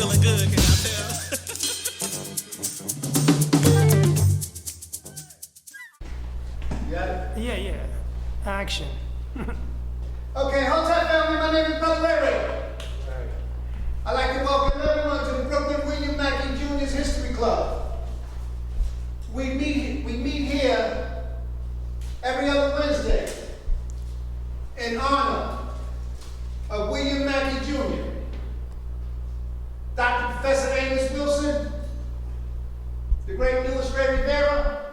feeling good, can I tell? Yeah. Yeah. Action. Okay, hold tight, family. My name is Brother Ray Ray. I'd like to welcome everyone to the Brooklyn William Mackey Jr.'s History Club. We meet here every other Wednesday in honor of William Mackey Jr., Dr. Professor Amos Wilson, the great Louis Ray Rivera,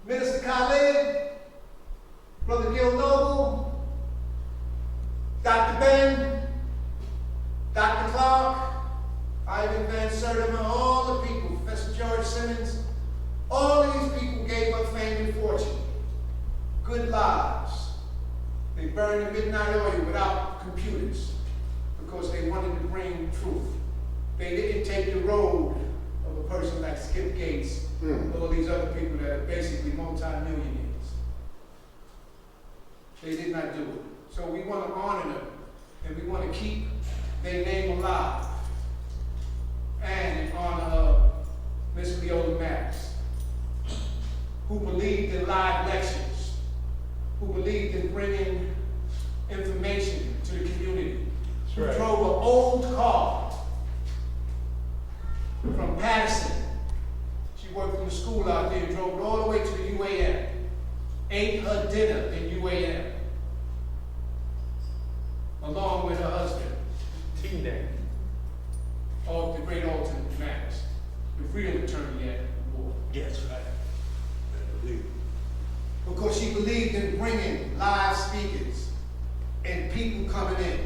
Minister Khalid, Brother Gil Noble, Dr. Ben, Dr. Clark, Ivan Van Sertima, all the people, Professor George Simmons, all of these people gave up fame and fortune, good lives. They burned the midnight oil without computers because they wanted to bring truth. They didn't take the road of a person like Skip Gates, all these other people that are basically multi-millionaires. They did not do it. So we want to honor them, and we want to keep their name alive. And in honor of Miss Leola Maddox, who believed in live lectures, who believed in bringing information to the community, who drove an old car from Patterson. She worked in the school out there, drove it all the way to the UAM, ate her dinner in UAM, along with her husband, T-Day, of the great Alton Maddox, the freedom attorney at the war. Yes, right. Because she believed in bringing live speakers and people coming in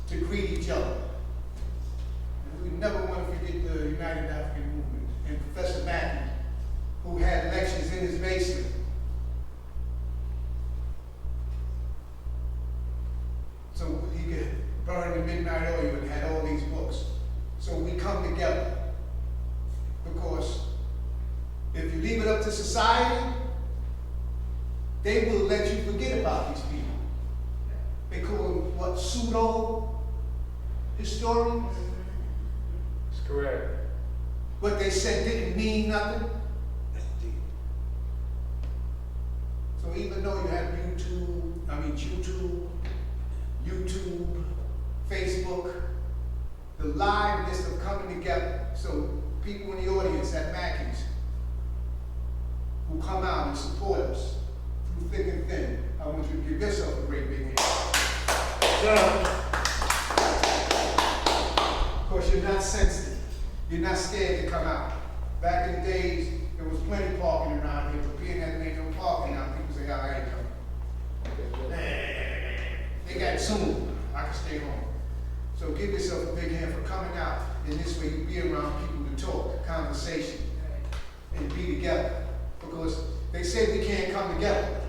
to greet each other. And we never want to forget the United African Movement and Professor Mackey, who had lectures in his basement. So he could burn the midnight oil and had all these books. So we come together because if you leave it up to society, they will let you forget about these people. They call them what, pseudo historians? That's correct. What they said didn't mean nothing. That's deep. So even though you have YouTube, Facebook, the liveness of coming together. So people in the audience at Mackey's who come out and support us through thick and thin, I want you to give yourself a great big hand. Of course, you're not sensitive. You're not scared to come out. Back in the days, there was plenty of parking around here, but being that there ain't no parking now, people say, I ain't coming. They got Zoom. I can stay home. So give yourself a big hand for coming out. And this way you be around people to talk, conversation, and be together. Because they say we can't come together.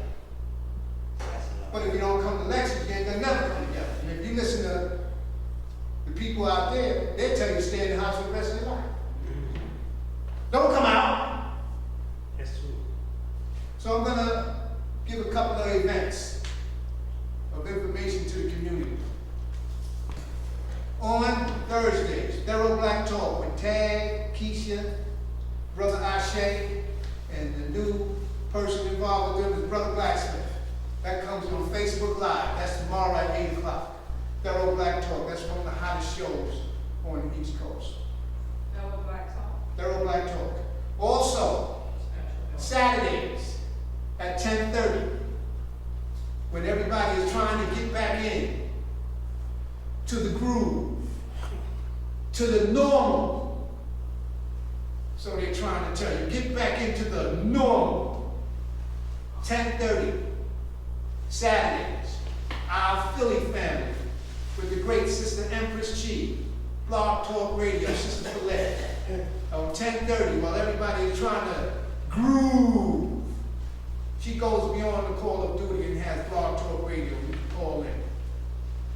But if you don't come to lectures, you ain't gonna never come together. And if you listen to the people out there, they'll tell you to stay in the house for the rest of your life. Don't come out. That's true. So I'm gonna give a couple of events of information to the community. On Thursdays, Thorough Black Talk with Tag, Keisha, Brother Ashe, and the new person involved with them is Brother Blacksmith. That comes on Facebook Live. That's tomorrow at 8 o'clock. Thorough Black Talk. That's one of the hottest shows on the East Coast. Thorough Black Talk. Thorough Black Talk. Also, Saturdays at 10:30, when everybody is trying to get back in to the groove, to the normal. So they're trying to tell you, get back into the normal. 10:30, Saturdays, our Philly family with the great Sister Empress Chi, Blog Talk Radio, Sister Paulette, on 10:30, while everybody is trying to groove. She goes beyond the call of duty and has Blog Talk Radio. You can call in.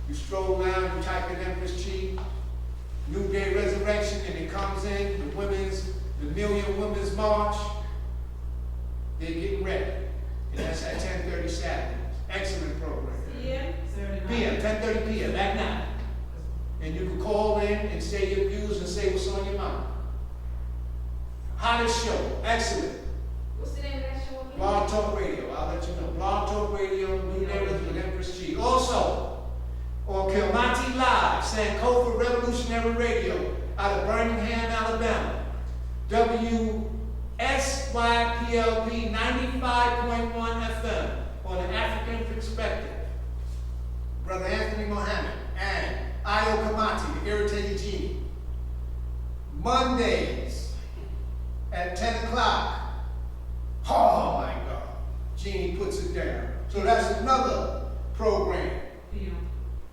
You stroll down, you type in Empress Chi, New Day Resurrection, and it comes in, the Million Women's March. They're getting ready. And that's at 10:30 Saturday. Excellent program. PM? PM, 10:30 PM, at night. And you can call in and say your views and say what's on your mind. Hottest show, excellent. What's the name of that show again? Blog Talk Radio, I'll let you know. Blog Talk Radio, New Neighborhoods with Empress G. Also, on Kilmati Live, Sankofa Revolutionary Radio, out of Birmingham, Alabama. WSYPLP 95.1 FM on an African perspective. Brother Anthony Mohammed and Ayo Kamati, the Irritated Genie. Mondays at 10 o'clock. Oh my God. Genie puts it down. So that's another program.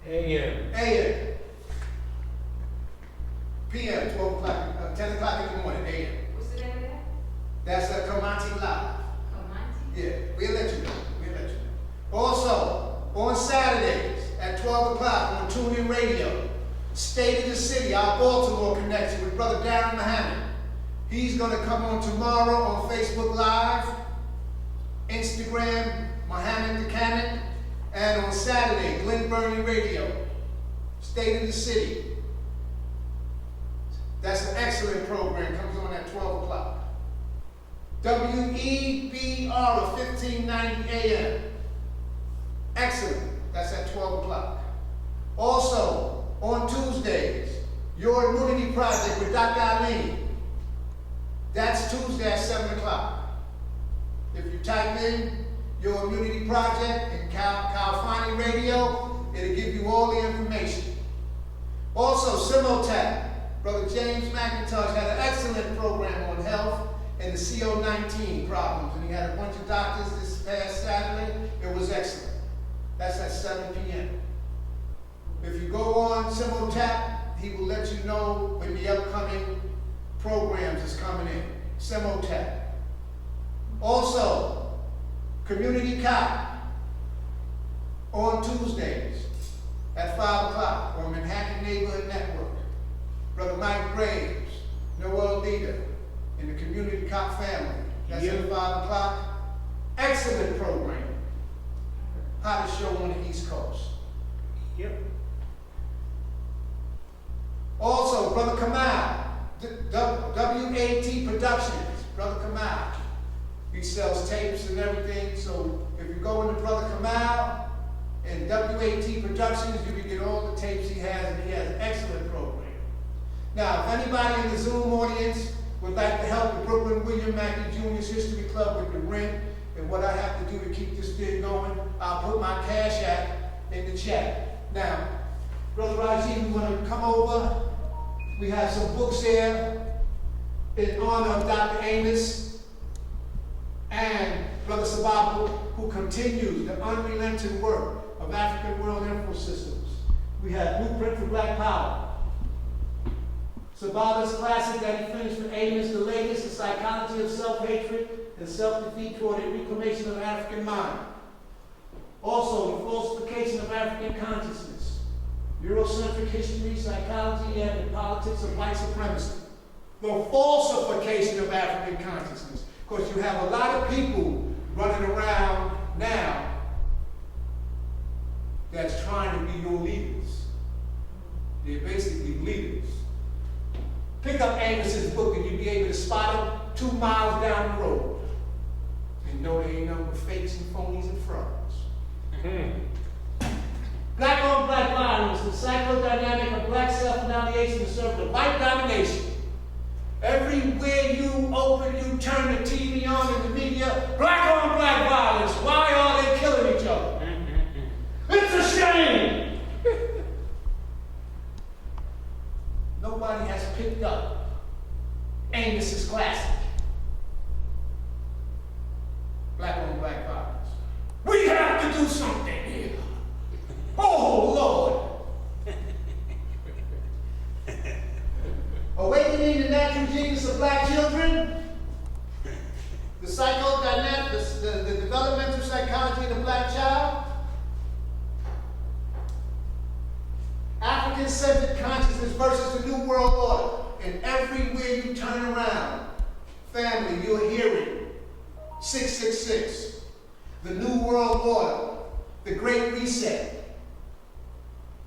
AM. AM. PM, 12 o'clock, 10 o'clock in the morning, AM. What's the name of that? That's a Kamati Live. Comanche? Yeah, we'll let you know. We'll let you know. Also, on Saturdays at 12 o'clock on TuneIn Radio, State of the City, our Baltimore connection with Brother Darren Mohammed. He's going to come on tomorrow on Facebook Live, Instagram, Mohammed the Cannon, and on Saturday, Glen Burnie Radio, State of the City. That's an excellent program, comes on at 12 o'clock. WEBR of 1590 AM. Excellent, that's at 12 o'clock. Also, on Tuesdays, Your Immunity Project with Dr. Ali. That's Tuesday at 7 o'clock. If you type in Your Immunity Project in Calfani Radio, it'll give you all the information. Also, Simultap. Brother James McIntosh had an excellent program on health and the CO-19 problems, and he had a bunch of doctors this past Saturday. It was excellent. That's at 7 p.m. If you go on Simultap, he will let you know when the upcoming programs is coming in. Simultap. Also, Community Cop on Tuesdays at 5 o'clock on Manhattan Neighborhood Network. Brother Mike Graves, Noel Leader, and the Community Cop family. That's at 5 o'clock. Excellent program. Hottest show on the East Coast. Yep. Also, Brother Kamal, WAT Productions, Brother Kamal. He sells tapes and everything, so if you go into Brother Kamal and WAT Productions, you can get all the tapes he has, and he has an excellent program. Now, if anybody in the Zoom audience would like to help the Brooklyn William Mackey Jr.'s History Club with the rent and what I have to do to keep this thing going, I'll put my Cash App in the chat. Now, Brother Rajiv, we want to come over. We have some books here in honor of Dr. Amos and Brother Sababu, who continues the unrelenting work of African World Info Systems. We have Blueprint for Black Power. Sababa's classic that he finished with Amos, the latest, The Psychology of Self-Hatred and Self-Defeat Toward a Reclamation of the African Mind. Also, The Falsification of African Consciousness, Eurocentric History, Psychology, and the Politics of White Supremacy. The falsification of African consciousness. Because you have a lot of people running around now that's trying to be your leaders. They're basically leaders. Pick up Amos's book and you'll be able to spot them 2 miles down the road. And know there ain't nothing but fakes and phonies and frauds. Black on black violence, the psychodynamic of black self-annihilation to serve the white domination. Everywhere you open, you turn the TV on in the media, black on black violence. Why are they killing each other? It's a shame! Nobody has picked up Amos's classic. Black on black violence. We have to do something here. Oh, Lord. Awakening the natural genius of black children. The psychodynamic, the developmental psychology of the black child. African-centered consciousness versus the New World Order. And everywhere you turn around, family, you're hearing 666, the New World Order, the Great Reset,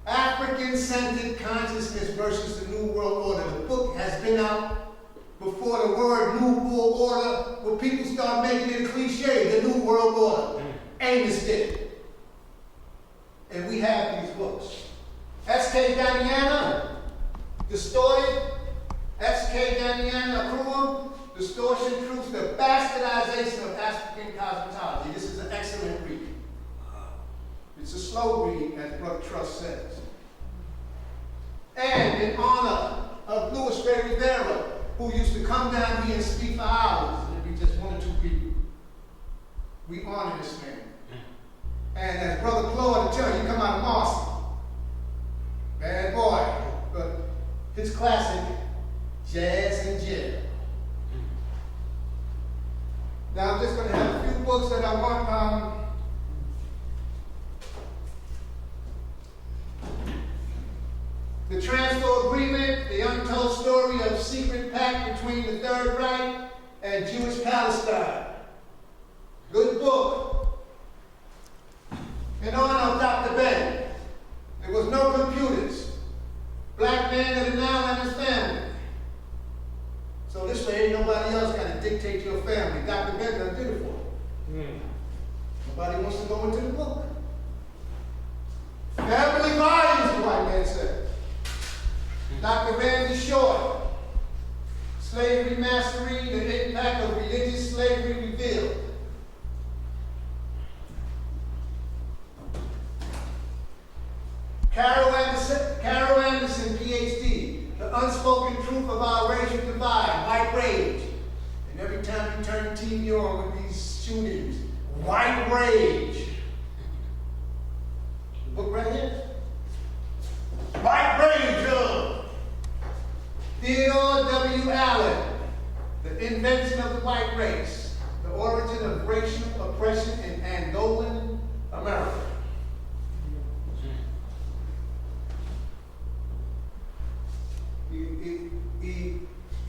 African African-centered consciousness versus the New World Order. The book has been out before the word New World Order, where people start making it a cliche, the New World Order. Amos did it. And we have these books. S.K. Damiana, Distorted, S.K. Damiana Akruam, Distortion, Truth, the Bastardization of African Cosmetology. This is an excellent read. It's a slow read, as Brother Trust says. And in honor of Louis Ray Rivera, who used to come down here and speak for hours, and it'd be just one or two people. We honor this man. And as Brother Claude will tell you, he come out of Marcy. Bad boy. But his classic, Jazz in Jail. Now I'm just going to have a few books that I want. The Transfer Agreement, the untold story of secret pact between the Third Reich and Jewish Palestine. Good book. In honor of Dr. Ben. There was no computers. Black man that are now in his family. So this way ain't nobody else got to dictate your family. Dr. Ben done did it for you. Nobody wants to go into the book. Family values, the white man said. Dr. Randy Short, Slavery Mastery, the Impact of Religious Slavery Revealed. Carol Anderson, PhD, The Unspoken Truth of Our Racial Divide, White Rage. And every time you turn the TV on with these shootings, white rage. The book right here. White rage, Theodore W. Allen, The Invention of the White Race, The Origin of Racial Oppression in Angolan America.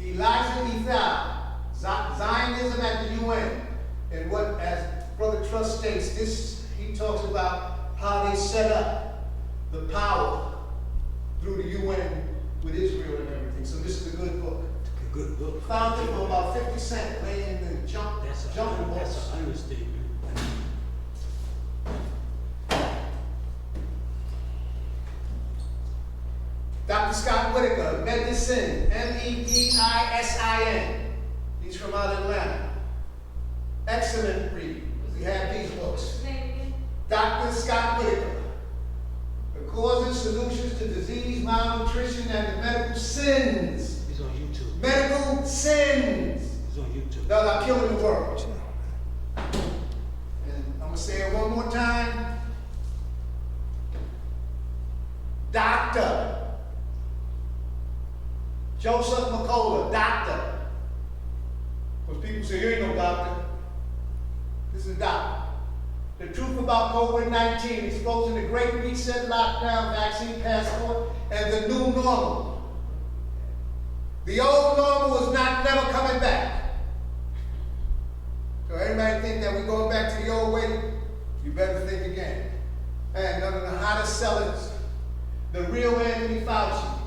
Elijah Ethel, Zionism at the UN. And what, as Brother Trust states, he talks about how they set up the power through the UN with Israel and everything. So this is a good book. A good book. Found it for about 50 cents, laying in the jumping books. That's an understatement. Dr. Scott Whitaker, Medicine, Medicin. He's from out of Atlanta. Excellent read. We have these books. What's his name again? Dr. Scott Whitaker. The Causes, Solutions to Disease, Malnutrition, and the Medical Sins. He's on YouTube. Medical Sins He's on YouTube. that are killing the world. And I'm going to say it one more time. Dr. Joseph McCullough, doctor. Because people say, you ain't no doctor. This is a doctor. The truth about COVID-19, exposing the Great Reset, lockdown, vaccine passport, and the new normal. The old normal is not never coming back. So everybody think that we're going back to the old way, you better think again. And none of the hottest sellers, the real Anthony Fauci,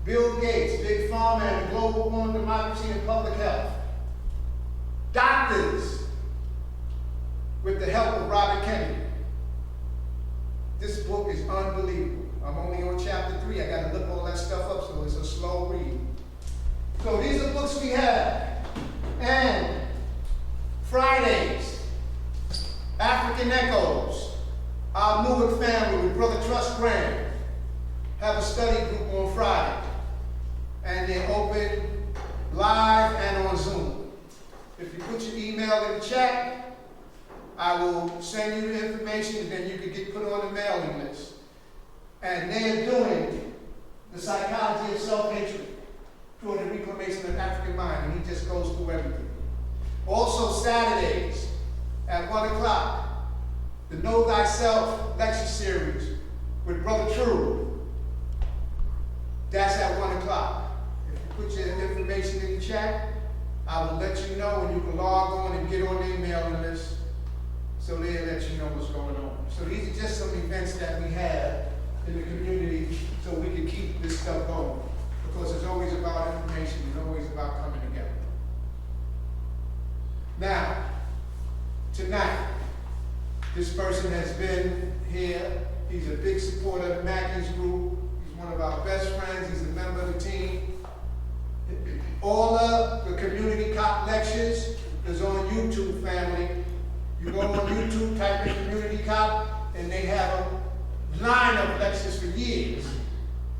Bill Gates, Big Pharma, and the Global War on Democracy and Public Health. Doctors, with the help of Robert Kennedy. This book is unbelievable. I'm only on chapter 3. I got to look all that stuff up, so it's a slow read. So these are books we have. And Fridays, African Echoes, our Newark family with Brother Trust Graham have a study group on Friday. And they're open live and on Zoom. If you put your email in the chat, I will send you the information and then you can get put on the mailing list. And they're doing the psychology of self-hatred toward the reclamation of the African mind, and he just goes through everything. Also Saturdays at 1 o'clock, the Know Thyself lecture series with Brother True. That's at 1 o'clock. If you put your information in the chat, I will let you know, and you can log on and get on their mailing list so they'll let you know what's going on. So these are just some events that we have in the community so we always about information, it's always about coming together. Now, tonight, this person has been here. He's a big supporter of the Mackey's group. He's one of our best friends. He's a member of the team. All of the community cop lectures is on YouTube, family. You go on YouTube, type in community cop, and they have a line of lectures for years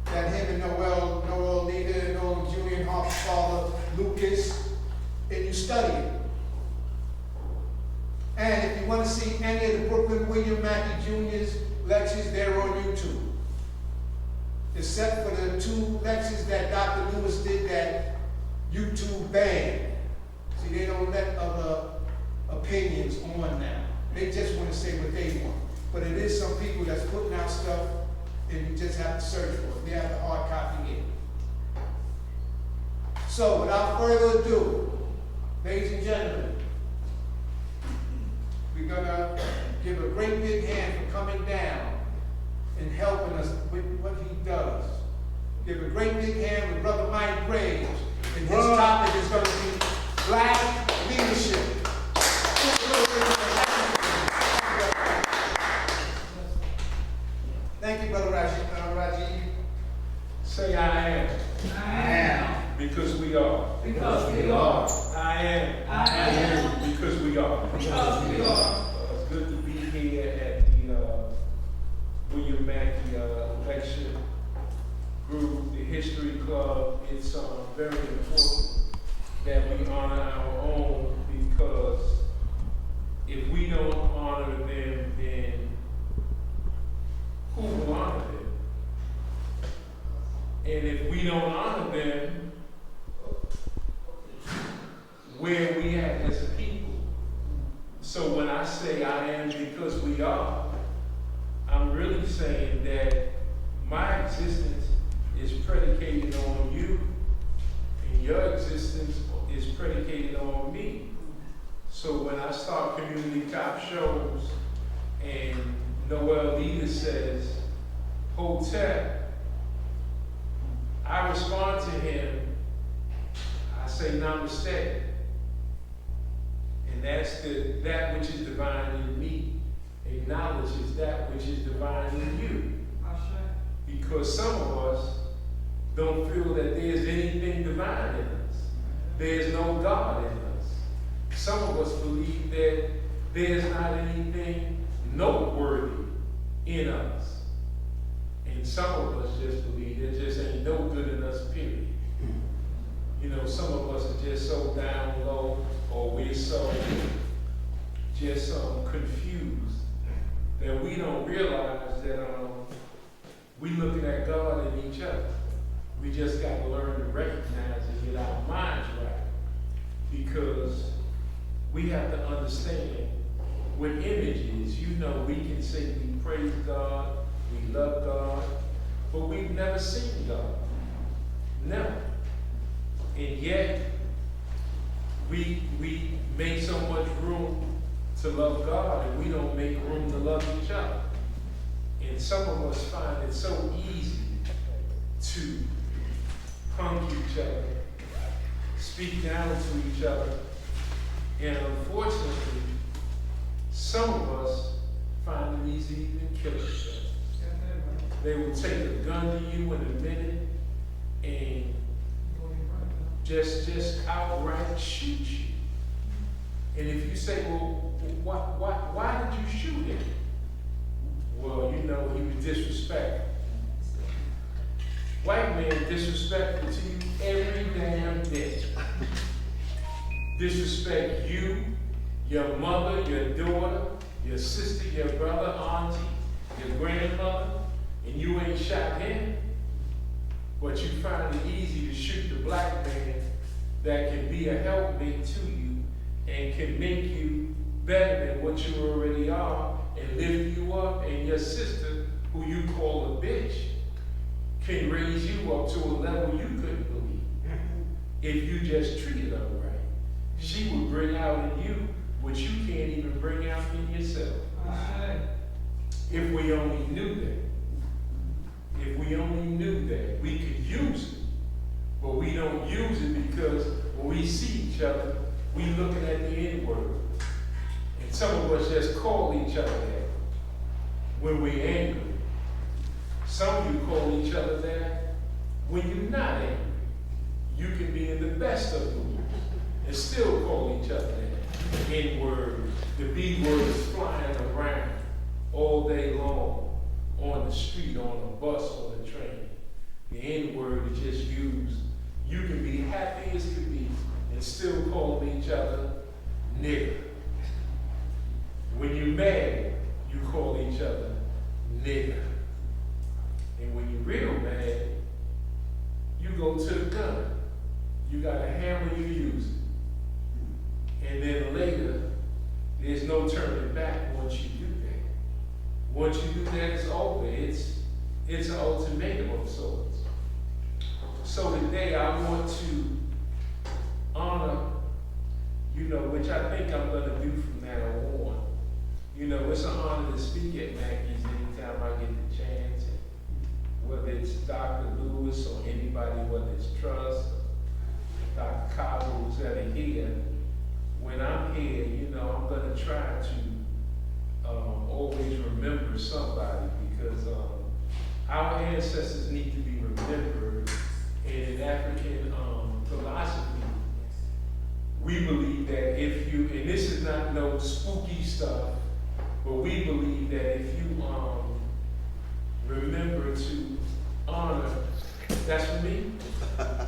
that him and Noel Leader, Noel Julian Harper's father, Lucas, and you study it. And if you want to see any of the Brooklyn William Mackey Jr.'s lectures, they're on YouTube. Except for the 2 lectures that Dr. Lewis did that YouTube banned. See, they don't let other opinions on now. They just want to say what they want. But it is some people that's putting out stuff, and you just have to search for it. They have the hard copy here. So, without further ado, ladies and gentlemen, we're gonna give a great big hand for coming down and helping us with what he does. Give a great big hand with Brother Mike Graves, and his topic is gonna be Black leadership. Thank you, Brother Rajiv. Say I am. I am. Because we are. Because we are. I am. I am. Because we are. Because we are. It's good to be here at the William Mackey lecture group, the History Club. It's very important that we honor our own, because if we don't honor them, then who will honor them? And if we don't honor them, where are we at as a people? So when I say I am because we are, I'm really saying that my existence is predicated on you, and your existence is predicated on me. So when I start community cop shows and Noel Leader says, Hotep, I respond to him, I say namaste. And that's that which is divine in me acknowledges that which is divine in you. Because some of us don't feel that there's anything divine in us. There's no God in us. Some of us believe that there's not anything noteworthy in us. And some of us just believe there just ain't no good in us, period. You know, some of us are just so down low, or we're so just confused that we don't realize that we looking at God in each other. We just got to learn to recognize and get our minds right, because we have to understand what image is. You know, we can say we praise God, we love God, but we've never seen God. Never. And yet, we make so much room to love God, and we don't make room to love each other. And some of us find it so easy to punk each other, speak down to each other, and unfortunately, some of us find it easy to even kill each other. They will take a gun to you in a minute and just outright shoot you. And if you say, well, why did you shoot him? Well, you know, he was disrespectful. White man disrespectful to you every damn day. Disrespect you, your mother, your daughter, your sister, your brother, auntie, your grandmother, and you ain't shot him. But you find it easy to shoot the black man that can be a helpmate to you and can make you better than what you already are and lift you up, and your sister, who you call a bitch, can raise you up to a level you couldn't believe if you just treated her right. She will bring out in you what you can't even bring out in yourself. If we only knew that. If we only knew that, we could use it, But we don't use it because when we see each other, we looking at the N-word. And some of us just call each other that when we're angry. Some of you call each other that when you're not angry. You can be in the best of moods and still call each other that. The N-word, the B-word is flying around all day long on the street, on a bus, on a train. The N-word is just used. You can be happy as can be and still call each other nigger. When you're mad, you call each other nigger. And when you're real mad, you go to the gun. You got a hammer, you use it. And then later, there's no turning back once you do that. Once you do that, it's over. It's an ultimatum of sorts. So today I want to honor, which I think I'm going to do from now on. It's an honor to speak at Mackey's anytime I get the chance. Whether it's Dr. Lewis or anybody, whether it's Trust, Dr. Cobb, who's ever here, when I'm here, I'm going to try to always remember somebody because our ancestors need to be remembered. And in African philosophy, we believe that if you, and this is not no spooky stuff, but we believe that if you remember to honor, that's for me? Oh,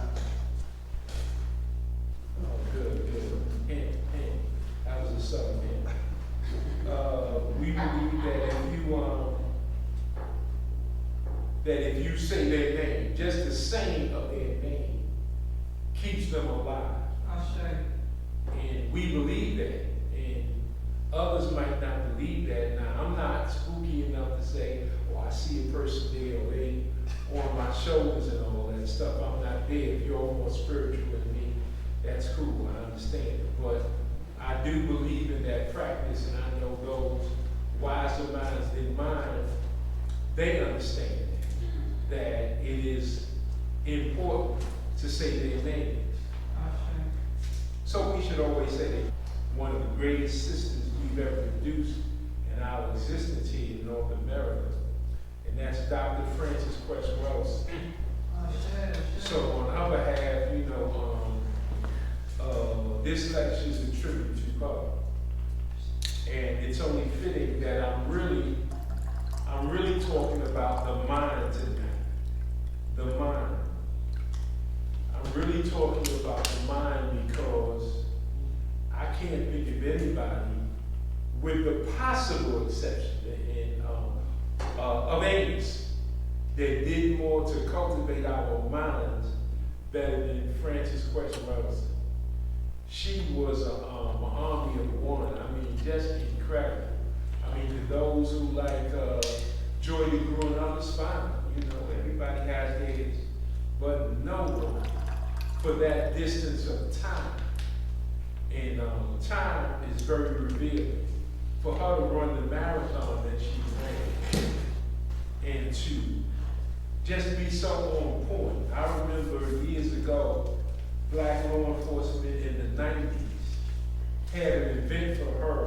good. That was a southern hand. We believe that if you say their name, just the saying of their name keeps them alive. And we believe that. And others might not believe that. Now, I'm not spooky enough to say, oh, I see a person there, or they on my shoulders and all that stuff. I'm not there. If you're more spiritual than me, that's cool. I understand it. But I do believe in that practice, and I know those wiser minds than mine, they understand that it is important to say their names. So we should always say that one of the greatest systems we've ever produced in our existence here in North America, and that's Dr. Francis Cress Welsing. So on our behalf, this lecture is a tribute to her. And it's only fitting that I'm really talking about the mind tonight. The mind. I'm really talking about the mind because I can't think of anybody, with the possible exception of Amos, that did more to cultivate our minds better than Francis Cress Welsing. She was an army of one. I mean, just incredible. I mean, to those who like Joy DeGruy and others, fine. Everybody has theirs. But no one for that distance of time. And time is very revealing. For her to run the marathon that she ran and to just be so on point. I remember years ago, Black law enforcement in the 90s had an event for her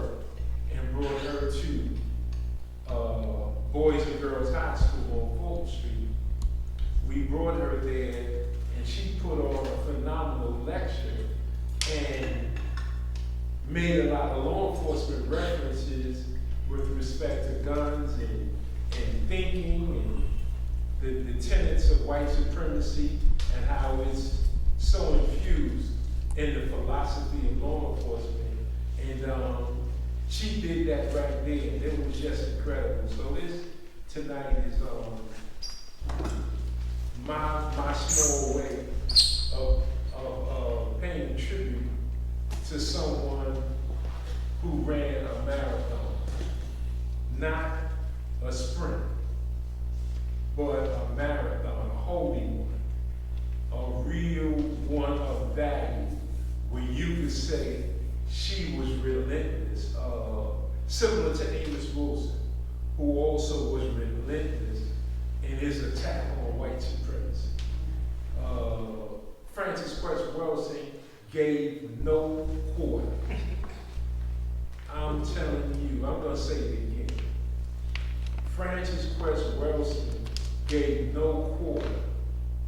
and brought her to Boys and Girls High School on Fulton Street. We brought her there and she put on a phenomenal lecture and made a lot of law enforcement references with respect to guns and thinking and the tenets of white supremacy and how it's so infused in the philosophy of law enforcement. And she did that right there. It was just incredible. So this tonight is my small way of paying tribute to someone who ran a marathon. Not a sprint, but a marathon, a holy one. A real one of value, where you could say she was relentless, similar to Amos Wilson, who also was relentless in his attack on white supremacy. gave no quarter. I'm telling you, I'm gonna say it again. Frances Cress Welsing gave no quarter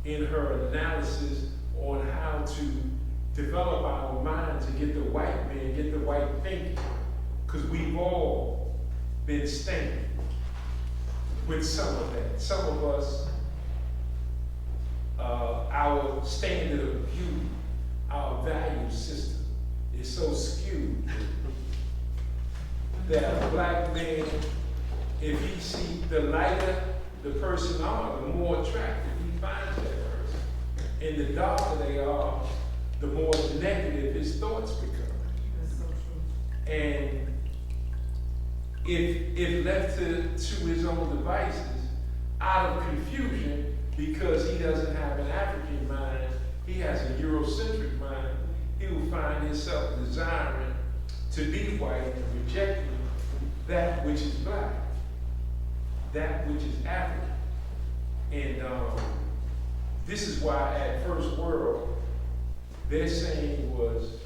in her analysis on how to develop our minds and get the white man, get the white thinking. Because we've all been stained with some of that. Some of us, our standard of beauty, our value system is so skewed that a black man, if he sees the lighter the person are, the more attractive he finds that person. And the darker they are, the more negative his thoughts become. That's so true. And if left to his own devices, out of confusion, because he doesn't have an African mind, he has a Eurocentric mind, he will find himself desiring to be white and rejecting that which is black, that which is African. And this is why at First World, their saying was,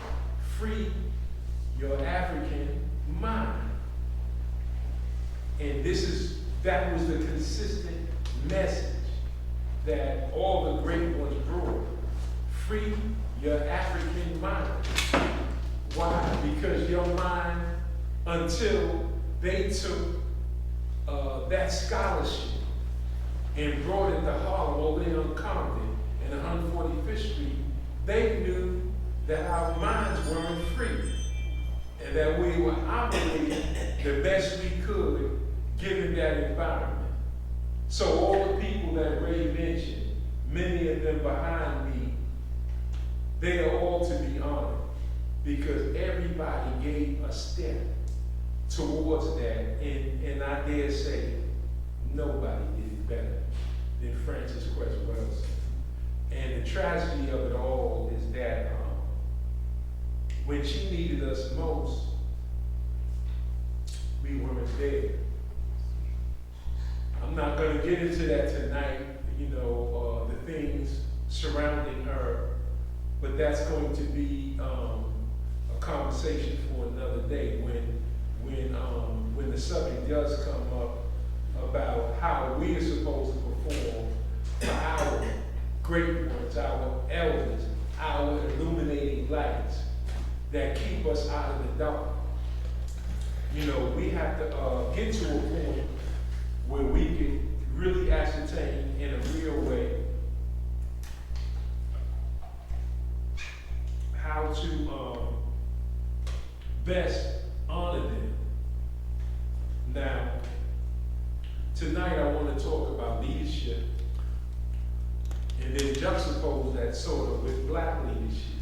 free your African mind. And that was the consistent message that all the great ones brought. Free your African mind. Why? Because your mind, until they took that scholarship and brought it to Harlem over there on Compton and 145th Street, they knew that our minds weren't free and that we were operating the best we could given that environment. So all the people that Ray mentioned, many of them behind me, they are all to be honored because everybody gave a step towards that, and I dare say nobody did it better than Frances Cress Welsing. And the tragedy of it all is that when she needed us most, we weren't there. I'm not going to get into that tonight, the things surrounding her, but that's going to be a conversation for another day when the subject does come up about how we are supposed to perform for our great ones, our elders, our illuminating lights that keep us out of the dark. We have to get to a point where we can really ascertain in a real way how to best honor them. Now, tonight I want to talk about leadership and then juxtapose that sort of with black leadership.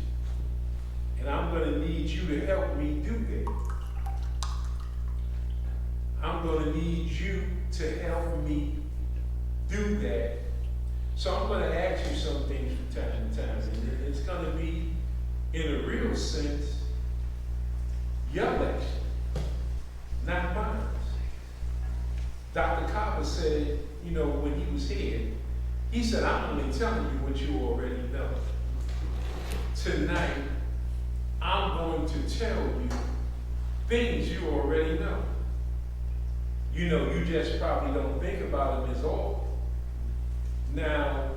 And I'm going to need you to help me do that. I'm going to need you to help me do that. So I'm going to ask you some things from time to time. And it's going to be, in a real sense, your lecture, not mine. Dr. Copper said, when he was here, he said, I'm only telling you what you already know. Tonight, I'm going to tell you things you already know. You just probably don't think about them as often. Now,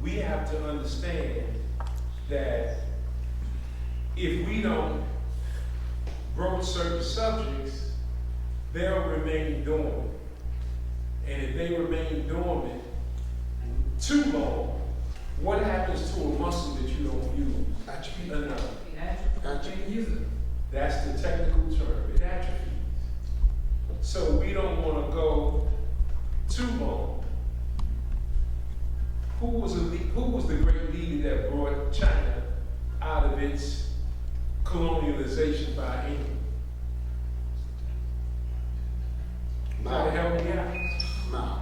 we have to understand that if we don't broach certain subjects, they'll remain dormant. And if they remain dormant too long, what happens to a muscle that you don't use enough? That's the technical term. It atrophies. So we don't want to go too long. Who was the great leader that brought China out of its colonialization by England? Try to help me out. Mao.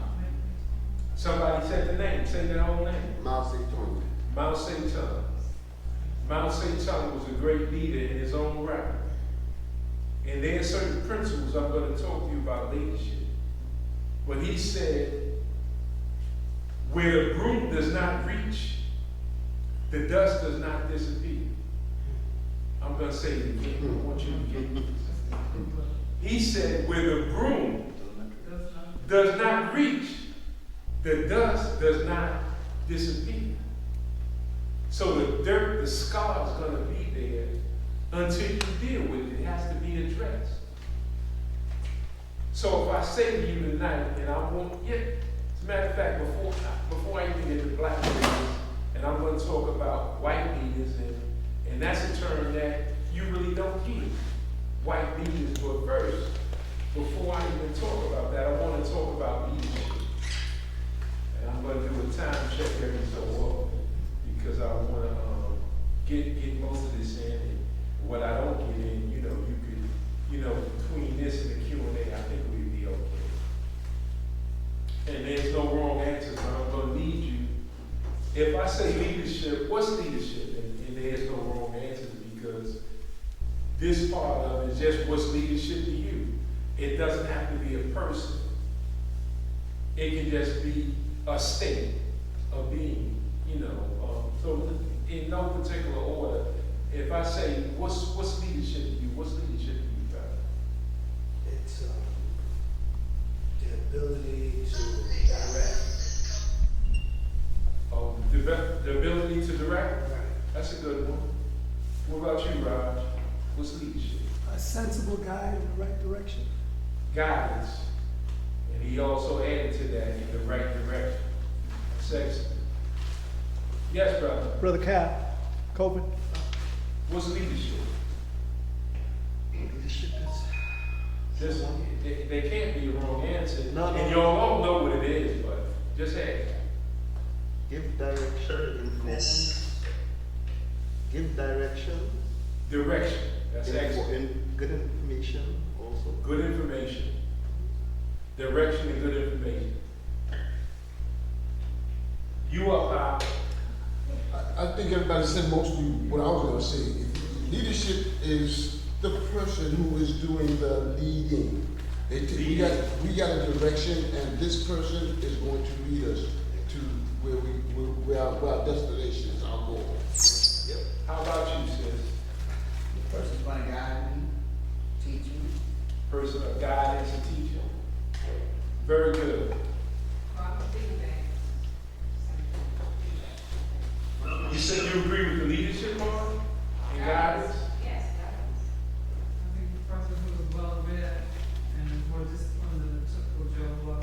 Somebody said the name. Say their whole name. Mao Zedong. Mao Zedong. Mao Zedong was a great leader in his own right. And there are certain principles I'm going to talk to you about leadership. But he said, where the broom does not reach, the dust does not disappear. I'm gonna say it again, I want you to get this. He said, where the broom does not reach, the dust does not disappear. So the dirt, the scar is gonna be there until you deal with it. It has to be addressed. So if I say to you tonight, and I want, as a matter of fact, before I even get to black leaders, and I'm gonna talk about white leaders, and that's a term that you really don't hear. White leaders, but first, before I even talk about that, I wanna talk about leadership. And I'm gonna do a time check every so often, because I wanna get most of this in, and what I don't get in, you could, between this and the Q&A, I think we'd be okay. And there's no wrong answers, but I'm gonna lead you. If I say leadership, what's leadership? And there's no wrong answers, because this part of it is just what's leadership to you. It doesn't have to be a person. It can just be a state of being, so in no particular order. If I say, what's leadership to you? What's leadership to you, brother? It's the ability to direct. The ability to direct? Right. That's a good one. What about you, Raj? What's leadership? A sensible guide in the right direction. Guidance. And he also added to that, in the right direction. Sexy. Yes, brother. Brother Cap, Copeland. What's leadership? Leadership is. There can't be a wrong answer. No. And y'all all know what it is, but just ask. Give direction, influence. Give direction. Direction. That's excellent. Good information also. Good information. Direction and good information. You up, Pop? I think everybody said mostly what I was gonna say. Leadership is the person who is doing the leading. We got a direction, and this person is going to lead us to where our destination is, our goal. How about you, sis? The person's gonna guide me, teach me. Person of guidance and teaching. Very good. You said you agree with the leadership part and guidance? Yes, guidance. I think the person who is well read and is more disciplined than the typical Joe Blow.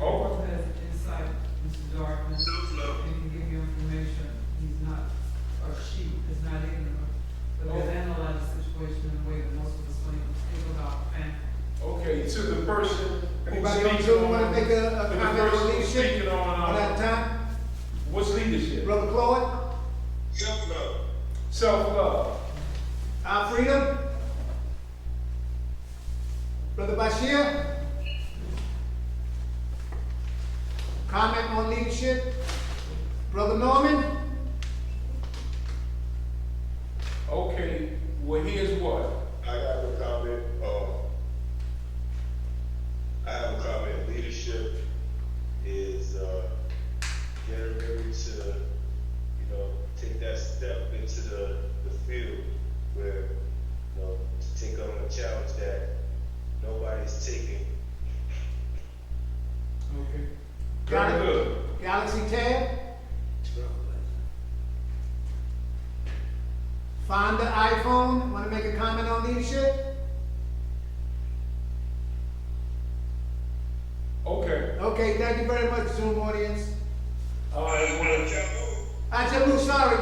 Oh. Has insight into darkness and can give you information. He's not, or she is not ignorant, but they analyze the situation in a way that most of us don't even think about. Okay, to the person who's Anybody on speaking Zoom want to make a to the comment person on who's leadership? speaking On that time? what's leadership? Brother Claude? Self-love. Self-love. Alfreda? Brother Bashir? Comment on leadership? Brother Norman? Okay, well, here's what. I have a comment. Leadership is getting ready to, take that step into the field where, to take on a challenge that nobody's taking. Okay. Got Very it. good. Galaxy Tab? Fonda iPhone, want to make a comment on leadership? Okay. Okay, thank you very much, Zoom audience. All right, well, Ajamu, sorry.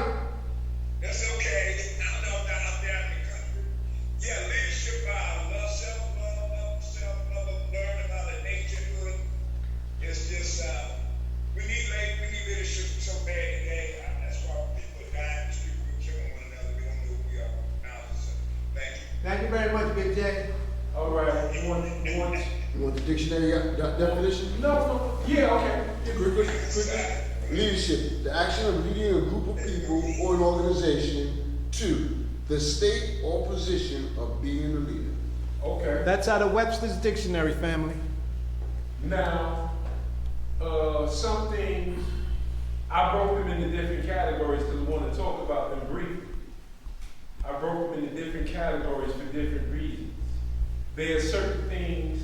That's okay. I know that out there in the country. Yeah, leadership, self-love, learn about the nature. It's just, we need leadership so bad today. That's why people are dying, people are killing one another. We don't know who we are now. So, thank you. Thank you very much, Big J. all right, you want, You want the dictionary definition? no, yeah, okay. Quickly. Leadership, the action of leading a group of people or an organization to the state or position of being a leader. Okay. That's out of Webster's Dictionary, family. Now, something I broke them into different categories because I want to talk about them briefly. I broke them into different categories for different reasons. There are certain things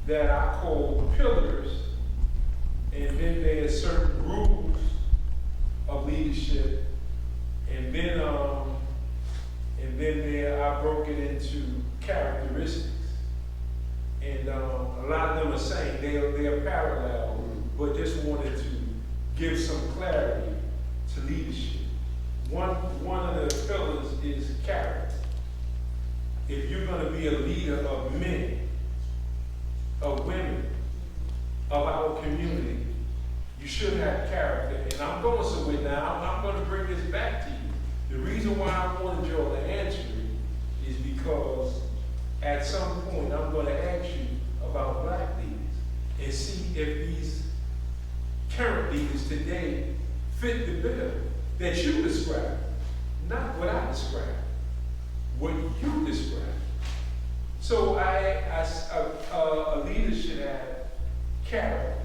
that I call pillars, and then there are certain rules of leadership, and then there I broke it into characteristics. And a lot of them are saying they're parallel, but just wanted to give some clarity to leadership. One of the pillars is character. If you're going to be a leader of men, of women, of our community, you should have character. And I'm going somewhere now. I'm going to bring this back to you. The reason why I wanted y'all to answer it is because at some point I'm going to ask you about black leaders and see if these current leaders today fit the bill that you describe, not what I describe, what you describe. So a leader should have character.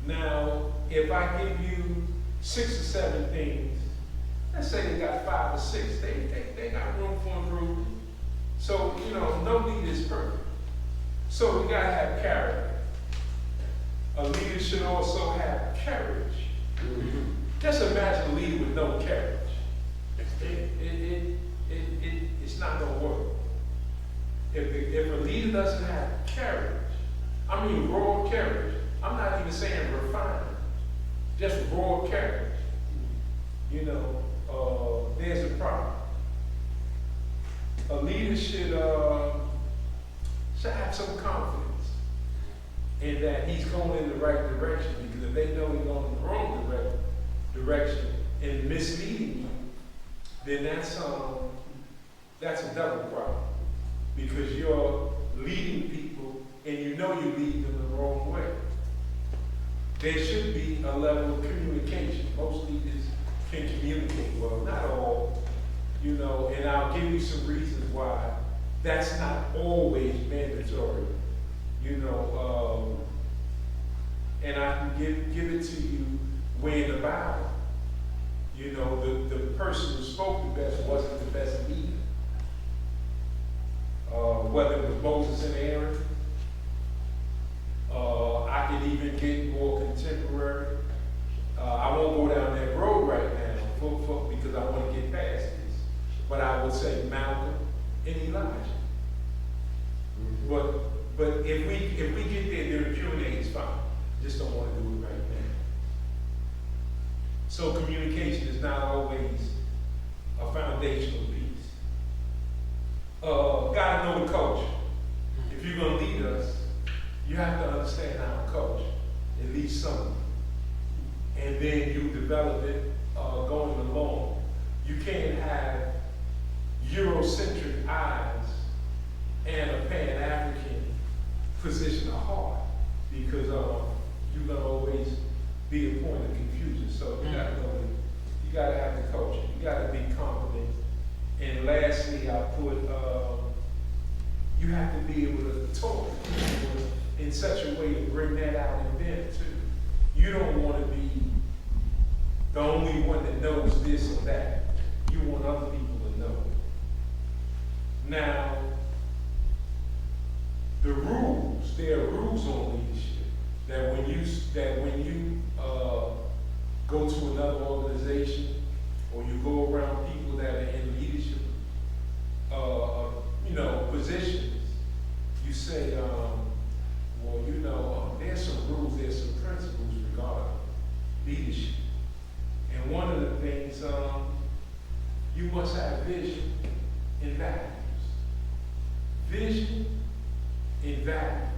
Now, if I give you 6 or 7 things, let's say they got 5 or 6, they got room for improvement. So, no leader is perfect. So we gotta have character. A leader should also have courage. Just imagine a leader with no courage. It's not gonna work. If a leader doesn't have courage, I mean raw courage, I'm not even saying refined, just raw courage, there's a problem. A leader should have some confidence in that he's going in the right direction, because if they know he's going in the wrong direction and misleading you, then that's a double problem, because you're leading people and you know you lead them the wrong way. There should be a level of communication. Most leaders can communicate well, not all, and I'll give you some reasons why that's not always mandatory, and I can give it to you where in the Bible, the person who spoke the best wasn't the best leader. Whether it was Moses and Aaron, I could even get more contemporary. I won't go down that road right now because I want to get past this. But I would say Malcolm and Elijah. But if we get there, the Q&A is fine. Just don't want to do it right now. So communication is not always a foundational piece. Gotta know the culture. If you're gonna lead us, you have to understand how to coach, at least some. And then you develop it going along. You can't have Eurocentric eyes and a Pan-African position of heart, because you're gonna always be a point of confusion. So you gotta have the culture. You gotta be confident. And lastly, I put you have to be able to talk in such a way to bring that out in them too. You don't want to be the only one that knows this or that. You want other people to know. Now, the rules, there are rules on leadership that when you go to another organization or you go around people that are in leadership positions, you say, there's some rules, there's some principles regarding leadership. And one of the things, you must have vision and values. Vision and values.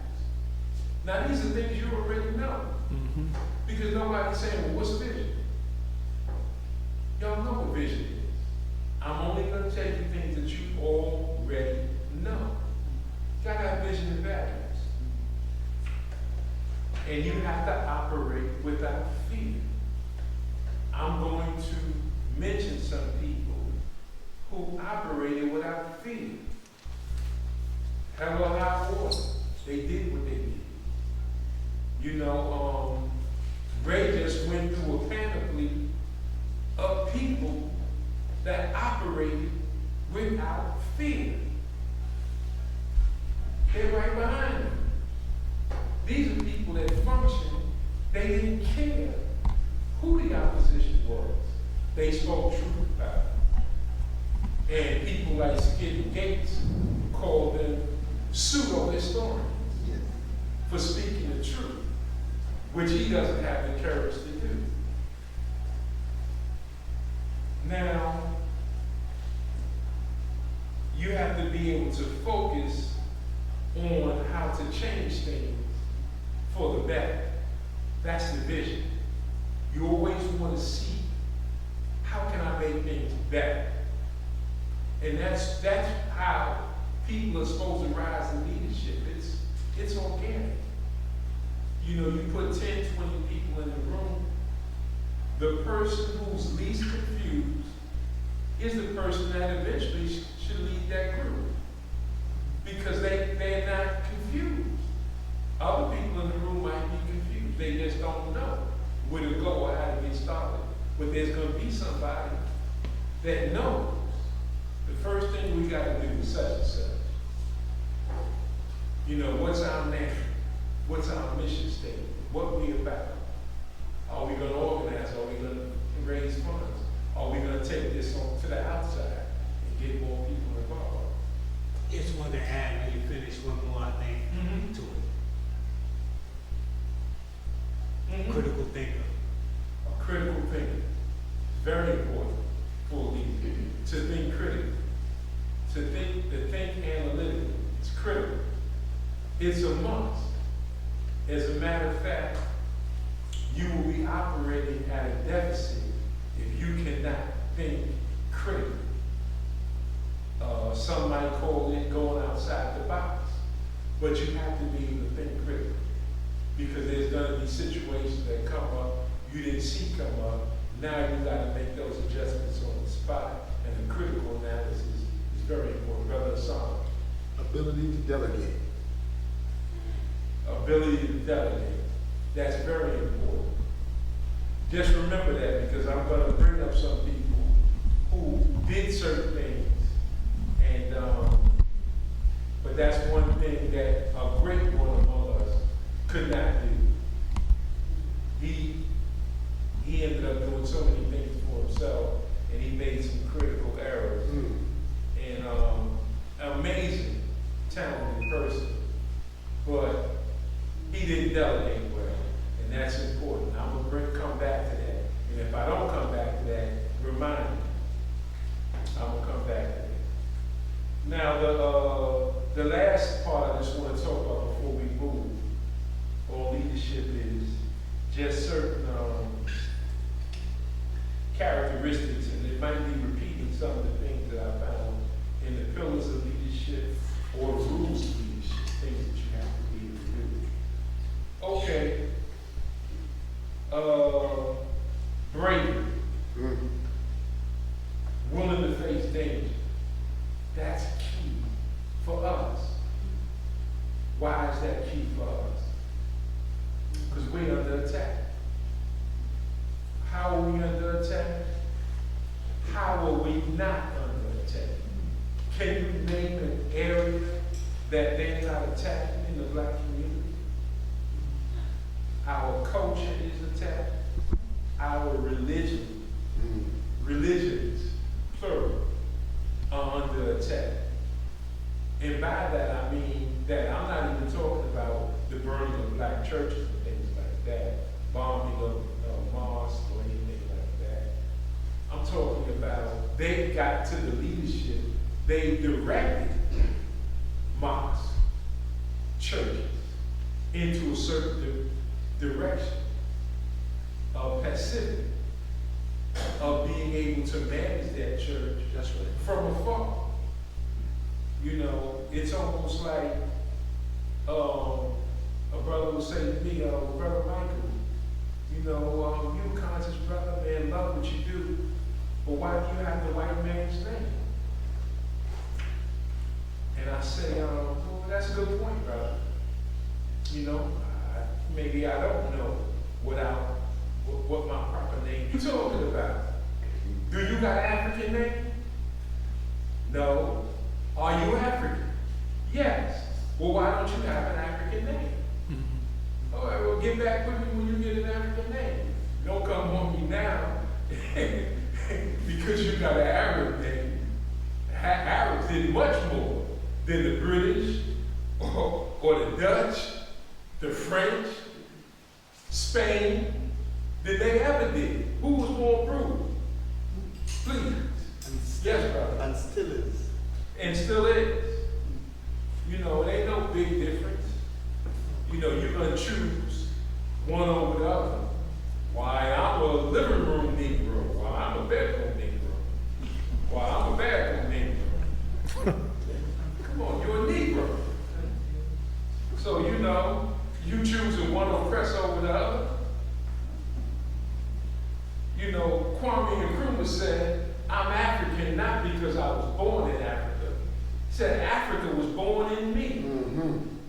Now these are things you already know. Mm-hmm. Because nobody's saying, well, what's vision? Y'all know what vision is. I'm only going to tell you things that you already know. You gotta have vision and values. And you have to operate without fear. I'm going to mention some people who operated without fear. Hell or high water. They did what they did. Ray just went through that operated without fear. They're right behind them. These are people that function, they didn't care who the opposition was. They spoke truth about it. And people like Skip Gates called them pseudo-historians for speaking the truth, which he doesn't have the courage to do. Now, you have to be able to focus on how to change things for the better. That's the vision. You always want to see, how can I make things better? And that's how people are supposed to rise to leadership. It's organic. You know, you put 10, 20 people in the room, the person who's least confused is the person that eventually should lead that group. Because they're not confused. Other people in the room might be confused. They just don't know where to go or how to get started. But there's going to be somebody that knows. The first thing we got to do is such and such. You know, what's our name? What's our mission statement? What we about? Are we going to organize? Are we going to raise funds? Are we going to take this on to the outside and get more people involved? Just wanted to add, when you finish, one more thing to it. Critical thinker. A critical thinker. Very important for a leader to think critically. To think analytically. It's critical. It's a must. As a matter of fact, you will be operating at a deficit if you cannot think critically. Some might call it going outside the box, but you have to be able to think critically, because there's going to be situations that come up you didn't see come up. Now you got to make those adjustments on the spot, and the critical analysis is very important. Brother Hassan. Ability to delegate. Ability to delegate. That's very important. Just remember that, because I'm going to bring up some people who did certain things, and but that's one thing that a great one among us could not do. He ended up doing so many things for himself, and he made some critical errors. And amazing, talented person, but he didn't delegate well, and that's important. I'm gonna come back to that, and if I don't come back to that, remind me. I'm gonna come back to that. Now, the last part I just want to talk about before we move on leadership is just certain characteristics, and it might be repeating some of the things that I found in the pillars of leadership or rules of leadership, things that you have to be able to do. Okay. Bravery. Willing to face danger. That's key for us. Why is that key for us? Because we're under attack. How are we under attack? How are we not under attack? Can you name an area that they're not attacking in the black community? Our culture is attacked. Our religion, religions, plural, are under attack. And by that I mean that I'm not even talking about the burning of black churches and things like that, bombing of mosques or anything like that. I'm talking about they got to the leadership, they directed mosques, churches into a certain direction of passivity, of being able to manage that church from afar. You know, it's almost like a brother would say to me, Brother Michael, you know, you a conscious brother, man, love what you do, but why do you have the white man's name? And I say, well, that's a good point, brother. You know, maybe I don't know what my proper name is talking about. Do you got an African name? No. Are you African? Yes. Well, why don't you have an African name? All right, well, get back with me when you get an African name. Don't come on me now because you got an Arab name. Arabs did much more than the British or the Dutch, the French, Spain, than they ever did. Who was more brutal? Please. Yes, brother. And still is. And still is. You know, it ain't no big difference. You know, you're gonna choose one over the other. Why, I'm a living room Negro. Why, I'm a bedroom Negro. Why, I'm a bathroom Negro. Come on, you're a Negro. So, you know, you choosing one oppressor over the other. You know, Kwame Nkrumah said, I'm African not because I was born in Africa. He said, Africa was born in me.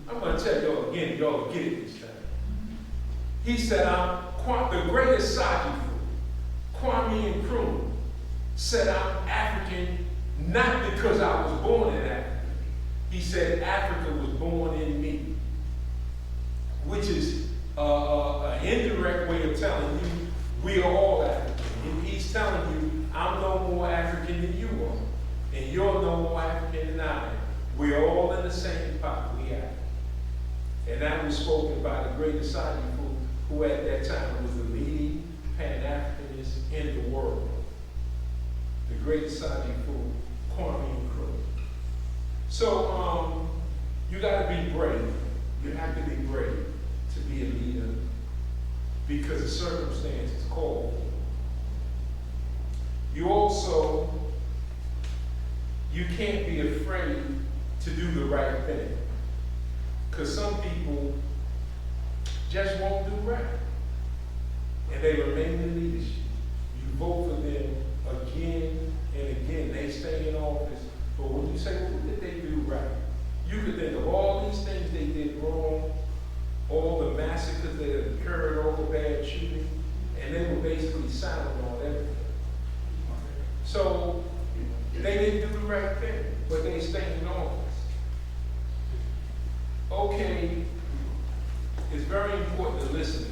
I'm going to tell y'all again, y'all get it this time. He said, the greatest Saji, Kwame Nkrumah, said, I'm African not because I was born in Africa. He said, Africa was born in me, which is an indirect way of telling you we are all African. He's telling you, I'm no more African than you are, and you're no more African than I am. We're all in the same pot. We are. And that was spoken by the great Asadi, who at that time was the leading Pan-Africanist in the world. The great Asadi, Kwame Nkrumah. So, you got to be brave. You have to be brave to be a leader because the circumstances call for it. You also, you can't be afraid to do the right thing. Because some people just won't do right. And they remain in leadership. You vote for them again and again. They stay in office. But when you say, well, what did they do right? You could think of all these things they did wrong, all the massacres that had occurred, all the bad shooting, and they were basically silent on everything. So they didn't do the right thing, but they stayed in office. Okay, it's very important to listen to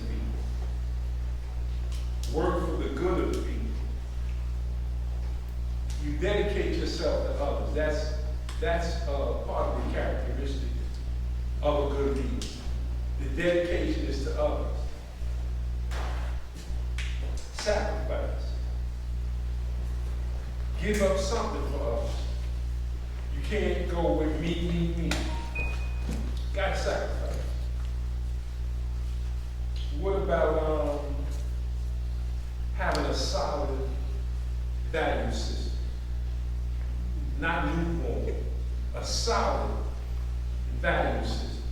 people. Work for the good of the people. You dedicate yourself to others. That's part of the characteristic of a good leader. The dedication is to others. Sacrifice. Give up something for others. You can't go with me. Got to sacrifice. What about having a solid value system? Not lukewarm, a solid value system.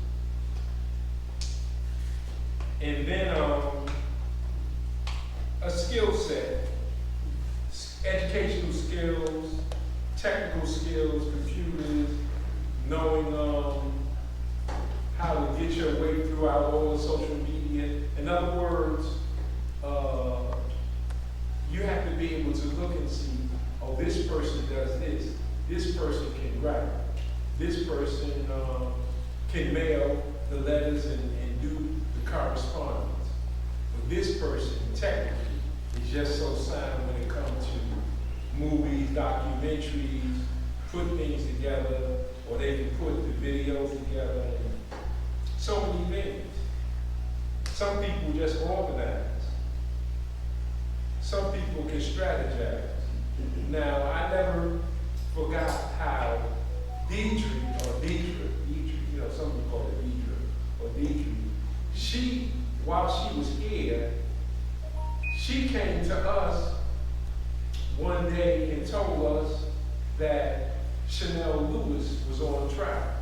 And then a skill set, educational skills, technical skills, computers, knowing how to get your way throughout all the social media. In other words, you have to be able to look and see, oh, this person does this. This person can write. This person can mail the letters and do the correspondence. But this person, technically, is just so silent when it comes to movies, documentaries, put things together, or they can put the videos together, and so many things. Some people just organize. Some people can strategize. Now, I never forgot how Deidre, you know, some people call it Deidre, she, while she was here, she came to us one day and told us that Chanel Lewis was on trial.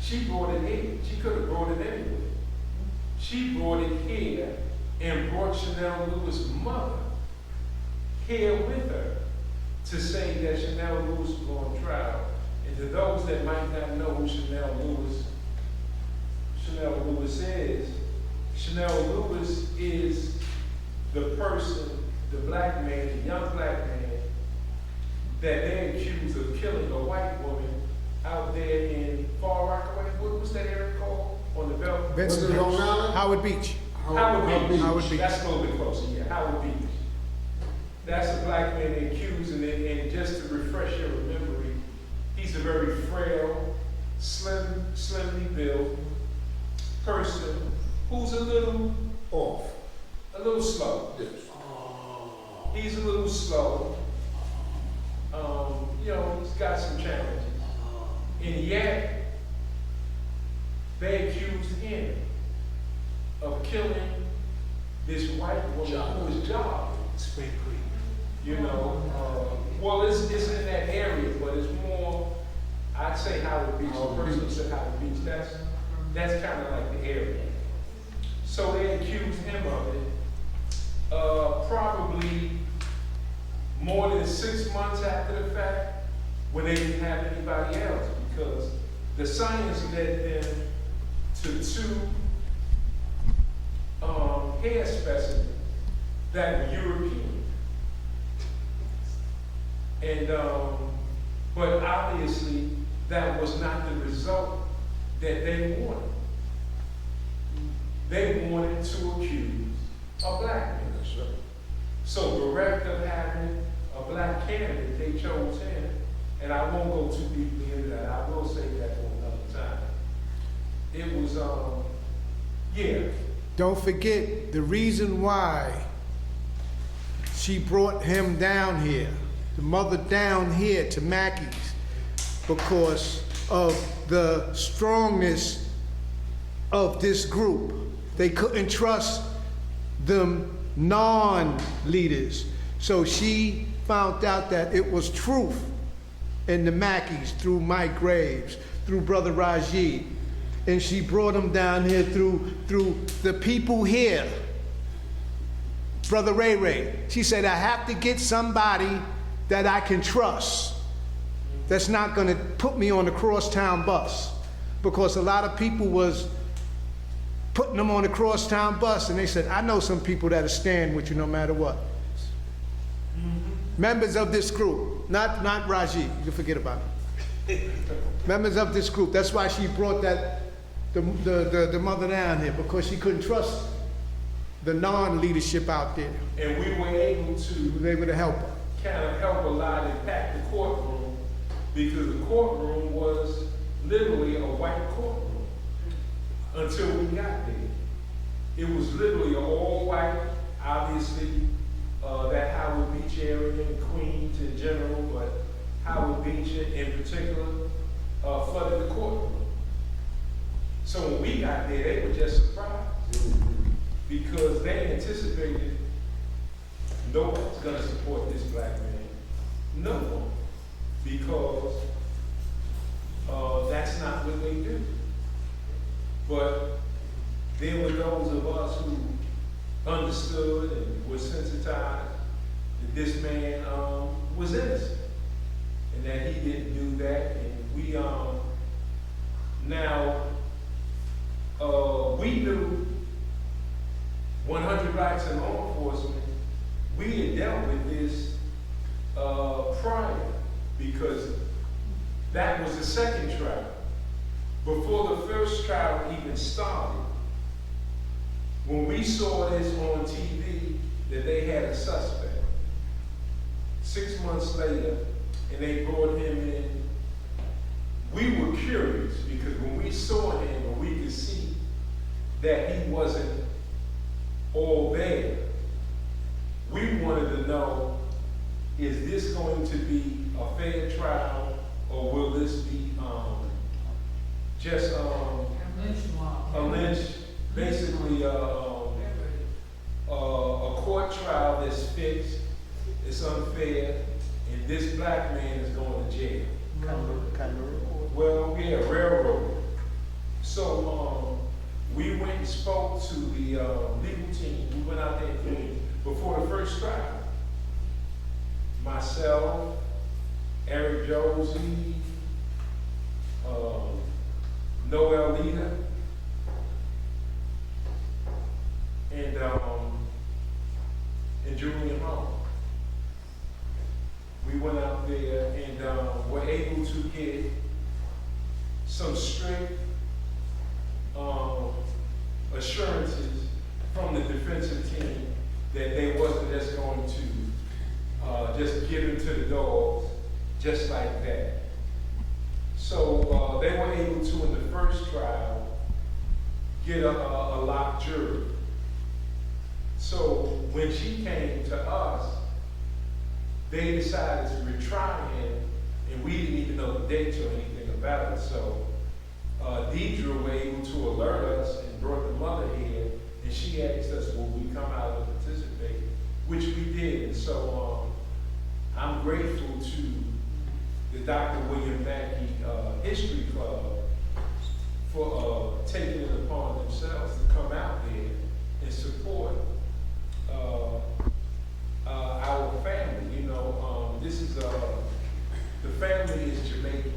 She brought it here. She could have brought it anywhere. She brought it here and brought Chanel Lewis' mother here with her to say that Chanel Lewis was on trial. And to those that might not know who Chanel Lewis is, Chanel Lewis is the person the black man, the young black man, that they accused of killing a white woman out there in Far Rockaway. What's that area called? On the belt? Was it Long Island? Howard Beach. Howard Beach. Howard Beach. That's a little bit closer, yeah, Howard Beach. That's a black man they accused, and just to refresh your memory, he's a very frail, slimly built person who's a little Off. a little slow. Yes. He's a little slow. You know, he's got some challenges. And yet, they accused him of killing this white woman who was jogging. Spring Creek. You know, well, it's in that area, but it's more, I'd say Howard Beach. The person who said Howard Beach, that's kind of like the area. So they accused him of it, probably more than 6 months after the fact, when they didn't have anybody else, because the science led them to 2 hair specimens that were European. And, but obviously, that was not the result that they wanted. They wanted to accuse a black man. That's right. So bereft of having a black candidate, they chose him. And I won't go too deeply into that. I will say that for another time. It was, yeah. Don't forget the reason why she brought him down here, the mother down here to Mackey's, because of the strongness of this group. They couldn't trust them non-leaders. So she found out that it was truth in the Mackeys through Mike Graves, through Brother Raji. And she brought him down here through the people here. Brother Ray Ray. She said, I have to get somebody that I can trust, that's not gonna put me on the crosstown bus. Because a lot of people was putting them on the crosstown bus, and they said, I know some people that'll stand with you no matter what. Members of this group, not Raji, you can forget about it. Members of this group, that's why she brought the mother down here, because she couldn't trust the non-leadership out there. And we were able We were able to help her. kind of help a lot and pack the courtroom, because the courtroom was literally a white courtroom until we got there. It was literally all white, obviously, that Howard Beach area and Queens in general, but Howard Beach in particular flooded the courtroom. So when we got there, they were just surprised because they anticipated no one's gonna support this black man. No one. Because that's not what they do. But there were those of us who understood and were sensitized that this man was innocent and that he didn't do that. And we now we knew 100 Blacks in law enforcement, we had dealt with this prior, because that was the second trial. Before the first trial even started, when we saw this on TV that they had a suspect, 6 months later, and they brought him in, we were curious, because when we saw him and we could see that he wasn't all there, we wanted to know, is this going to be a fair trial, or will this be just a lynch, basically a court trial that's fixed, it's unfair, and this black man is going to jail. Well, yeah, railroad. So we went and spoke to the legal team. We went out there and Queens before the first trial. Myself, Eric Josie, Noel Lita, and Julian Hall. some strict assurances from the defensive team that they wasn't just going to just give him to the dogs just like that. So they were able to, in the first trial, get a locked jury. So when she came to us, they decided to retry him, and we didn't even know the dates or anything about it. So Deidre were able to alert us and brought the mother here, and she asked us, will we come out and participate, which we did. And so I'm grateful to the Dr. William Mackey History Club for taking it upon themselves to come out there and support our family. You know, this is the family is Jamaican,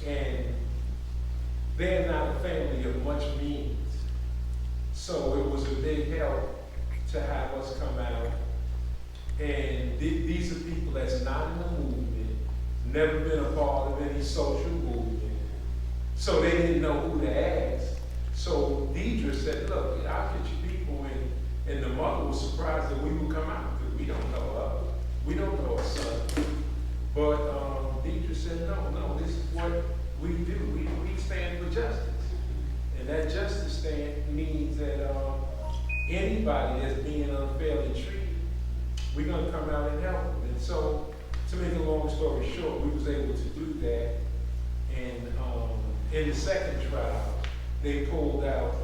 and they're not a family of much means. So it was a big help to have us come out. And these are people that's not in the movement, never been a part of any social movement. So they didn't know who to ask. So Deidre said, look, I'll get you people in. And the mother was surprised that we would come out because we don't know her. We don't know her son. But Deidre said, no, this is what we do. We stand for justice. And that justice stand means that anybody that's being unfairly treated, we're going to come out and help them. And so, to make a long story short, we was able to do that. And in the second trial, they pulled out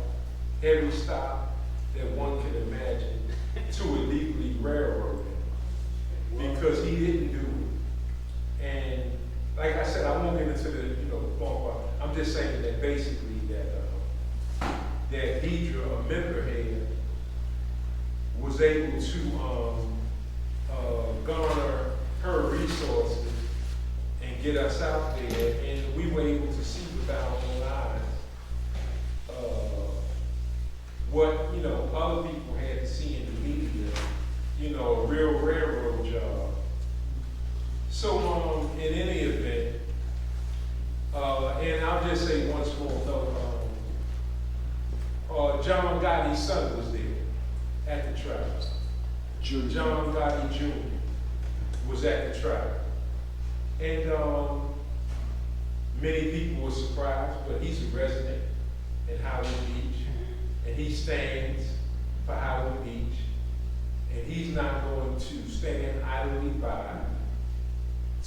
every stop that one can imagine to illegally railroad him because he didn't do it. And like I said, I won't get into the phone call. I'm just saying that basically that Deidre, a member here, was able to garner her resources and get us out there, and we were able to see with our own eyes what other people had to see in the media, a real railroad job. So in any event, and I'll just say one small note, John Gotti's son was there at the trial. John Gotti Jr. was at the trial. And many people were surprised, but he's a resident in Howard Beach, and he stands for Howard Beach, and he's not going to stand idly by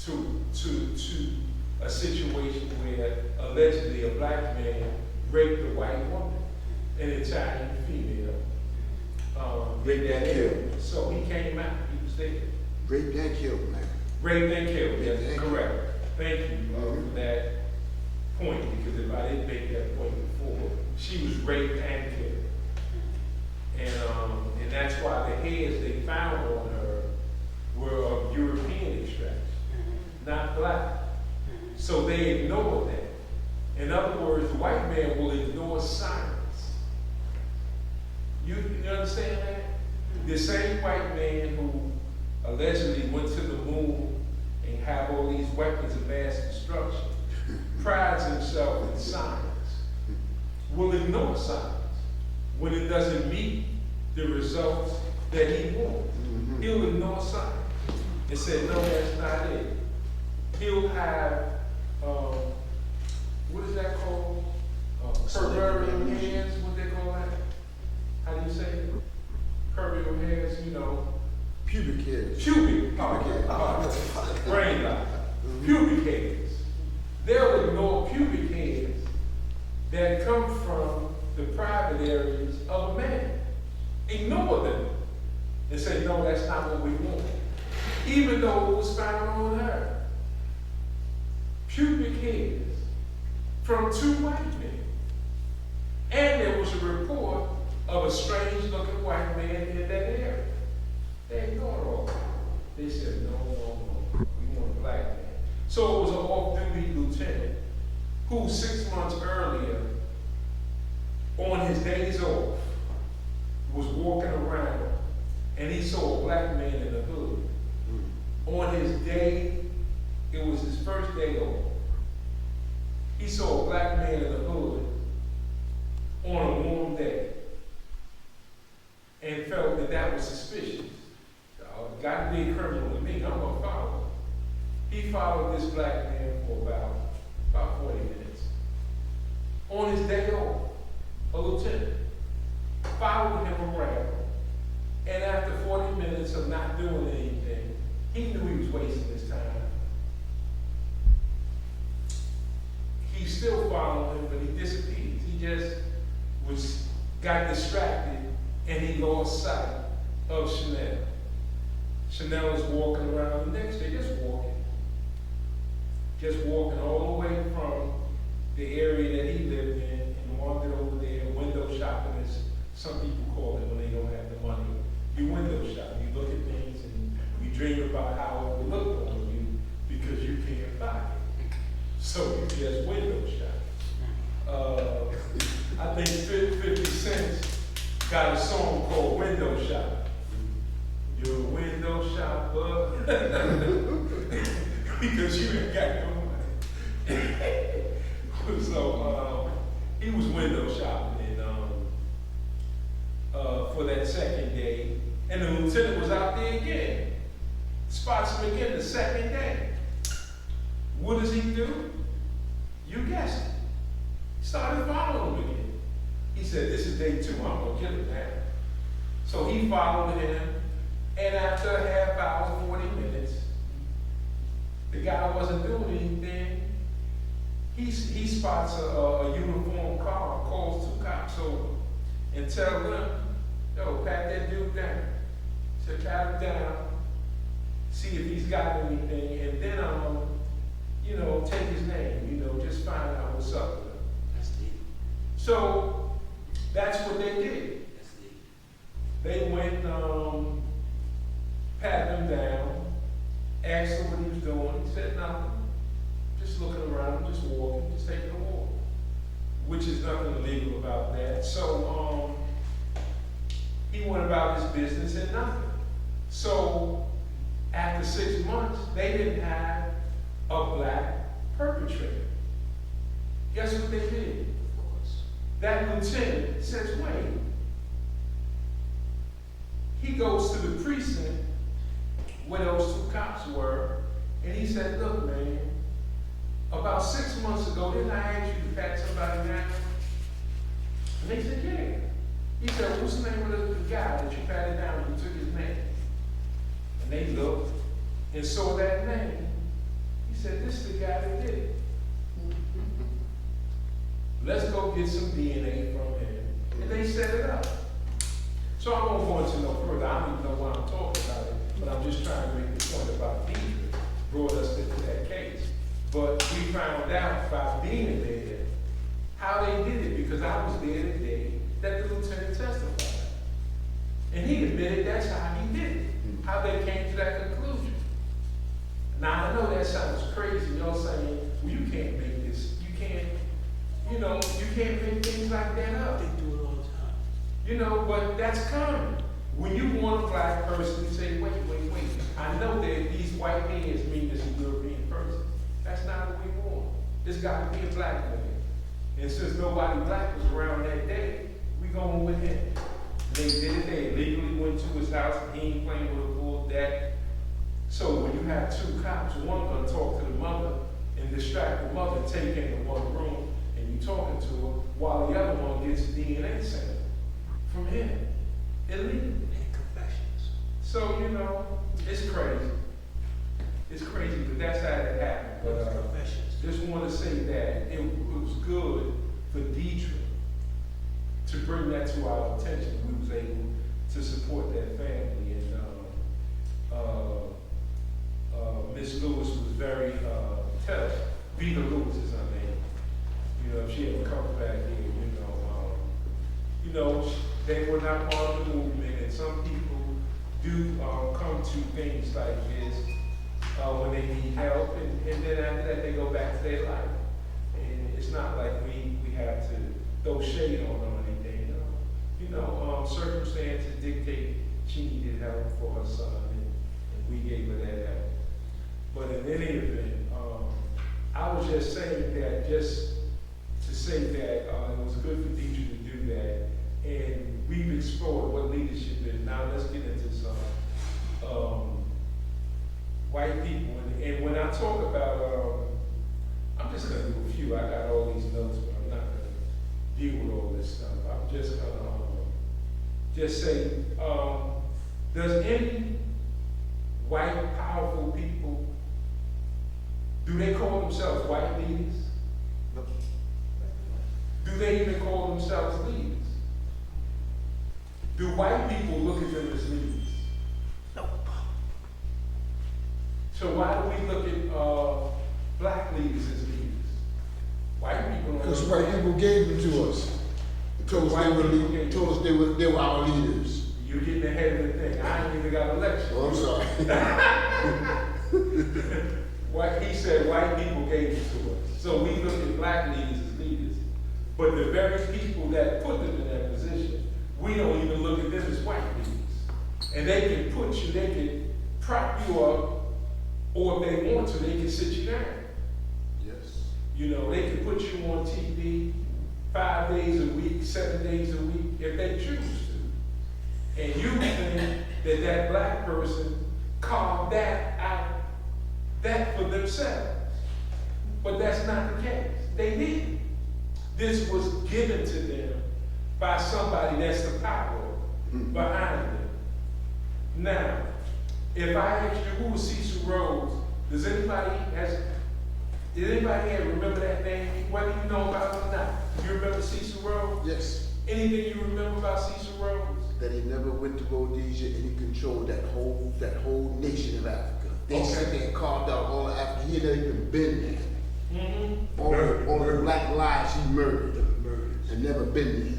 to a situation where allegedly a black man raped a white woman, an Italian female. Raped and killed. So he came out, he was there. Raped and killed, man. Raped and killed, yes, Raped and correct. Thank you for that point, because if I didn't make that point before, she was raped and killed. And that's why the hairs they found on her were of European extraction, not black. So they ignored that. In other words, the white man will ignore science. You understand that? The same white man who allegedly went to the moon and have all these weapons of mass destruction, prides himself in science, will ignore science when it doesn't meet the results that he wants. He'll ignore science and say, no, that's not it. He'll have, what is that called? Pervarium hairs, what they call that? How do you say it? Pervarium hairs, Pubic hairs. Pubic hairs. Brain lock. Pubic hairs. They'll ignore pubic hairs that come from the private areas of a man. Ignore them and say, no, that's not what we want. Even though it was found on her. Pubic hairs from 2 white men. And there was a report of a strange looking white man in that area. They ignored all that. They said, no, we want a black man. So it was an off-duty lieutenant who 6 months earlier, on his days off, was walking around and he saw a black man in the hood. On his day, it was his first day off. on his day off, a lieutenant, followed him around, and after 40 minutes of not doing anything, he knew he was wasting his time. He still followed him, but he disappeared. He just got distracted, and he lost sight of Chanel. Chanel is walking around the next day, just walking all the way from the area that he lived in and wandered over there, window shopping, as some people call it when they don't have the money. You window shop, you look at things and you dream about how it would look on you because you can't buy it. So you just window shop. I think 50 Cent got a song called Window Shop. You're a window shopper because you ain't got no money. So he was window shopping and for that second day, and the lieutenant was out there again. Spots him again the second day. What does he do? You guessed it. Started following him again. He said, this is day 2, I'm gonna get him now. So he followed him, and after a half hour, 40 minutes, the guy wasn't doing anything. He spots a uniformed car, calls 2 cops over, and tells them, yo, pat that dude down. So pat him down, see if he's got anything, and then take his name, just find out what's up with him. That's deep. So that's what they did. That's deep. They went, patted him down, asked him what he was doing. He said nothing. Just looking around, just walking, just taking a walk. Which is nothing illegal about that. So he went about his business and nothing. So after 6 months, they didn't have a black perpetrator. Guess what they did? That lieutenant says, wait. He goes to the precinct where those 2 cops were, and he said, look, man, about 6 months ago, didn't I ask you to pat somebody down? And they said, yeah. He said, what's the name of the guy that you patted down and you took his name? And they looked and saw that name. He said, this is the guy that did it. Let's go get some DNA from him. And they set it up. So I won't go into no further. I don't even know why I'm talking about it, but I'm just trying to make the point about Deidre brought us into that case. But we found out by being there how they did it, because I was there the day that the lieutenant testified. And he admitted that's how he did it, how they came to that conclusion. Now I know that sounds crazy, y'all saying, well, you can't make this, you can't make things like that up. They do it all the time. But that's common. When you want a black person, you say, wait. I know that these white hairs mean this is a European person. That's not what we want. It's got to be a black man. And since nobody black was around that day, we going with him. They did it. They illegally went to his house and he ain't playing with a full deck. So when you have 2 cops, one gonna talk to the mother and distract the mother, take her into one room, and you talking to her, while the other one gets a DNA sample from him. Illegally. And confessions. So, it's crazy. It's crazy, but that's how it happened. But Confessions. just want to say that it was good for Deidre to bring that to our attention. We was able to support that family, and Miss Lewis was very tough. Vita Lewis is her name. If she ever comes back here, they were not part of the movement, and some people do come to things like this when they need help, and then after that they go back to their life. And it's not like we have to throw shade on them or anything. Circumstances dictate she needed help for her son, and we gave her that help. But in any event, I was just saying that just to say that it was good for Deidre to do that, and we've explored what leadership is. Now let's get into some white people. And when I talk about, I'm just going to do a few. I got all these notes, but I'm not going to just say, does any white powerful people, do they call themselves white leaders? Do they even call themselves leaders? Do white people look at them as leaders? So why do we look at black leaders as leaders? White people don't. Because white people gave them to us. Told us they were our leaders. You're getting ahead of the thing. I ain't even got elected. Oh, I'm sorry. He said white people gave it to us. So we look at black leaders as leaders. But the very people that put them in that position, we don't even look at them as white leaders. And they can put you, they can prop you up, or if they want to, they can sit you down. Yes. You know, they can put you on TV 5 days a week, 7 days a week, if they choose to. And you think that that black person carved that out, that for themselves. But that's not the case. They didn't. This was given to them by somebody that's the power behind them. Now, if I ask you who was Cecil Rhodes, did anybody remember that name? Whether you know about it or not. You remember Cecil Rhodes? Yes. Anything you remember about Cecil Rhodes? That he never went to Rhodesia and he controlled that whole nation of Africa. They said they had carved out all of Africa. He had never even been there. Mm-hmm. All the black lives he murdered and never been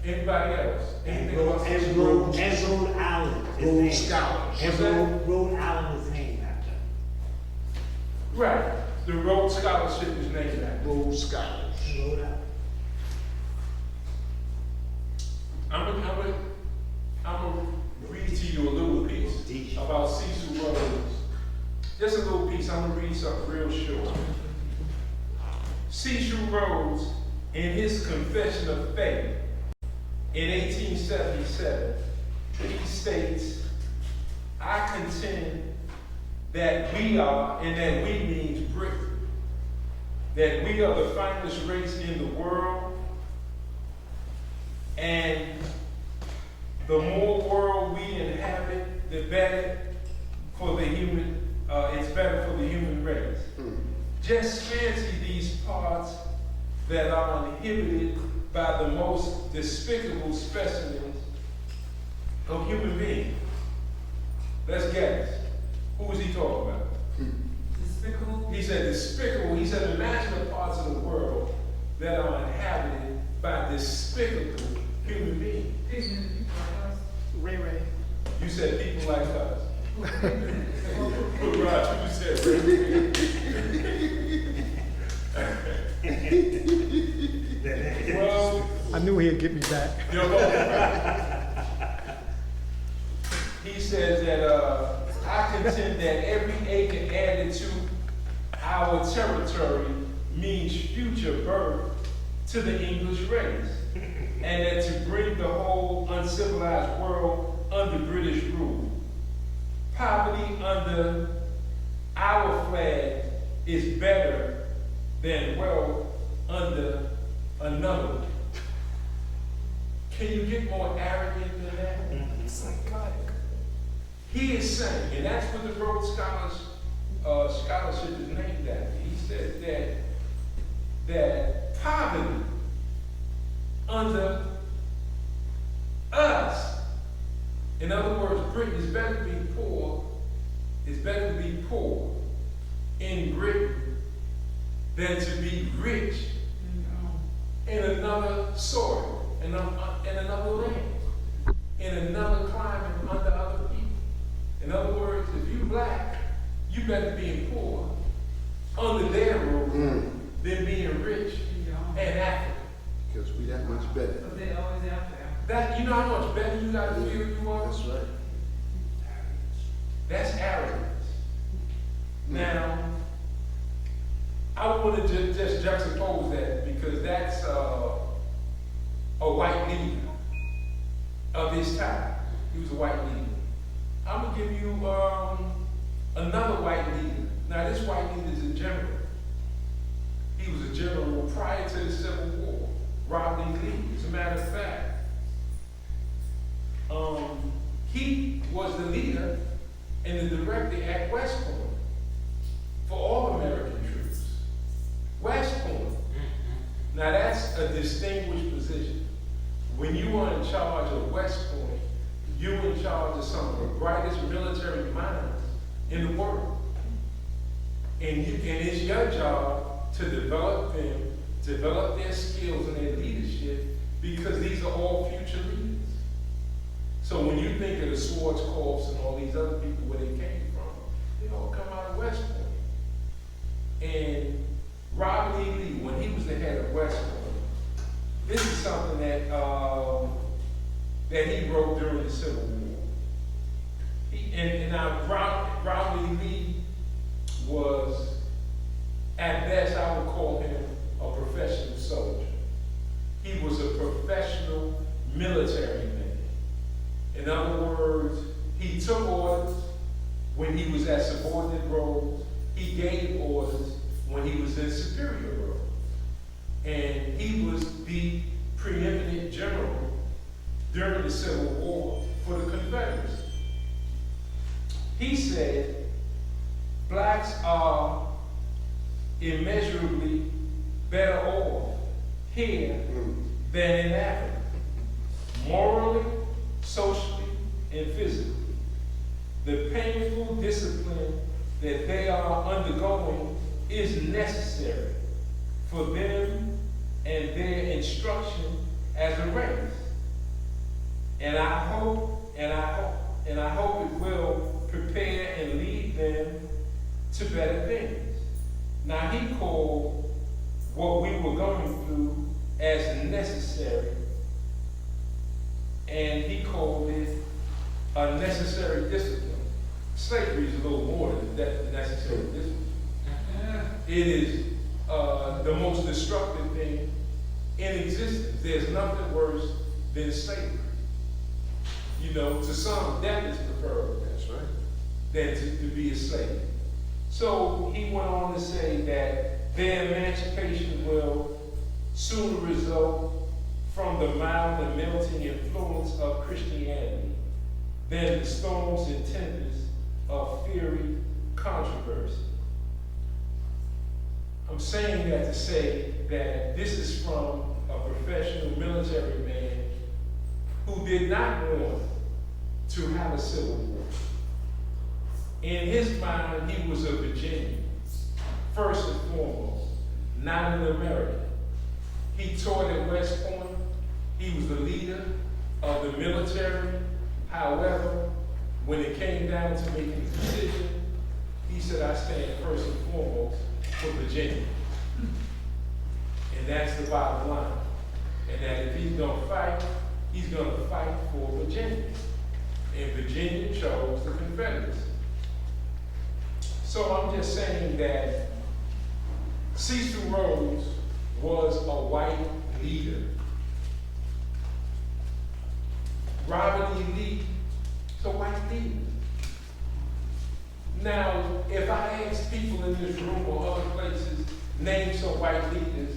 there. Anybody else? Anything about And Cecil Rhodes? Rhode Island. is Rhodes named- Scholars. And What's that? Rhode Island is named after. Right. The Rhodes Scholarship is named after. Rhodes Scholars. Rhode Island. I'm gonna read to you a little piece about Cecil Rhodes. Just a little piece. I'm gonna read something real short. Cecil Rhodes, in his Confession of Faith in 1877, he states, "I contend that we are, and that we means Britain, that we are the finest race in the world, and the more world we inhabit, the better for the human, it's better for the human race. Just fancy these parts that are inhibited by the most despicable specimens of human beings." Let's guess. Who is he talking about? Despicable. He said despicable. He said imagine the parts of the world that are inhabited by despicable human beings. Pigment, you like us. Ray Ray. You said people like us. Well, Roger, you said well, I knew he'd get me back. he says that I contend that every acre added to our territory means future birth to the English race, and that to bring the whole uncivilized world under British rule. Poverty under our flag is better than wealth under another. Can you get more arrogant than that? He is saying, and that's what the Rhodes Scholarship is named after. He said that poverty under us, in other words, Britain, is better to be poor. It's better to be poor in Britain than to be rich in another soil, in another land, in another climate under other people. In other words, if you black, you better be poor under their rule than being rich and African. Because we that much better. but they always after. That, you know how much better you gotta feel you are? That's right. That's arrogance. Now, I want to just juxtapose that because that's a white leader of his time. He was a white leader. I'm gonna give you another white leader. Now, this white leader is a general. He was a general prior to the Civil War. Rodney Lee, as a matter of fact. privileged position. When you are in charge of West Point, you're in charge of some of the brightest military minds in the world. And it's your job to develop them, develop their skills and their leadership, because these are all future leaders. So when you think of the Schwarzkopfs and all these other people, where they came from, they all come out of West Point. And Robert E. Lee, when he was the head of West Point, this is something that he wrote during the Civil War. Robert E. Lee was, at best, I would call him a professional soldier. He was a professional military man. In other words, he took orders when he was at subordinate roles. He gave orders when he was in superior roles. And he was the preeminent general during the Civil War for the Confederacy. He said, blacks are immeasurably better off here than in Africa, morally, socially, and physically. The painful discipline that they are undergoing is necessary for them and their instruction as a race. And I hope it will prepare and lead them to better things. Now, he called what we were going through as necessary, and he called it a necessary discipline. Slavery is a little more than that necessary discipline. It is the most destructive thing in existence. There's nothing worse than slavery. You know, to some, death is preferable. That's right. Than to be a slave. So he went on to say that their emancipation will soon result from the mild and melting influence of Christianity than the storms and tempests of fiery controversy. I'm saying that to say that this is from a professional military man who did not want to have a civil war. In his mind, he was a Virginian, first and foremost, not an American. He taught at West Point. He was the leader of the military. However, when it came down to making a decision, he said, I stand first and foremost for Virginia. And that's the bottom line. And that if he's going to fight for Virginia. And Virginia chose the Confederacy. So I'm just saying that Cecil Rhodes was a white leader. Robert E. Lee is a white leader. Now, if I ask people in this room or other places, name some white leaders,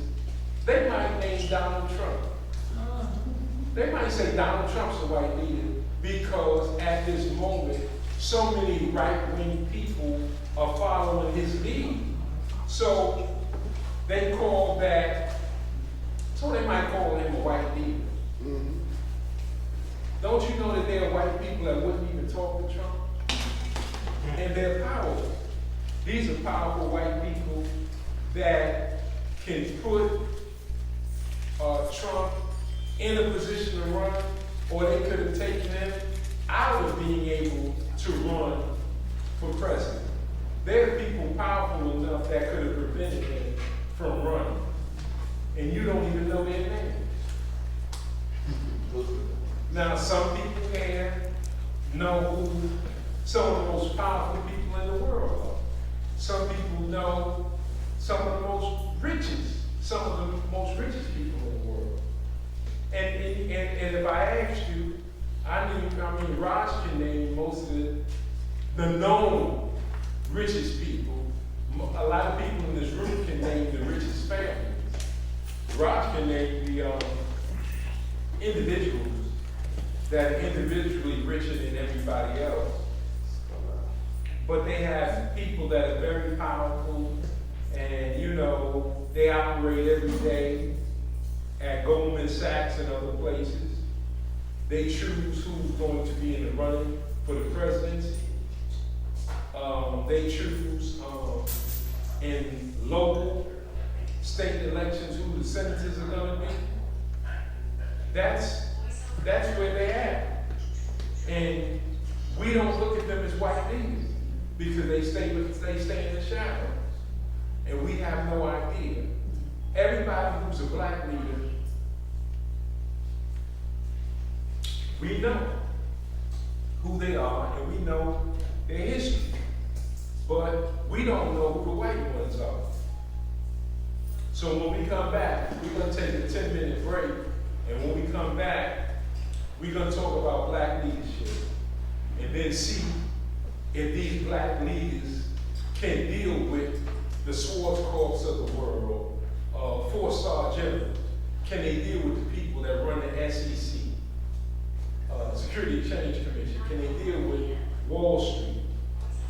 they might name Donald Trump. They might say Donald Trump's a white leader because at this moment, so many right-wing people are following his lead. So they might call him a white leader. Mm-hmm. Don't you know that there are white people that wouldn't even talk to Trump? And they're powerful. These are powerful white people that can put Trump in a position to run, or they could have taken him out of being able to run for president. There are people powerful enough that could have prevented him from running. And you don't even know their name. Now, some people here know who some of the most powerful people in the world are. Some people know some of the most richest people in the world. And if I asked you, Raj can name most of the known richest people. A lot of people in this room can name the richest families. Raj can name the individuals that are individually richer than everybody else. But they have people that are very powerful, and they operate every day at Goldman Sachs and other places. They choose who's going to be in the running for the presidency. They choose in local, state elections who the senators are going to be. That's where they're at. And we don't look at them as white leaders because they stay in the shadows. And we have no idea. Everybody who's a black leader, we know who they are and we know their history. But we don't know who the white ones are. So when we come back, we're going to take a 10-minute break. And when we come back, we're going to talk about black leadership. And then see if these black leaders can deal with the Schwarzkopfs of the world, 4-star generals. Can they deal with the people that run the SEC, Security Exchange Commission? Can they deal with Wall Street?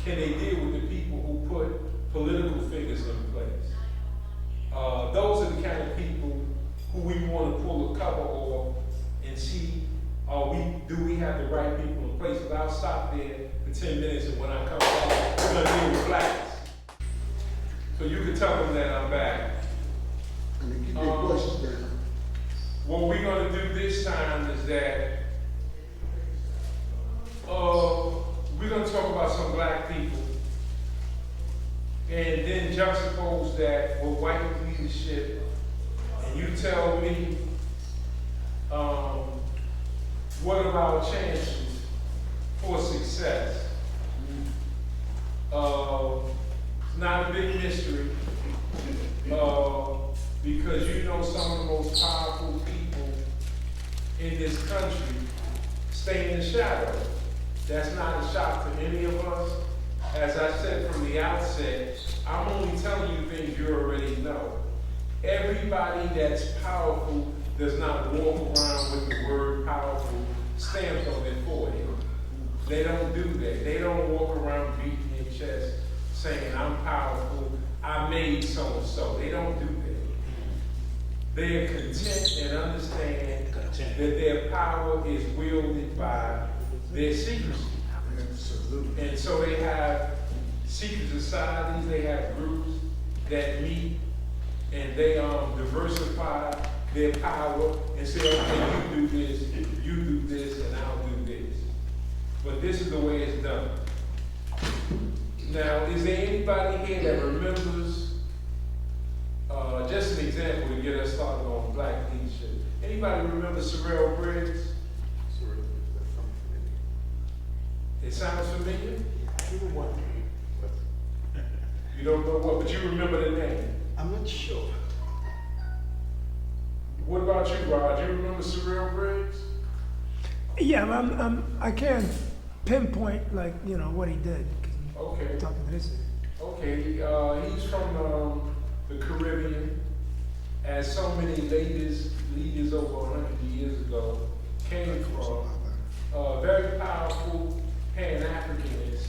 Can they deal with the people who put political figures in place? Those are the kind of people who we want to pull a cover off and see, do we have the right people in place? But I'll stop there for 10 minutes, and when I come back, we're going to deal with blacks. So you can tell them that I'm back. And they keep their questions down. What we're going to do this time is that we're going to talk about some black people and then juxtapose that with white leadership. And you tell me what are our chances for success? It's not a big mystery because you know some of the most powerful people in this country stay in the shadows. That's not a shock to any of us. As I said from the outset, I'm only telling you things you already know. Everybody that's powerful does not walk around with the word powerful stamped on their forehead. They don't do that. They don't walk around beating their chest saying, I'm powerful, I made so-and-so. They don't do that. They are content and understand that their power is wielded by their secrecy. And so they have secret societies, they have groups that meet and they diversify their power and say, okay, you do this, and I'll do this. But this is the way it's done. Now, is there anybody here that remembers, just an example to get us started on black leadership? Anybody remember Sorrell Briggs? It sounds familiar? You don't know what, but you remember the name. I'm not sure. What about you, Rod? You remember Sorrell Briggs? Yeah, I can't pinpoint like what he did. Okay. I'm talking to this. Okay, he's from the Caribbean, as so many leaders over 100 years ago came from. Very powerful Pan-Africanist,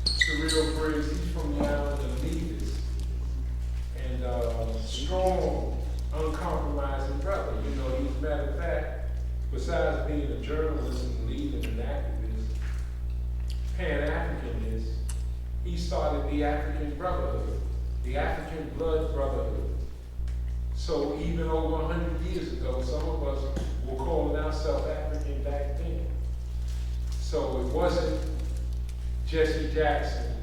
Sorrell Briggs. He's from the island of Nevis, and strong, uncompromising brother. He's a matter of fact, besides being a journalist and leading an activist, Pan-Africanist, he started the African Brotherhood, the African Blood Brotherhood. So even over 100 years ago, some of us were calling ourselves African back then. So it wasn't Jesse Jackson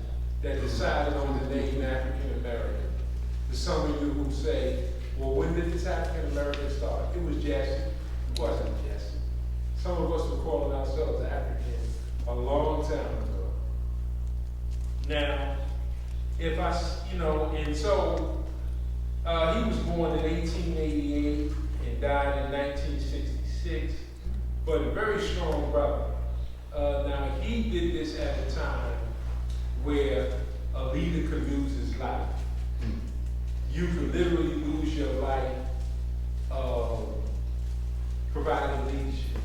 that decided on the name African American. There's some of you who say, well, when did this African American start? It was Jesse. It wasn't Jesse. Some of us were calling ourselves African a long time ago. Now, and so he was born in 1888 and died in 1966, but a very strong brother. Now, he did this at a time where a leader could lose his life. You could literally lose your life providing leadership.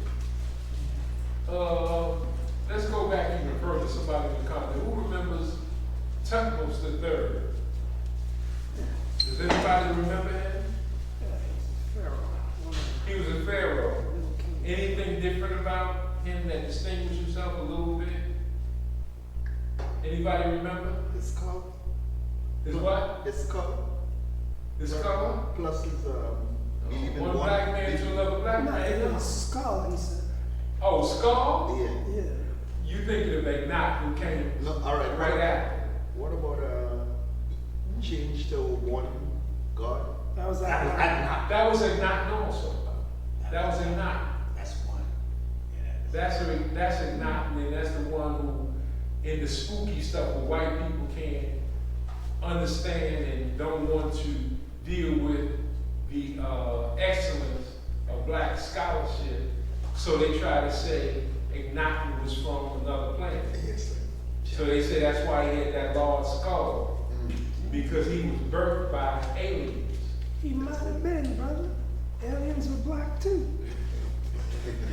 Let's go back even further. Somebody in the comment. Who remembers Tutmosis III? Does anybody remember him? Anything different about him that distinguished himself a little bit? Anybody remember? His color. His what? His color. His color? Plus his believe in One black man to another black No, man? it was Skull, he said. Oh, Skull? Yeah. Yeah. You thinking of McNaught who came No, all right. right after? What about change to one God? That was That was, that. That was McNaught also. That was McNaught. that's one. Yeah, That's McNaught, and that's the one who, in the spooky stuff where white people can't understand and don't want to deal with the excellence of black scholarship, so they try to say McNaught was from another planet. Yes, sir. So they say that's why he had that large skull, because he was birthed by aliens. He might have been, brother. Aliens were black too.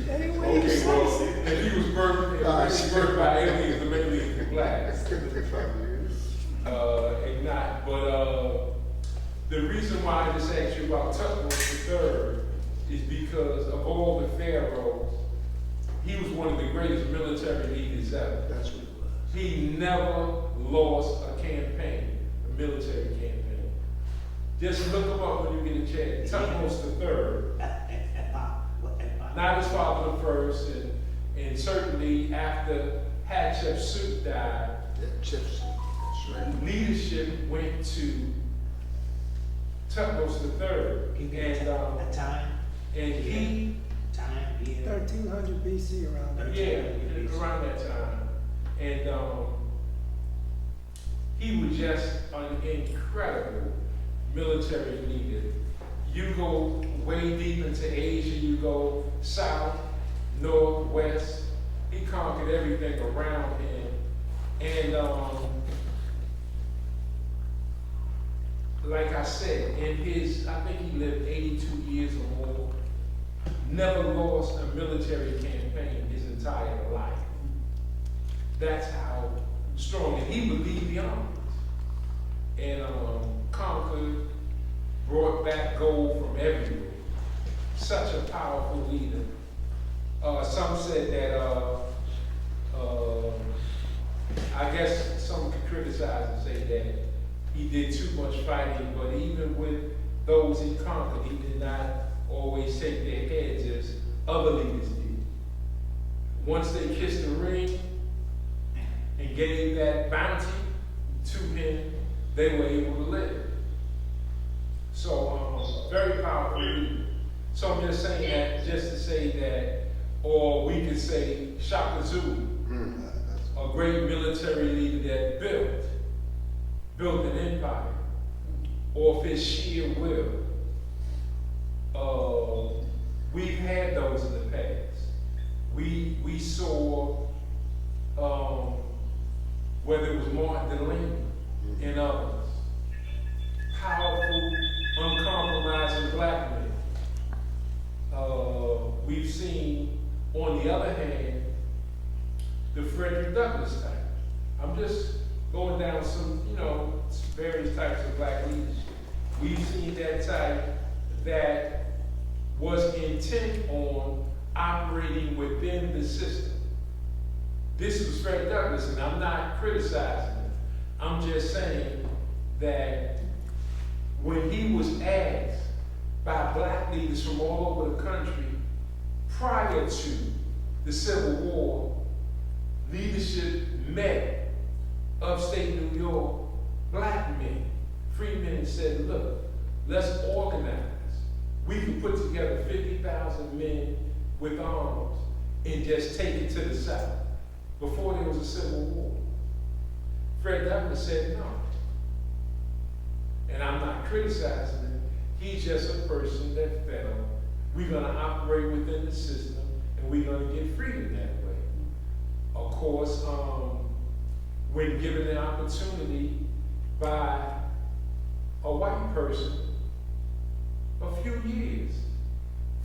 Anyway, you Okay, say well, so. if he was birthed by aliens, the aliens were black. Ignite. But the reason why I just asked you about Tutmosis III is because of all the pharaohs, he was one of the greatest military leaders ever. That's what it was. He never lost a campaign, a military campaign. Just look him up when you get a chance. Tutmosis III, not his father the first, and certainly after Hatshepsut died, Yeah, chips. That's right. leadership went to Tutmosis III, and he, time, yeah. 1300 BC around there. yeah, around that time, and he was just an incredible military leader. You go way deep into Asia, you go south, north, west. He conquered everything around him, and like I said, in his, I think he lived 82 years or more, never lost a military campaign his entire life. That's how strong, and he would lead the armies, and conquered, brought back gold from everywhere. Such a powerful leader. Some said that, I guess some could criticize and say that he did too much fighting, but even with those he conquered, he did not always take their heads as other leaders did. Once they kissed the ring and gave that bounty to him, they were able to live. So, very powerful leader. So I'm just saying that, just to say that, or we could say Shaka Zulu, a great military leader that built an empire, or if it's sheer will. We've had those in the past. We saw, whether it was Martin Delany and others, powerful, uncompromising black men. We've seen, on the other hand, the Frederick Douglass type. I'm just going down some, various types of black leadership. We've seen that type that was intent on operating within the system. This was Fred Douglass, and I'm not criticizing him. I'm just saying that when he was asked by black leaders from all over the country prior to the Civil War, leadership met upstate New York, black men, free men, and said, look, let's organize. We can put together 50,000 men with arms and just take it to the South before there was a Civil War. Fred Douglass said no. And I'm not criticizing him. He's just a person that felt we're going to operate within the system and we're going to get freedom that way. Of course, when given the opportunity by a white person, a few years,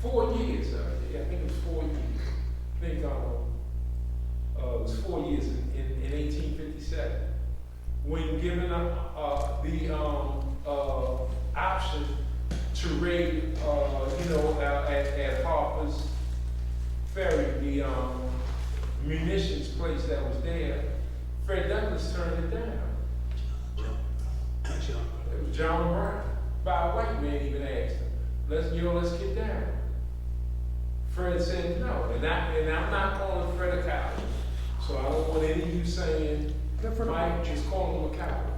4 years, I think it was 4 years. I think it was 4 years in 1857. When given the option to raid, at Harper's the munitions place that was there, Fred Douglass turned it down. It was John Brown, by a white man even asked him, let's get down. Fred said no, and I'm not calling Fred a coward. So I don't want any of you saying Mike is calling him a coward.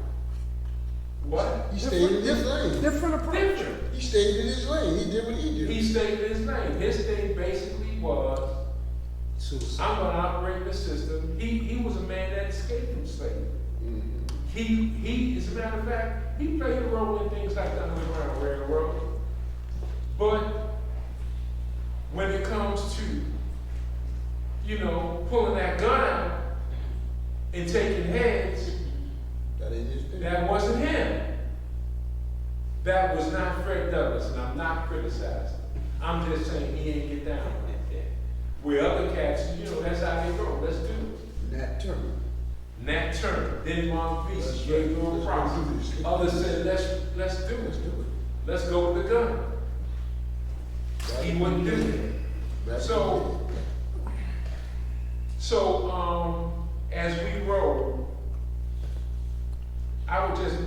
What? He stayed in his lane. Different approach. Different. He stayed in his lane. He did what he did. He stayed in his lane. His thing basically was, I'm gonna operate the system. He was a man that escaped from slavery. He, as a matter of fact, he played a role in things like the Underground Railroad. But when it comes to, pulling that gun out and taking heads, That ain't his thing. that wasn't him. That was not Fred Douglass, and I'm not criticizing. I'm just saying he ain't get down like that. Where other cats, that's how they go. Let's do it. Nat Turner. Nat Turner, then Mark That's Beast, right. gave them a process. Let's do this. Others said, let's do Let's it. do it. Let's go with the gun. He wouldn't do it. That's So, as we roll, I'm just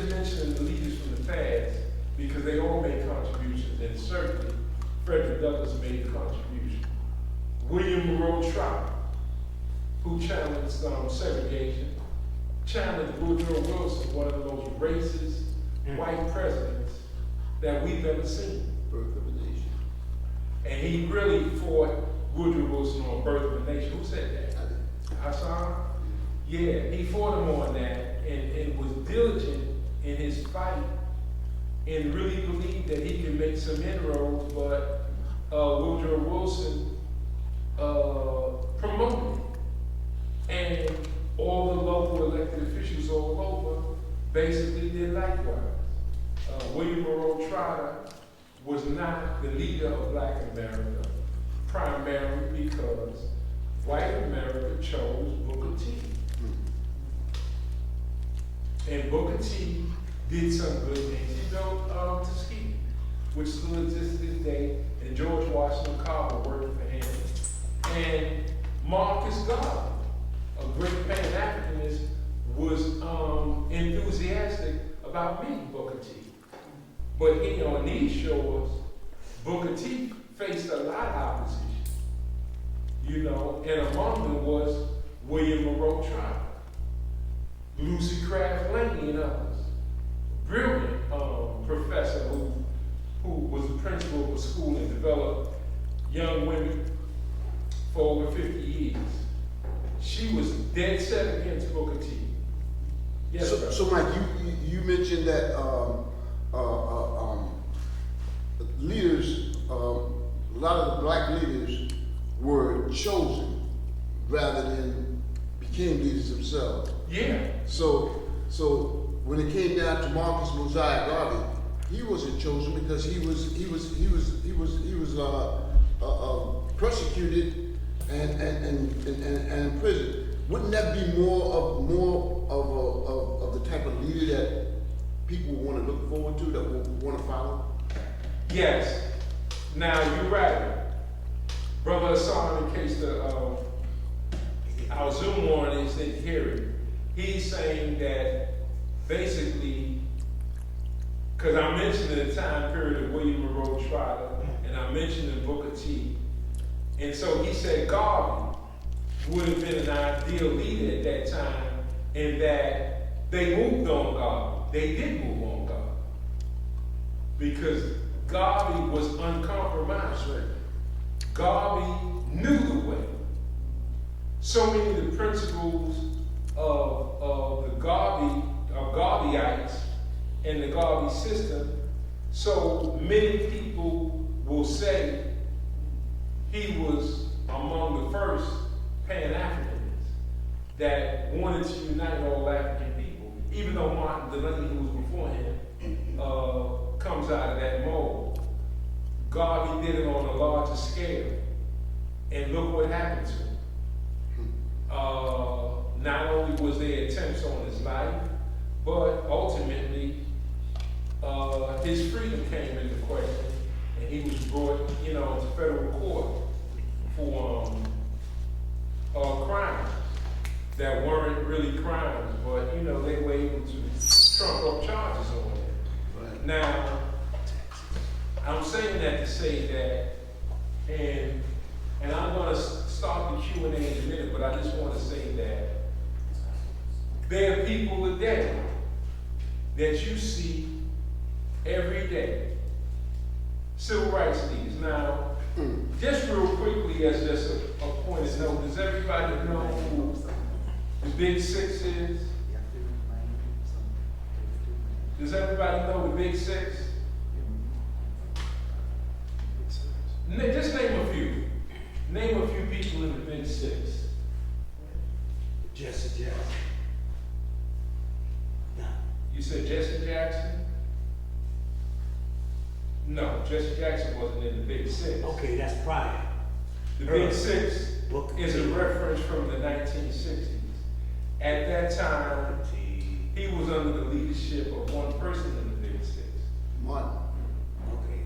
mentioning the leaders from the past because they all made contributions, and certainly Frederick Douglass made a contribution. William Monroe Trotter, who challenged segregation, challenged Woodrow Wilson, one of the most racist white presidents that we've ever seen. Birth of a Nation. And he really fought Woodrow Wilson on Birth of a Nation. Who said that? Hassan? Yeah, he fought him on that and was diligent in his fight and really believed that he could make some inroads, but Woodrow Wilson promoted it. And all the local elected officials all over basically did likewise. William Monroe Trotter was not the leader of Black America, primarily because white America chose Booker T. And Booker T did some good things. He built Tuskegee, which still exists to this day, and George Washington Carver worked for him. And Marcus Garvey, a great Pan-Africanist, was enthusiastic about meeting Booker T. But on these shores, Booker T faced a lot of opposition. And among them was William Monroe Trotter, Lucy Craft Laney, and others. Brilliant professor who was the principal of a school and developed young women for over 50 years. She was dead set against Booker T. Yes, sir. So Mike, you mentioned that leaders, a lot of the black leaders were chosen rather than became leaders themselves. Yeah. So when it came down to Marcus Mosiah Garvey, he wasn't chosen because he was persecuted and imprisoned. Wouldn't that be more of the type of leader that people want to look forward to, that want to follow? Yes. Now you're right, Brother Hassan. In case our Zoom audience didn't hear it, he's saying that basically, because I mentioned the time period of William Monroe Trotter, and I mentioned Booker T, and so he said Garvey would have been an ideal leader at that time, in that they moved on Garvey. They did move on Garvey because Garvey was uncompromised. Garvey knew the way. So many of the principles of the Garveyites and the Garvey system, so many people will say he was among the first Pan-Africans that wanted to unite all African people, even though Martin Delany, who was before him, comes out of that mold. Garvey did it on a larger scale, and look what happened to him. Not only was there attempts on his life, but ultimately his freedom came into question, and he was brought, into federal court for that weren't really crimes, but you know, they were able to trump up charges on it. Right. Now, I'm saying that to say that, and I'm gonna start the Q&A in a minute, but I just wanna say that there are people today that you see every day, civil rights leaders. Now, just real quickly, as just a point of note, does everybody know who the Big Six is? Does everybody know the Big Six? Just name a few. Name a few people in the Big Six. Jesse Jackson. No. You said Jesse Jackson? No, Jesse Jackson wasn't in the Big Six. Okay, that's prior. The Big Six Booker is a T. reference from the 1960s. At that time, he was under the leadership of one person in the Big Six. Martin. Okay,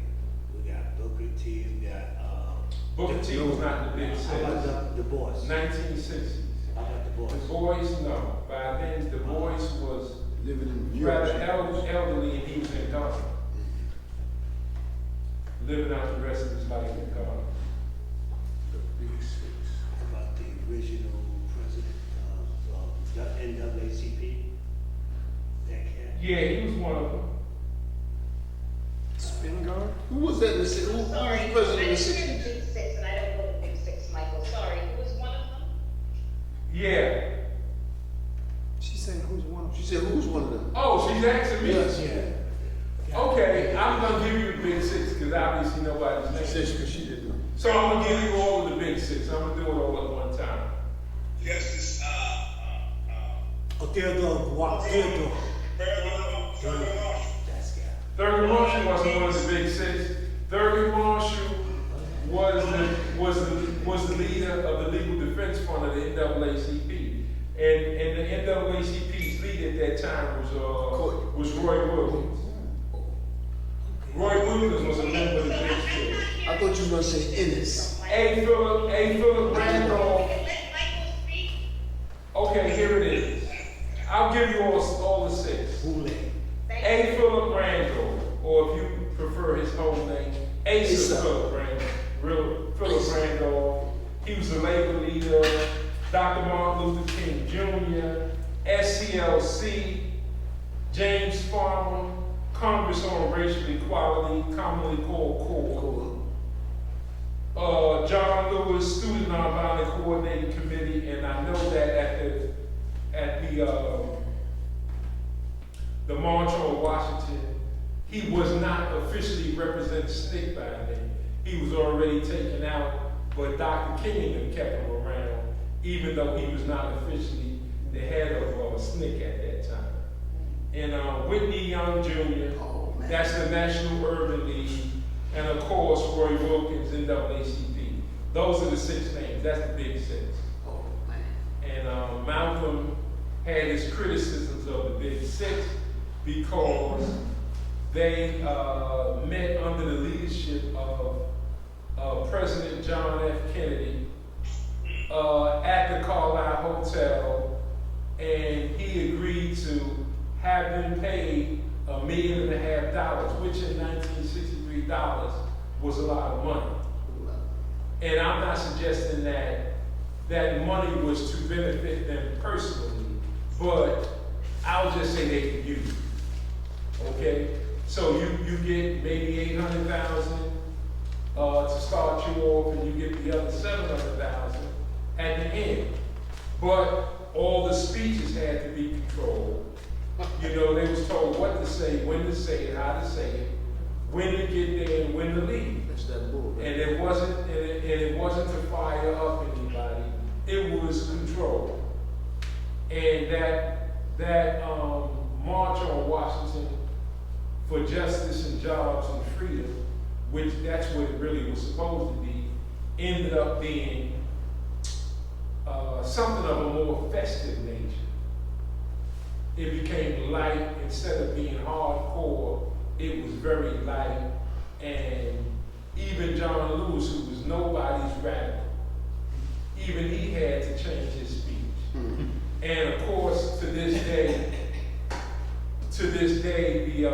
we got Booker T, we got, Booker T was not in the Big Six. how about the boss? 1960s. How about the boss? The Boys, no. By then, the Boys was Living in New rather York. elderly, and he was in Ghana. Living out the rest of his life in Ghana. The Big Six. How about the original president of the NAACP? That cat? Yeah, he was one of them. Spingarn? Who was that in the six? Who was Sorry, I president in the didn't six? hear the Big Six, and I don't know the Big Six, Michael. Sorry, who was one of them? Yeah. She's saying who's one of She them? said, who's one of them? Oh, she's asking me. Yes. Yeah. Okay, I'm gonna give you the Big Six because obviously nobody's She name. said she didn't know. So I'm gonna give you all of the Big Six. I'm gonna do it all at one time. Justice, Oh, Theodore. That's guy. Thurgood Marshall wasn't one of the Big Six. Thurgood Marshall was the leader of the Legal Defense Fund of the NAACP, and the NAACP's leader at that time was Roy Wilkins. Roy Wilkins was a member of the Big Six. I thought you were gonna say Ennis. A. Philip Randolph. Let Michael speak. Okay, here it is. I'll give you all the six. Boule. A. Philip Randolph, or if you prefer his whole name, Asa Asa. Philip Randolph. Real Philip Asa. Randolph. He was a labor leader. Dr. Martin Luther King Jr., SCLC, James Farmer, Congress on Racial Equality, commonly called CORE. John Lewis, Student Nonviolent Coordinating Committee, and I know that at the March on Washington, he was not officially representing SNCC by then. He was already taken out, but Dr. King and them kept him around, even though he was not officially the head of SNCC at that time. And Whitney Young Jr., Oh, man. that's the National Urban League, and of course, Roy Wilkins, NAACP. Those are the six names, that's the Big Six. Oh, man. And Malcolm had his criticisms of the Big Six because they met under the leadership of President John F. Kennedy at the Carlisle Hotel, and he agreed to have them pay $1.5 million, which in 1963 dollars was a lot of money. And I'm not suggesting that that money was to benefit them personally, but I'll just say they could use it. Okay? So you get maybe 800,000 to start you off, and you get the other 700,000 at the end. But all the speeches had to be controlled. You know, they was told what to say, when to say it, how to say it, when to get there, and when to leave. That's that bull. And it wasn't to fire up anybody. It was control. And that March on Washington for justice and jobs and freedom, which that's what it really was supposed to be, ended up being something of a more festive nature. It became light instead of being hardcore. It was very light, and even John Lewis, who was nobody's radical, even he had to change his speech. to this day, the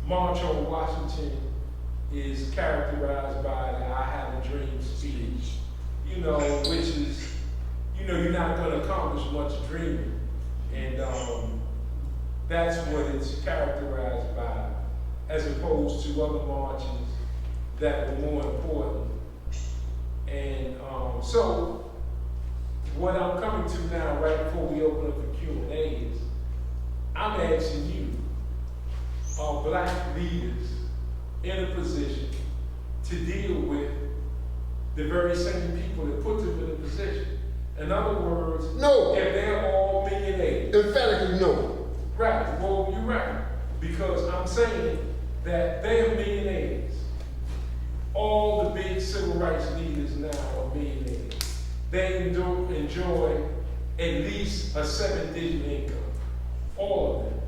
March on Washington is characterized by the I Have a Dream speech, you know, which is, you know, you're not going to accomplish much dreaming. And that's what it's characterized by, as opposed to other marches that were more important. And so, what I'm coming to now, right before we open up the Q&A, is I'm asking you, are black leaders in a position to deal with the very same people that put them in a position? In other words, No. if they're all millionaires. Emphatically no. Right, well, you're right. Because I'm saying that they're millionaires. All the big civil rights leaders now are millionaires. They enjoy at least a 7-digit income. All of them.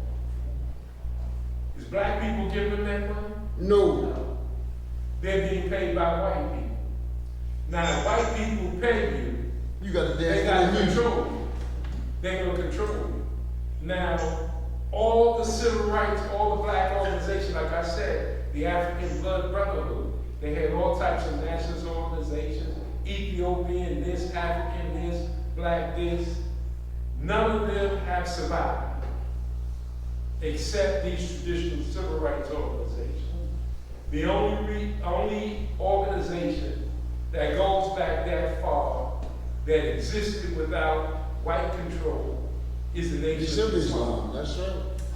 Is black people giving them that money? No. They're being paid by white people. Now, if white people pay you, You got to they dance got to to the music. control you. They're going to control you. Now, all the civil rights, all the black organizations, like I said, the African Blood Brotherhood, they had all types of nationalist organizations, Ethiopian this, African this, black this. None of them have survived, except these traditional civil rights organizations. The only organization that goes back that far that existed without white control is the Nation It's of simply Islam. Islam. That's right.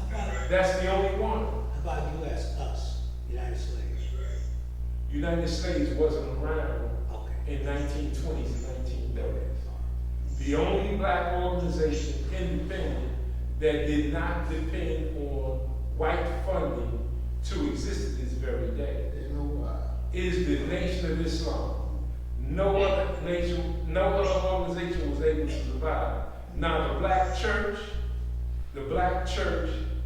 How about, That's the only one. how about US, us, United States? United States wasn't around Okay. in 1920s and 1930s. The only black organization, independent, that did not depend on white funding to exist to this very day Ain't no why. is the Nation of Islam. No other nation, no other organization was able to survive. Now the black church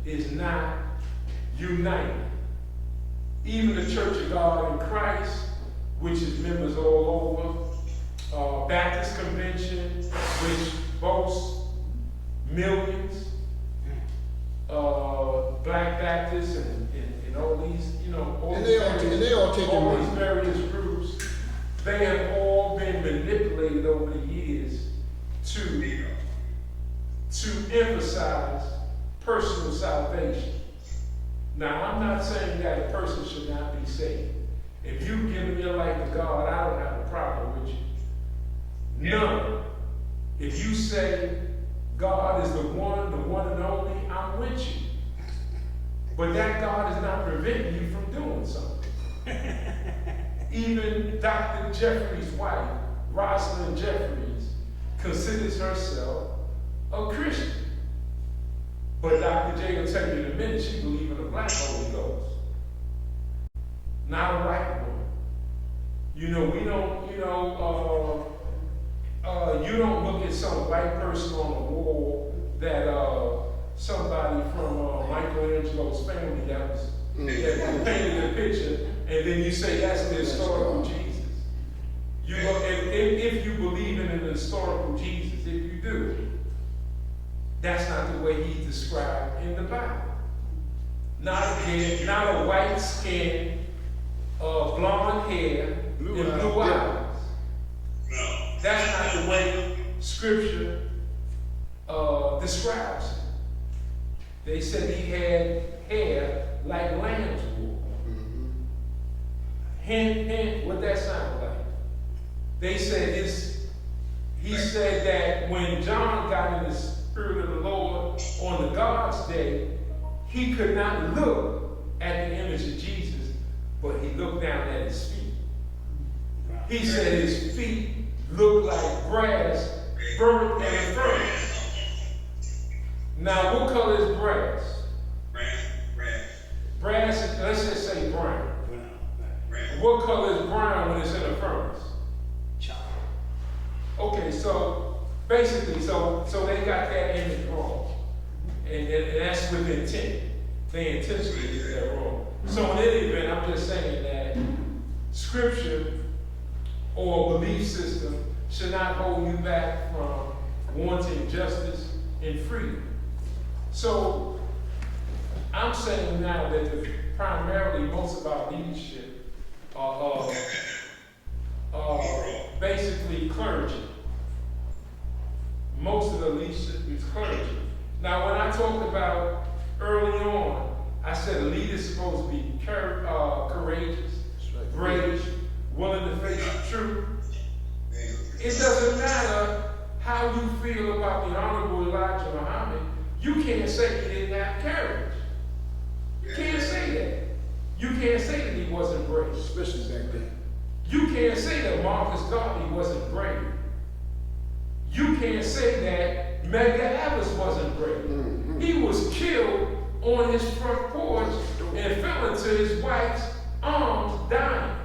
is not united. Even the Church of God in Christ, which is members all over, Baptist Convention, which boasts millions, Black Baptists and all these, you know, all And these they all taking all money. these various groups, they have all been manipulated over the years to emphasize personal salvation. Now, I'm not saying that a person should not be saved. If you've given your life to God, I don't have a problem with you. None. If you say God is the one and only, I'm with you. But that God is not preventing you from doing something. Even Dr. Jeffries' wife, Rosalind Jeffries, considers herself a Christian. But Dr. J will tell you in a minute she believes in a black Holy Ghost, not a white one. You know, we don't, you don't look at some white person on the wall that somebody from Michelangelo's family that painted a picture, and then you say that's the historical Jesus. You look at, if you believe in an historical Jesus, if you do, that's not the way he's described in the Bible. Not a white skin, blonde hair, and blue eyes. That's not the way Scripture describes him. They said he had hair like lamb's wool. Hint, what that sound like? They said he said that when John got in the Spirit of the Lord on the God's day, he could not look at the image of Jesus, but he looked down at his feet. He said his feet looked like brass burnt in a furnace. Now, what color is brass? Brass, let's just say brown. What color is brown when it's in a furnace? Okay, so basically, so they got that image wrong. And that's with intent. They intentionally did that wrong. So in any event, I'm just saying that Scripture or belief system should not hold you back from wanting justice and freedom. So I'm saying now that primarily most of our leadership are basically clergy. Most of the leadership is clergy. Now, when I talked about early on, I said a leader is supposed to be courageous, brave, willing to face the truth. It doesn't matter how you feel about the Honorable Elijah Muhammad. You can't say he didn't have courage. You can't say that. You can't say that he wasn't brave. Especially back then. You can't say that Marcus Garvey wasn't brave. You can't say that Medgar Evers wasn't brave. He was killed on his front porch and fell into his wife's arms, dying.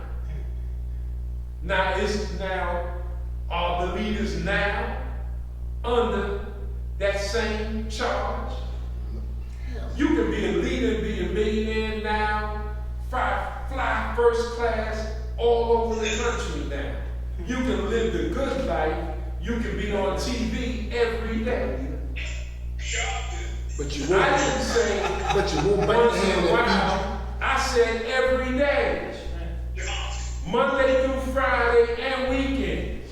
Now, are the leaders now under that same charge? You can be a leader and be a millionaire now, fly first class all over the country now. You can live the good life. You can be on TV every day. But you I won't. didn't say But you won't bite once the in hand a that while. I said every day. Monday through Friday and weekend.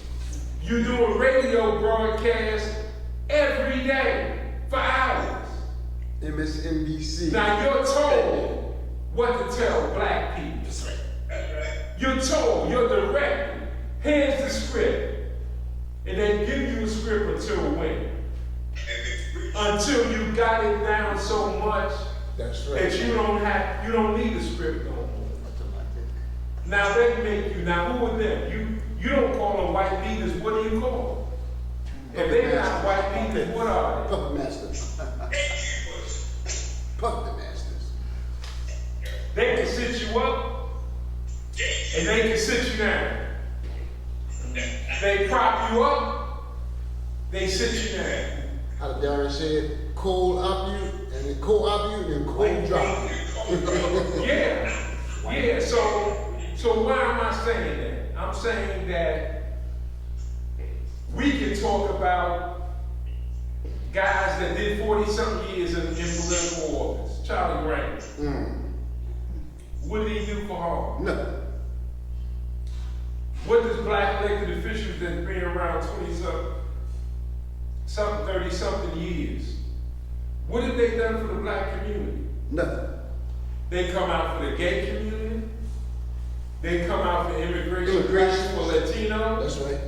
You do a radio broadcast every day for hours. feed you. MSNBC. Now you're told what to tell black people. You're told, you're directed. Here's the script. And they give you a script until when? Until you got it down so much That's right. that you don't need a script no more. Now they make you, now who are them? You don't call them white leaders, what do you call them? If they're not white leaders, what are they? Puppet masters. Puppet masters. They can sit you up and they can sit you down. They prop you up, they sit you down. How Darren said, cold up you, and then cold up you, and then cold drop you. Yeah, so why am I saying that? I'm saying that we can talk about guys that did 40-something years in political office. Charlie Graham. What did he do for harm? Nothing. What does black elected officials that's been around 20-something, 30-something years, what have they done for the black community? Nothing. They come out for the gay community. They come out for immigration for Latino. That's right.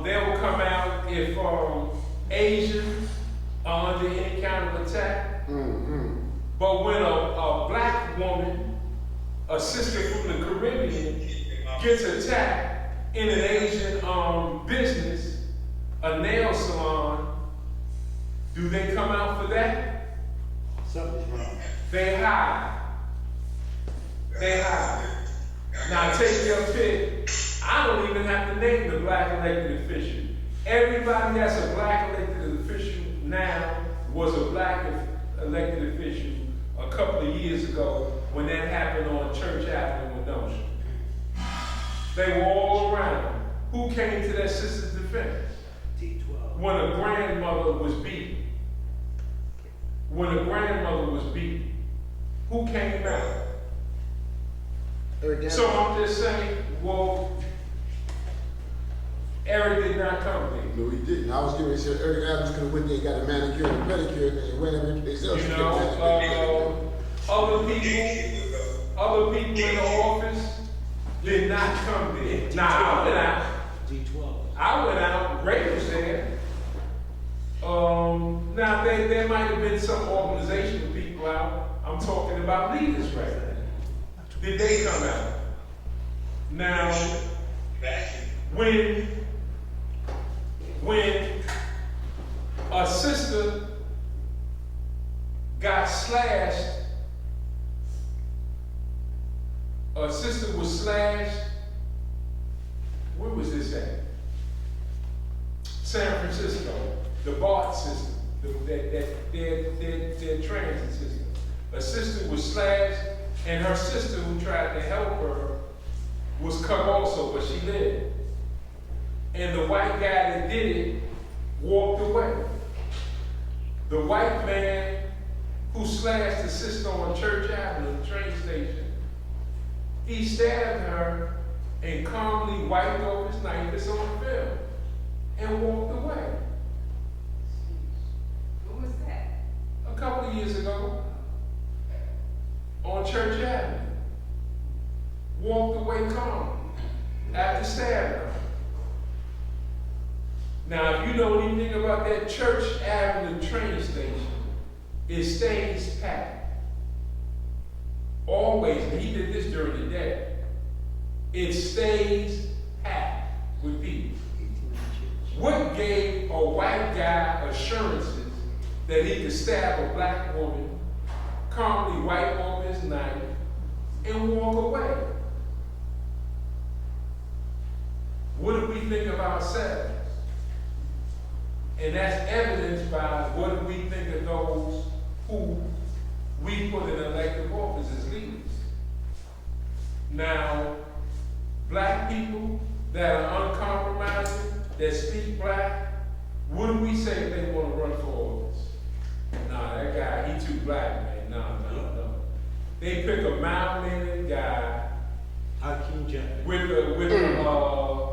They will come out if Asians are under any kind of attack. But when a black woman, a sister from the Caribbean, gets attacked in an Asian business, a nail salon, do they come out for that? Something's wrong. They hide. They hide. Now take your pick. I don't even have to name the black elected official. Everybody that's a black elected official now was a black elected official a couple of years ago when that happened on Church Avenue in Kenosha. They were all around. Who came to their sister's defense? D12. When a grandmother was beaten. When a grandmother was beaten. Who came out? So I'm just saying, well, Eric did not come there. No, he didn't. I was getting ready to say Eric Adams could have went there and got a manicure and a pedicure and went every place else. You know, other people in the office did not come there. Now I went out. D12. I went out. Ray was there. Now there might have been some organizational people out. I'm talking about leaders right now. Did they come out? Now, when a sister got slashed, a sister was slashed, where was this at? San Francisco, the BART system, their transit system. A sister was slashed, and her sister who tried to help her was cut also, but she lived. And the white guy that did it walked away. The white man who slashed a sister on Church Avenue, the train station. He stabbed her and calmly wiped off his knife, it's on film, and walked away. Who was that? A couple of years ago, on Church Avenue. Walked away calmly after stabbing her. Now, if you know anything about that Church Avenue train station, it stays packed. Always, and he did this during the day. It stays packed with people. What gave a white guy assurances that he could stab a black woman, calmly wipe off his knife, and walk away? What do we think of ourselves? And that's evidenced by what do we think of those who we put in elective office as leaders. Now, black people that are uncompromising, that speak black, what do we say if they want to run for office? Nah, that guy, he too black, man. No. They pick a mild-mannered guy Hakeem Jeffrey. with a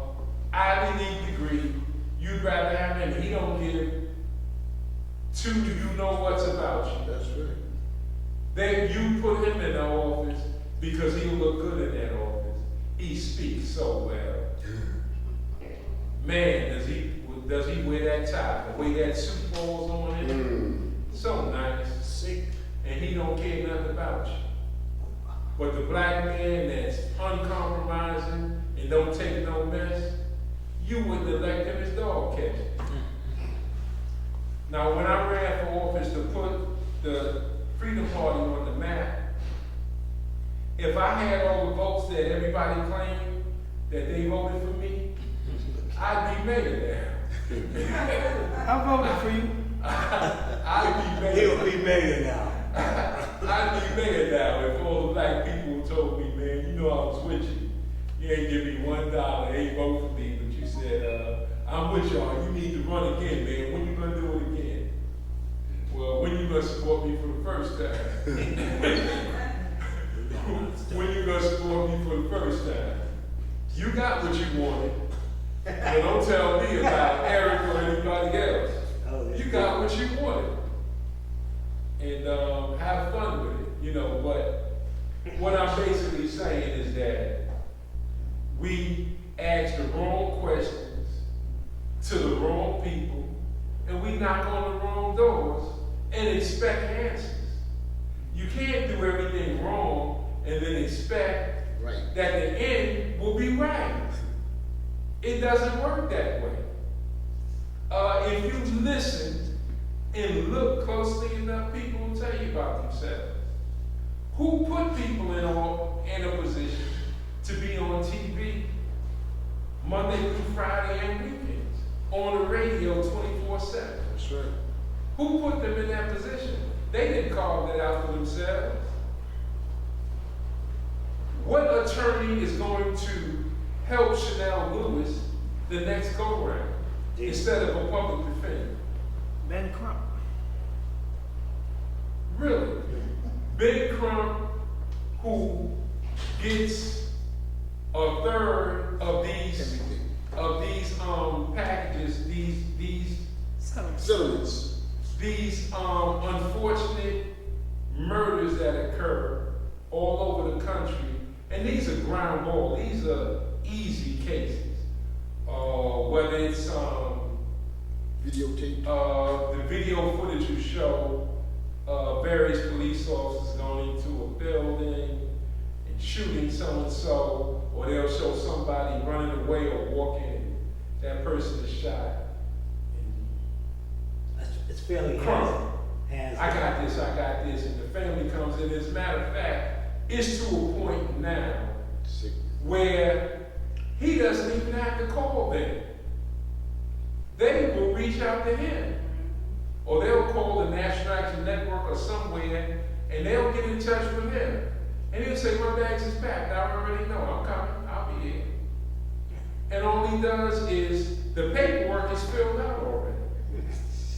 Ivy League degree. You'd rather have him. He don't give two you know what's about you. That's right. Then you put him in the office because he'll look good in that office. He speaks so well. Man, does he wear that tie? The way that suit falls on him, so nice. Sick. And he don't care nothing about you. But the black man that's uncompromising and don't take no mess, you wouldn't elect him as dog catcher. Now, when I ran for office to put the Freedom Party on the map, if I had all the votes that everybody claimed that they voted for me, I'd be mayor now. I voted for you. I'd be mayor. He'll be mayor now. I'd be mayor now if all the black people told me, man, you know I was with you. You ain't give me $1, ain't vote for me, but you said, I'm with y'all, you need to run again, man. When you gonna do it again? Well, when you gonna support me for the first time? When you gonna support me for the first time? You got what you wanted. But don't tell me about Eric or anybody else. You got what you wanted. And have fun with it, you know, but what I'm basically saying is that we ask the wrong questions to the wrong people, and we knock on the wrong doors and expect answers. You can't do everything wrong and then expect that the end will be right. It doesn't work that way. If you listen and look closely enough, people will tell you about themselves. Who put people in a position to be on TV Monday through Friday and weekends, on the radio 24/7? That's right. Who put them in that position? They didn't carve that out for themselves. What attorney is going to help Chanel Lewis the next go-round instead of a public defender? Ben Crump. Really? Ben Crump, who gets a third of these packages, these Settlements. these unfortunate murders that occur all over the country, and these are ground ball. These are easy cases. Whether it's Videotape. the video footage will show various police officers going into a building and shooting so-and-so, or they'll show somebody running away or walking, and that person is shot. It's fairly Crump. hands. I got this, and the family comes in. As a matter of fact, it's to a point now where he doesn't even have to call them. They will reach out to him. Or they'll call the National Action Network or somewhere, and they'll get in touch with him. And he'll say, my bags is packed. I already know. I'm coming. I'll be here. And all he does is, the paperwork is filled out already.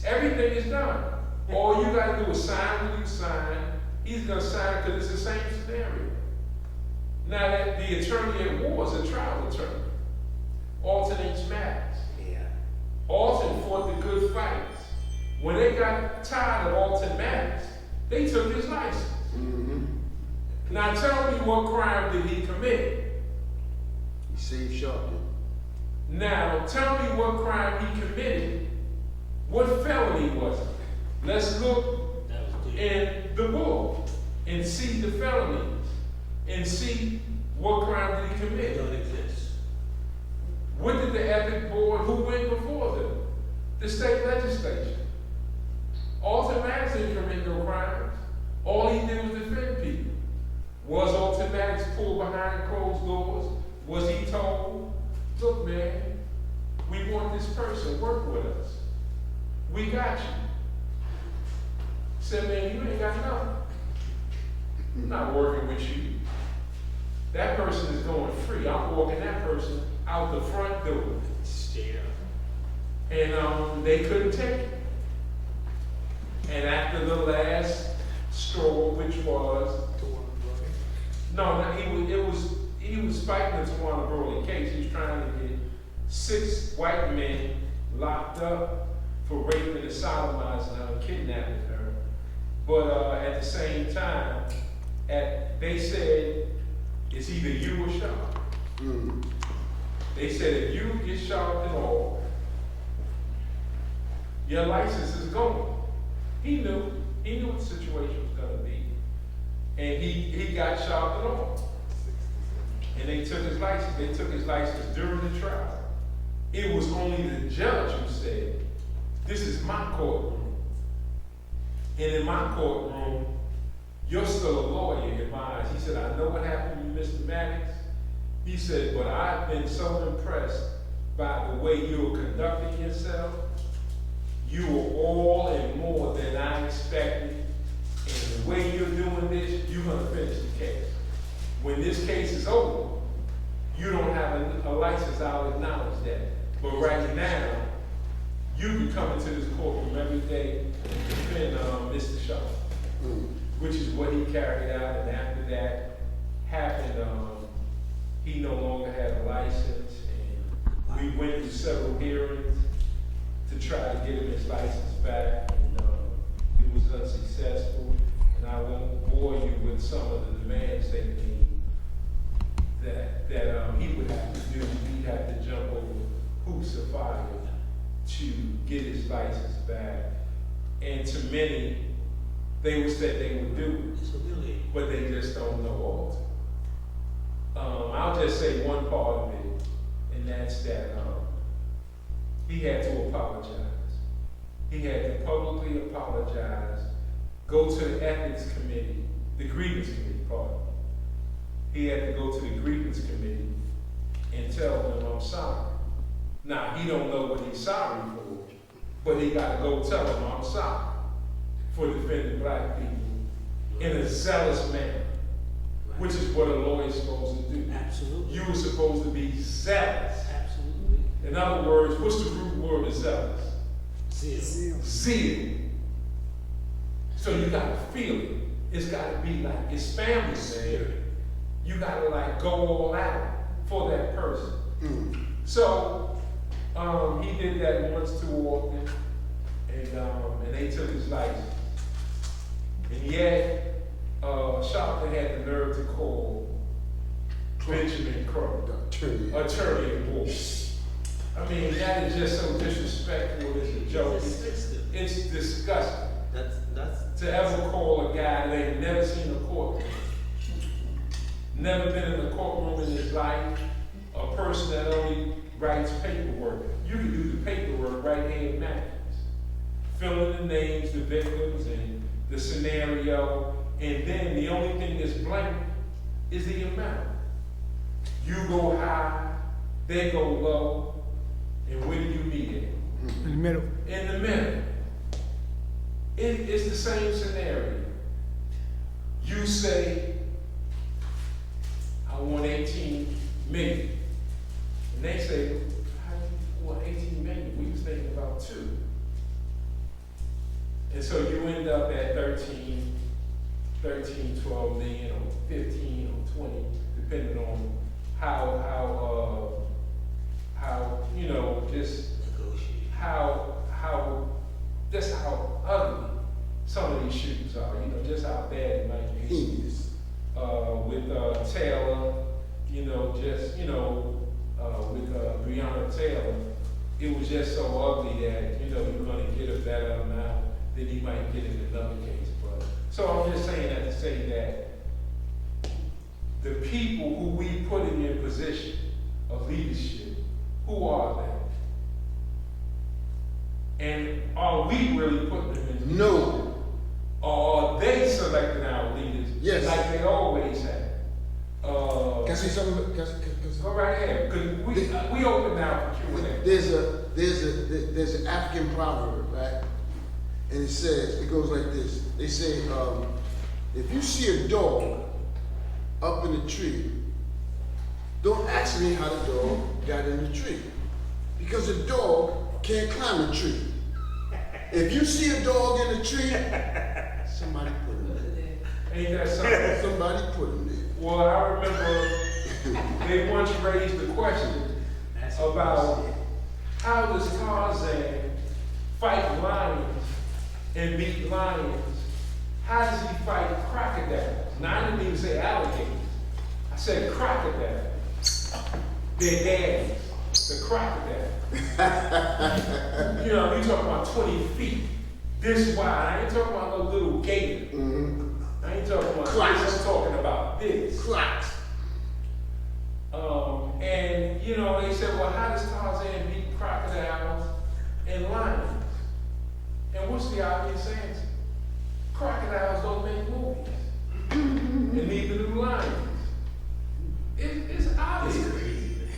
Everything is done. All you gotta do is sign what you sign. He's gonna sign because it's the same scenario. Now that the attorney at war is a trial attorney. Alton H. Maddox. Yeah. Alton fought the good fights. When they got tired of Alton Maddox, they took his license. Now tell me what crime did he commit? He saved Sharpton. Now tell me what crime he committed. What felony was it? Let's look That was good. in the book and see the felonies and see what crime did he It commit. don't exist. What did the ethic board, who went before them? The state legislature. Alton Maddox didn't commit no crimes. All he did was defend people. Was Alton Maddox pulled behind closed doors? Was he told, look man, we want this person, work with us. We got you. Said, man, you ain't got nothing. I'm not working with you. That person is going free. I'm walking that person out the front door. Straight up. And they couldn't take it. And after the last straw, which was he was fighting the Tawana Burley case. He was trying to get 6 white men locked up for raping and sodomizing her and kidnapping her. But at the same time, they said it's either you or Sharp. They said if you get Sharpton off, your license is gone. He knew what the situation was gonna be. And he got Sharpton off. And they took his license. They took his license during the trial. It was only the judge who said, this is my courtroom. And in my courtroom, you're still a lawyer in my eyes. He said, I know what happened to you, Mr. Maddox. He said, but I've been so impressed by the way you were conducting yourself. You were all and more than I expected. And the way you're doing this, you're gonna finish the case. When this case is over, you don't have a license, I'll acknowledge that. But right now, you can come into this courtroom every day and defend Mr. Shaw, which is what he carried out. And after that happened, he no longer had a license. And we went through several hearings to try to get him his license back. And it was unsuccessful. And I won't bore you with some of the demands they made that he would have to do. He'd have to jump over hoops of fire to get his license back. And to many, they would say they would do it, but they just don't know all. I'll just say one part of it, and that's that he had to apologize. He had to publicly apologize, go to the ethics committee, the grievance committee, pardon. He had to go to the grievance committee and tell them, I'm sorry. Now, he don't know what he's sorry for, but he got to go tell them, I'm sorry for defending black people in a zealous manner, which is what a lawyer is supposed to do. Absolutely. You were supposed to be zealous. Absolutely. In other words, what's the root word of zealous? Zeal. Zeal. So you got to feel it. It's got to be like, it's family, man. You got to like go all out for that person. So he did that once too often, and they took his license. And yet, Sharpton had the nerve to call Benjamin Crow, attorney at war. I mean, that is just so disrespectful. It's a joke. It's disgusting. That's To ever call a guy that ain't never seen a courtroom, never been in a courtroom in his life, a person that only writes paperwork. You can do the paperwork right here in Matthews. Fill in the names, the victims, and the scenario, and then the only thing that's blank is the amount. You go high, they go low, and where do you meet it? In the middle. In the middle. It's the same scenario. You say, I want 18 million. And they say, how do you want 18 million? We was thinking about 2. And so you 13, 12 million, or 15, or 20, depending on how, you know, just just how ugly some of these shootings are, you know, just how bad it might be. Heinous. With Taylor, you know, with Breonna Taylor, it was just so ugly that, you know, you're gonna get a better amount than you might get in another case. But so I'm just saying that to say that the people who we put in their position of leadership, who are they? And are we really putting them in leadership? No. Or are they selecting our leaders? Yes. Like they always have. Can I say something? Go right ahead, because we open now for Q&A. There's an African proverb, right? And it goes like this. They say, if you see a dog up in the tree, don't ask me how the dog got in the tree. Because the dog can't climb the tree. If you see a dog in the tree, somebody put him there. Ain't that something? Somebody put him there. Well, I remember they once raised the question about how does Tarzan fight lions and beat lions? How does he fight crocodiles? Now, I didn't even say alligators. I said crocodiles. Their daddies, the crocodile. You know, you talking about 20 feet, this wide. I ain't talking about no little gator. Mm-hmm. I ain't talking about this, I'm talking about this. Crocs. And, you know, they said, well, how does Tarzan beat crocodiles and lions? And what's the obvious answer? Crocodiles don't make movies. And neither do lions. It's obvious.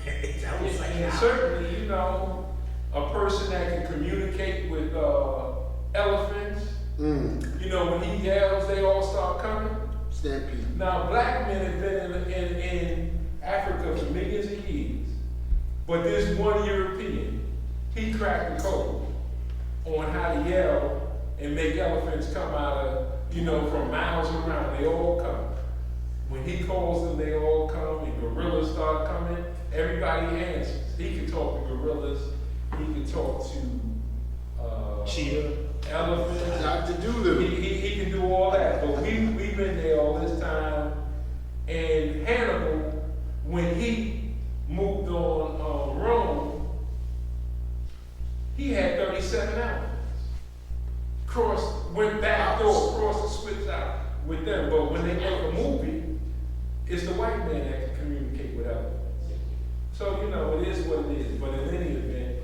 And certainly, you know, a person that can communicate with elephants, you know, when he yells, they all start coming. Stampede. Now, black men have been in Africa for millions of years, but this one European, he cracked the code on how to yell and make elephants come out of, you know, from miles around. They all come. When he calls them, they all come, and gorillas start coming. Everybody answers. He can talk to gorillas. He can talk to cheetah, elephants. Dr. Doolittle. He can do all that. But we've been there all this time. And Hannibal, when he moved on Rome, he had 37 elephants. Went back door, crossed the switch out with them. But when they make a movie, it's the white man that can communicate with elephants. So, you know, it is what it is. But in any event,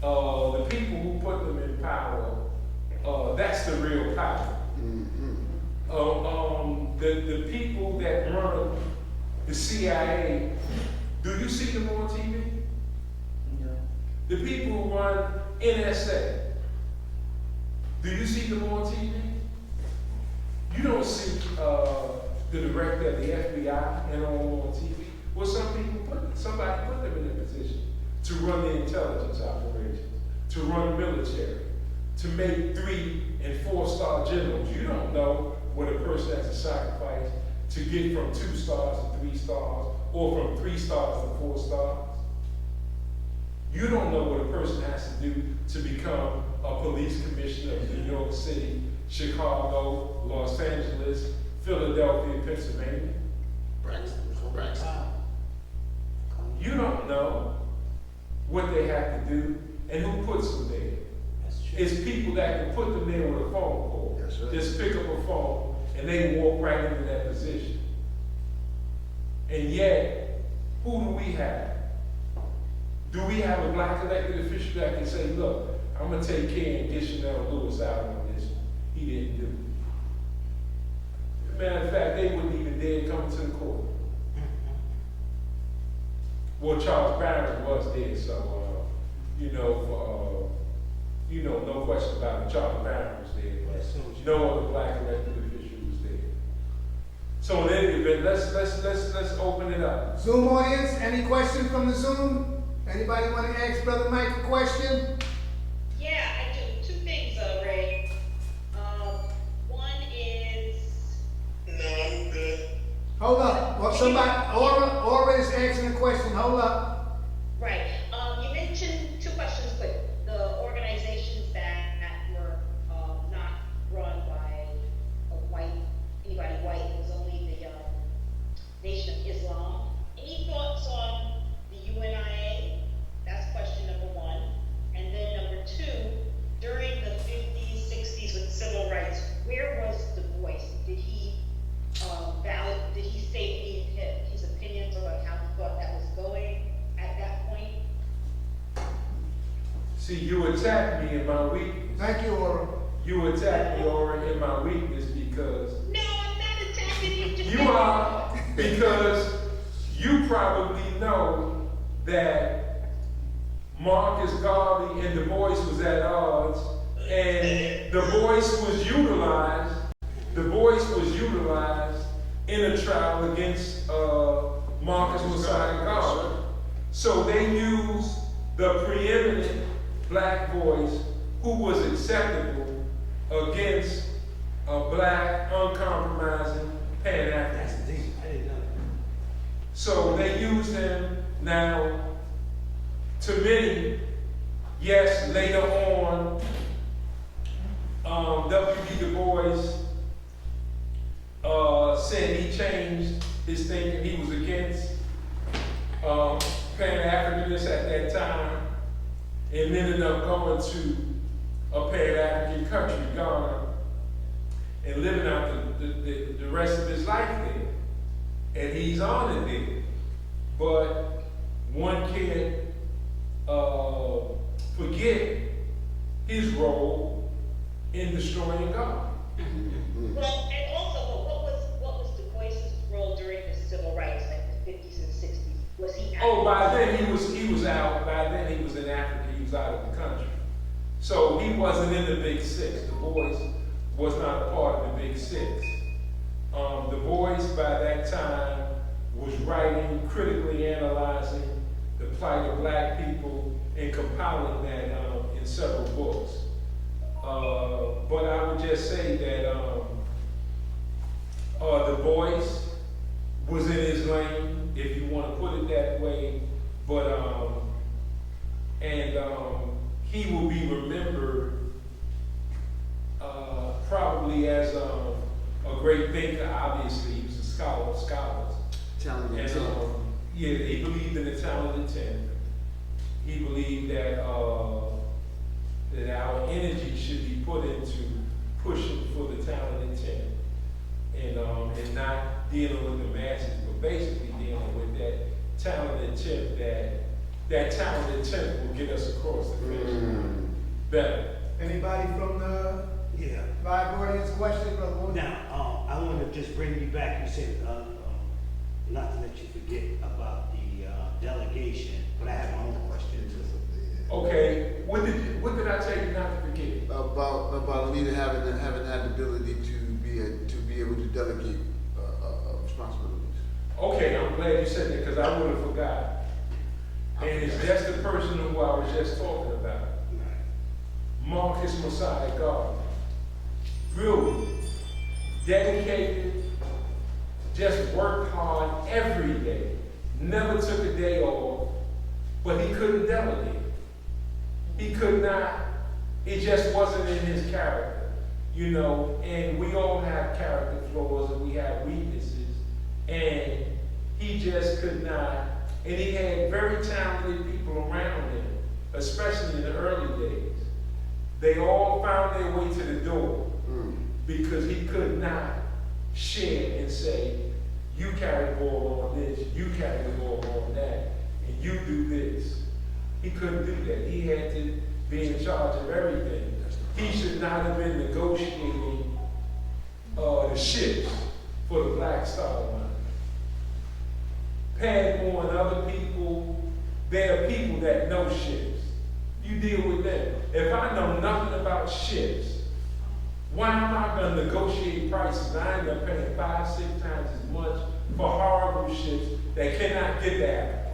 the people who put them in power, that's the real power. The people that run the CIA, do you see them on TV? No. The people who run NSA, do you see them on TV? You don't see the director of the FBI and all on TV. Well, somebody put them in a position to run the intelligence operations, to run military, to make 3- and 4-star generals. You don't know what a person has to sacrifice to get from 2 stars to 3 stars, or from 3 stars to 4 stars. You don't know what a person has to do to become a police commissioner of New York City, Chicago, Los Angeles, Philadelphia, Pennsylvania. Braxton. You don't know what they have to do and who puts them there. It's people that can put them there with a phone call. That's right. Just pick up a phone and they walk right into that position. And yet, who do we have? Do we have a black elected official that can say, look, I'm going to take care and get Chanel Lewis out on this one? He didn't do it. Matter of fact, they wouldn't even dare come to the court. Well, Charles Barron was there, so, no question about it. Charles Barron was there, but no other black elected official was there. So in any event, let's open it up. Zoom audience, any questions from the Zoom? Anybody want to ask Brother Mike a question? Yeah, I do. 2 things, Ray. One Hold up, well, somebody, Aura is asking a question, hold up. Right, you mentioned two questions, but the organizations that were, not run by anybody white, it was only the, Nation of Islam. Any thoughts on the UNIA? That's question number one. And then number two, during the 50s, 60s with civil rights, where was Du Bois? Did he, did he state his opinions about how he thought that was going at that point? See, you attacked me in my weakness. Thank you, Aura. You attacked me already in my weakness because No, I'm not attacking you. Just you are, because you probably know that Marcus Garvey and Du Bois was at odds, and Du Bois was utilized in a trial against Marcus Messiah Garvey. So they used the preeminent black voice who was acceptable against a black, uncompromising Pan-African. So they used him. Now, to many, yes, later on, W.B. Du Bois said he changed his thinking. He was against Pan-Africanists at that time and ended up going to a Pan-African country, Ghana, and living out the rest of his life there. And he's honored there. But one can't forget his role in destroying God. Well, and also, what was Du Bois' role during the civil rights, like the 50s and 60s? Was he? Oh, by then he was out. By then he was in Africa. He was out of the country. So he wasn't in the Big Six. Du Bois was not a part of the Big Six. Du Bois by that time was writing, critically analyzing the plight of black people and compiling that in several books. But I would just say that Du Bois was in his lane, if you want to put it that way. But he will be remembered probably as a great thinker. Obviously, he was a scholar of scholars. Talented. And yeah, he believed in the talented 10. He believed that that our energy should be put into pushing for the talented 10, and not dealing with the masses, but basically dealing with that talented 10. That talented 10 will get us across the finish better. Anybody from the Yeah. live audience question, Brother Wood? Now, I want to just bring you back. You said, not to let you forget about the delegation, but I have my own question. Okay, what did I tell you not to forget? About a leader having had the ability to be able to delegate responsibilities. Okay, I'm glad you said that because I would have forgot. And it's just the person who I was just talking about. Marcus Messiah Garvey. Brilliant, dedicated, just worked hard every day, never took a day off, but he couldn't delegate. He could not, it just wasn't in his character, you know, and we all have character flaws and we have weaknesses, and he just could not, and he had very talented people around him, especially in the early days. They all found their way to the door because he could not share and say, you carry the ball on this, you carry the ball on that, and you do this. He couldn't do that. He had to be in charge of everything. He should not have been negotiating the ships for the Black Star Line. Padmore and other people, there are people that know ships. You deal with them. If I know nothing about ships, why am I going to negotiate prices? I end up paying 5, 6 times as much for horrible ships that cannot get there.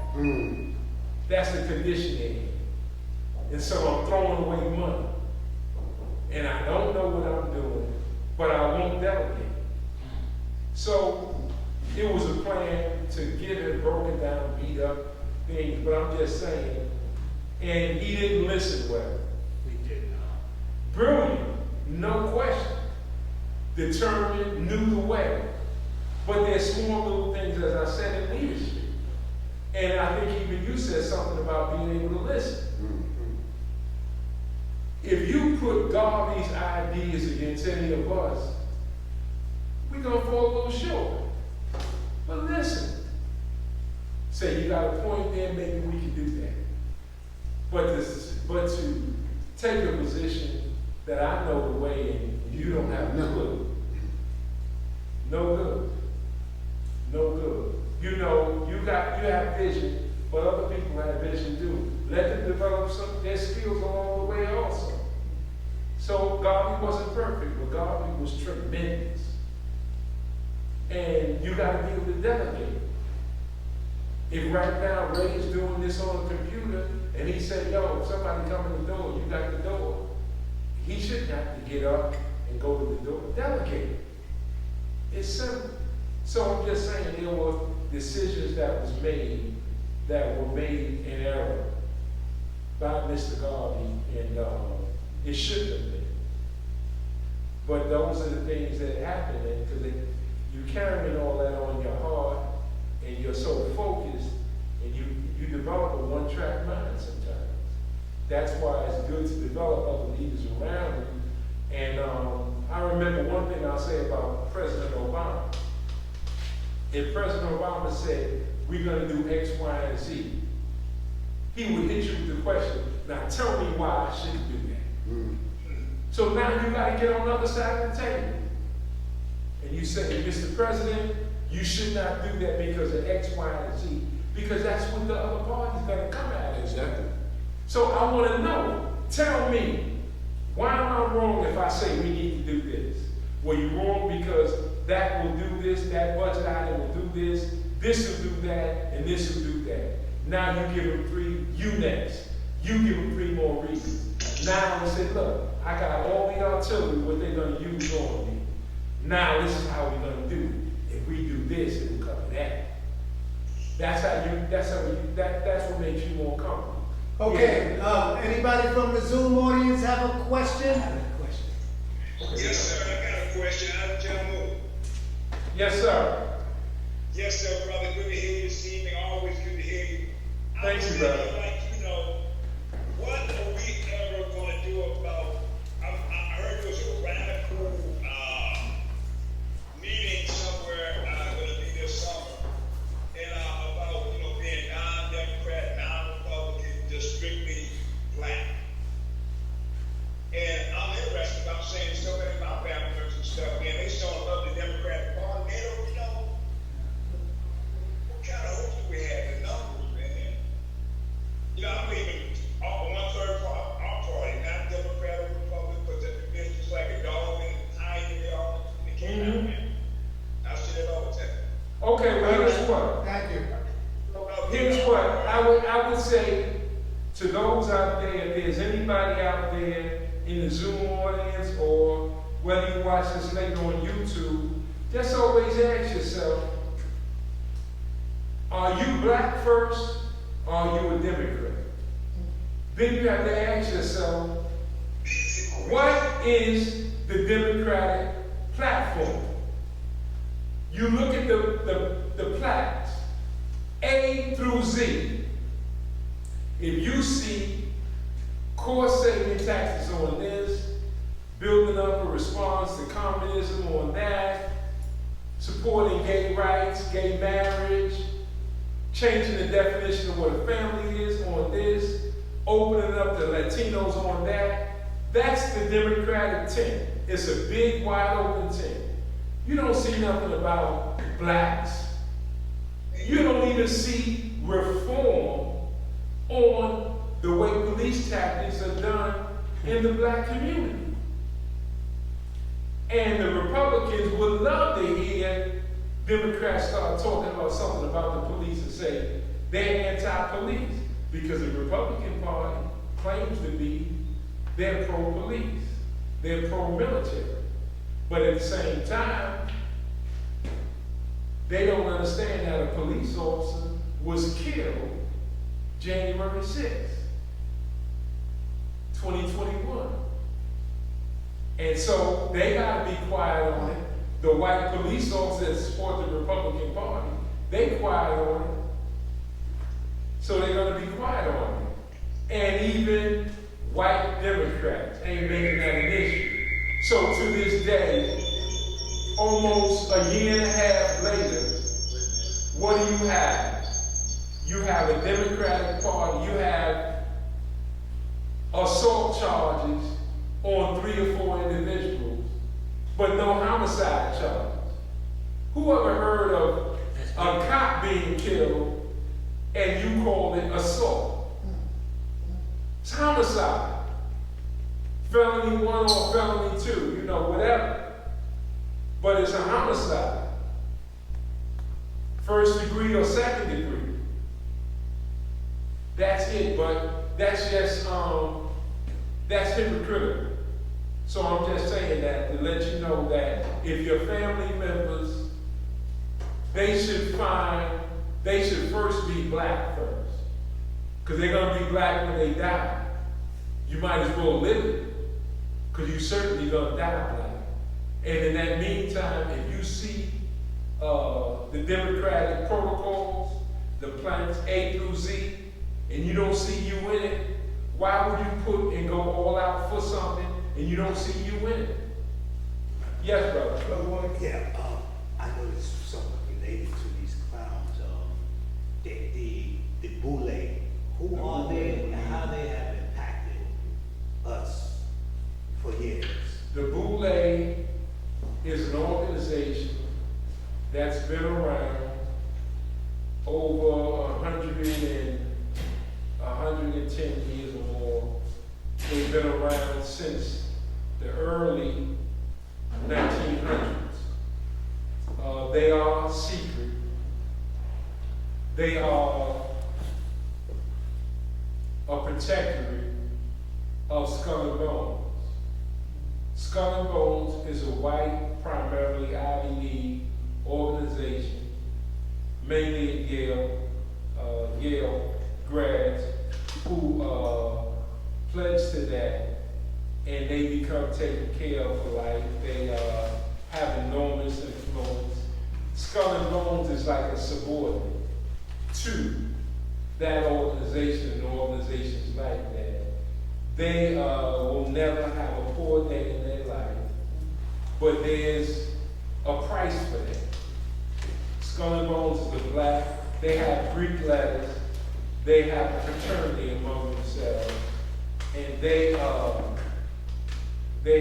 That's the condition they're in. And so I'm throwing away money. And I don't know what I'm doing, but I won't delegate. So it was a plan to give him broken down, beat up things, but I'm just saying, and he didn't listen well. We did not. Brilliant, no question. Determined, knew the way. But there's small little things, as I said, in leadership. And I think even you said something about being able to listen. If you put Garvey's ideas against any of us, we're going to fall a little short. But listen, say you got a point there, maybe we can do that. But to take a position that I know the way and you don't have a clue, no good. No good. You know, you have vision, but other people have vision too. Let them develop their skills along the way also. So Garvey wasn't perfect, but Garvey was tremendous. And you got to be able to delegate. If right now Ray's doing this on a computer, and he said, yo, if somebody come in the door, you got the door, he shouldn't have to get up and go to the door. Delegate. It's simple. So I'm just saying there were decisions that were made in error by Mr. Garvey, and it shouldn't have been. But those are the things that happen, because you carrying all that on your heart, and you're so focused, and you develop a one-track mind sometimes. That's why it's good to develop other leaders around you. And I remember one thing I'll say about President Obama. If President Obama said, we're going to do X, Y, and Z, he would hit you with the question, now tell me why I shouldn't do that. So now you got to get on the other side of the table. And you say, Mr. President, you should not do that because of X, Y, and Z, because that's what the other party's going to come at. Exactly. So I want to know, tell me, why am I wrong if I say we need to do this? Well, you're wrong because that will do this, that budget item will do this will do that, and this will do that. Now you give them three, you next. You give them three more reasons. Now they say, look, I got all the artillery, what they're going to use on me. Now this is how we're going to do it. If we do this, it will cover that. That's what makes you more comfortable. Okay, anybody from the Zoom audience have a question? Yes, sir, I got a question. I'm John Moore. Yes, sir. Yes, sir, brother. Good to hear you this evening. Always good to hear you. Thank you, brother. I'd like to know, what are we ever going to do about, I heard there was a radical meeting somewhere going to be this summer, and about, being non-Democrat, non-Republican, just strictly black. And I'm interested, I'm saying so many of my family members and stuff, man, they so love the Democratic Party, they don't know what kind of hopes do we have in numbers, man. I'm leaving one-third for our party, not Democrat or Republican, but it's just like a dog and a tiger, they all they came out, man. I see that all the time. Okay, well, here's what. Thank you. Here's what. I would say to those out there, if there's anybody out there in the Zoom audience, or whether you watch this later on YouTube, just always ask yourself, are you black first, or are you a Democrat? Then you have to ask yourself, what is the Democratic platform? You look at the plaques, A through Z. If you see cost saving taxes on this, building up a response to communism on that, supporting gay rights, gay marriage, changing the definition of what a family is on this, opening up the Latinos on that, that's the Democratic tent. It's a big, wide open tent. You don't see nothing about blacks. You don't even see reform on the way police tactics are done in the black community. And the Republicans would love to hear Democrats start talking about something about the police and say they're anti-police, because the Republican Party claims to be they're pro-police, they're pro-military. But at the same time, They don't understand that a police officer was killed January 6th, 2021. And so they gotta be quiet on it. The white police officers that support the Republican Party, they quiet on it. So they're gonna be quiet on it. And even white Democrats ain't making that an issue. So to this day, almost a year and a half later, what do you have? You have a Democratic Party, you have assault charges on 3 or 4 individuals, but no homicide charges. Who ever heard of a cop being killed and you call it assault? It's homicide. Felony 1 or felony 2, you know, whatever. But it's a homicide. First degree or second degree. That's it, but that's just, that's hypocritical. So I'm just saying that to let you know that if your family members, they should first be black first. Because they're gonna be black when they die. You might as well live it, because you certainly gonna die black. And in that meantime, if you see the Democratic protocols, the plans A through Z, and you don't see you in it, why would you put and go all out for something and you don't see you in it? Yes, brother. Brother Warren, yeah, I know this is somewhat related to these clowns. The Boule, who are they and how they have impacted us for years? The Boule is an organization that's been around over 110 years or more. They've been around since the early 1900s. They are secret. They are a protectorate of Skull and Bones. Skull and Bones is a white, primarily Ivy League organization, mainly at Yale grads who pledge to that, and they become taken care of for life. They have enormous influence. Skull and Bones is like a subordinate to that organization and organizations like that. They will never have a poor day in their life, but there's a price for that. Skull and Bones is the black. They have Greek letters. They have a fraternity among themselves, and they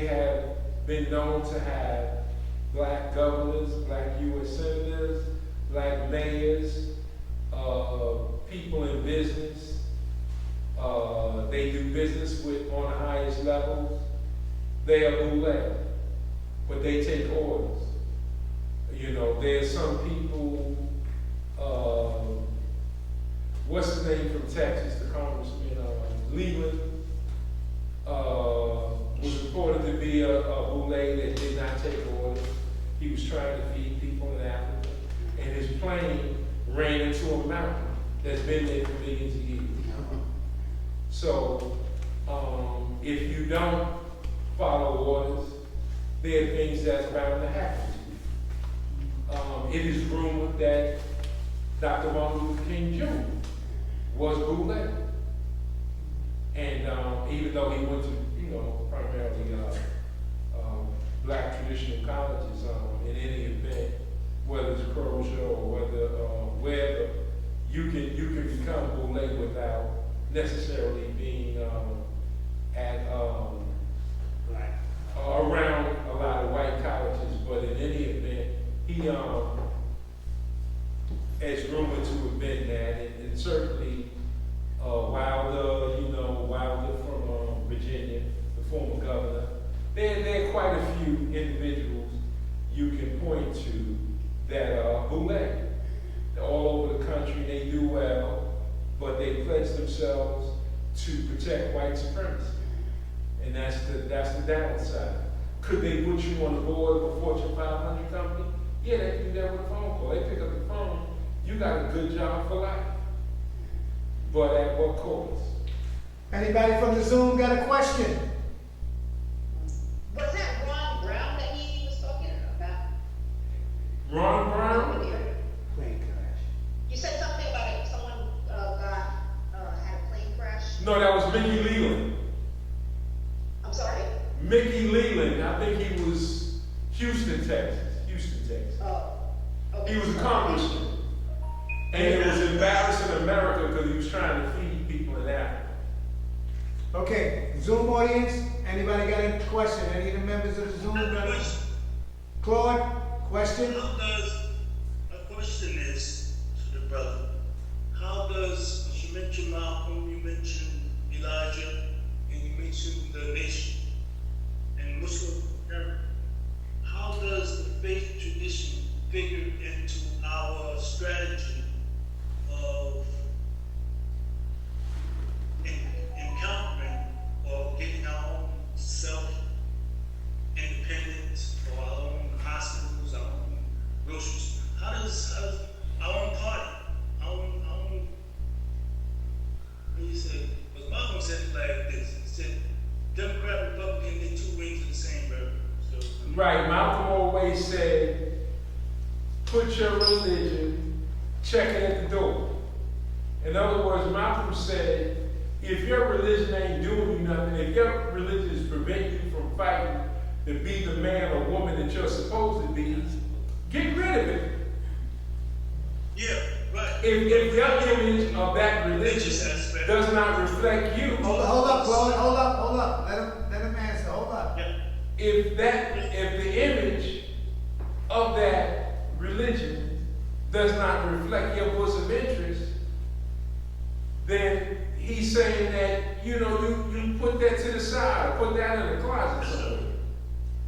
have been known to have black governors, black U.S. senators, black mayors, people in business. They do business with on the highest levels. They are Boule, but they take orders. You know, there's some people, what's his name from Texas, the congressman, Leland, was reported to be a Boule that did not take orders. He was trying to feed people in Africa, and his plane ran into a mountain that's been there for millions of years. So, if you don't follow orders, there are things that's bound to happen to you. It is rumored that Dr. Martin Luther King Jr. was Boule. And even though he went to, primarily black traditional colleges, in any event, whether it's Crozier or wherever, you can become Boule without necessarily being around a lot of white colleges. But in any event, he is rumored to have been that, and certainly Wilder from Virginia, the former governor. There are quite a few individuals you can point to that are Boule. They're all over the country, they do well, but they pledge themselves to protect white supremacy. And that's the downside. Could they put you on the board of a Fortune 500 company? Yeah, they do that with a phone call. They pick up the phone, you got a good job for life. But at what cost? Anybody from the Zoom got a question? Was that Ron Brown that he was talking about? Ron Brown? Plane crash. You said something about it, someone, had a plane crash? No, that was Mickey Leland. I'm sorry? Mickey Leland, I think he was Houston, Texas. Oh. Okay. He was a congressman. And it was embarrassing America because he was trying to feed people in Africa. Okay, Zoom audience, anybody got a question? Any of the members of the Zoom? Claude, question? My question is to the brother. How does, as you mentioned Malcolm, you mentioned Elijah, and you mentioned the nation and Muslim America, how does the faith tradition figure into our strategy of encountering or getting our own self-independence or our own hospitals, our own groceries? How does our own party, our own, what do you say? Because Malcolm said it like this. He said, Democrat, Republican, they're two wings of the same bird. So, Right, Malcolm always said, put your religion, check it at the door. In other words, Malcolm said, if your religion ain't doing you nothing, if your religion is preventing you from fighting to be the man or woman that you're supposed to be, get rid of it. yeah, right. If your image of that religion does not reflect you, Hold up, Claude, hold up. Let him answer, hold up. Yeah. if the image of that religion does not reflect your bosom interest, then he's saying that, you put that to the side, or put that in the closet somewhere.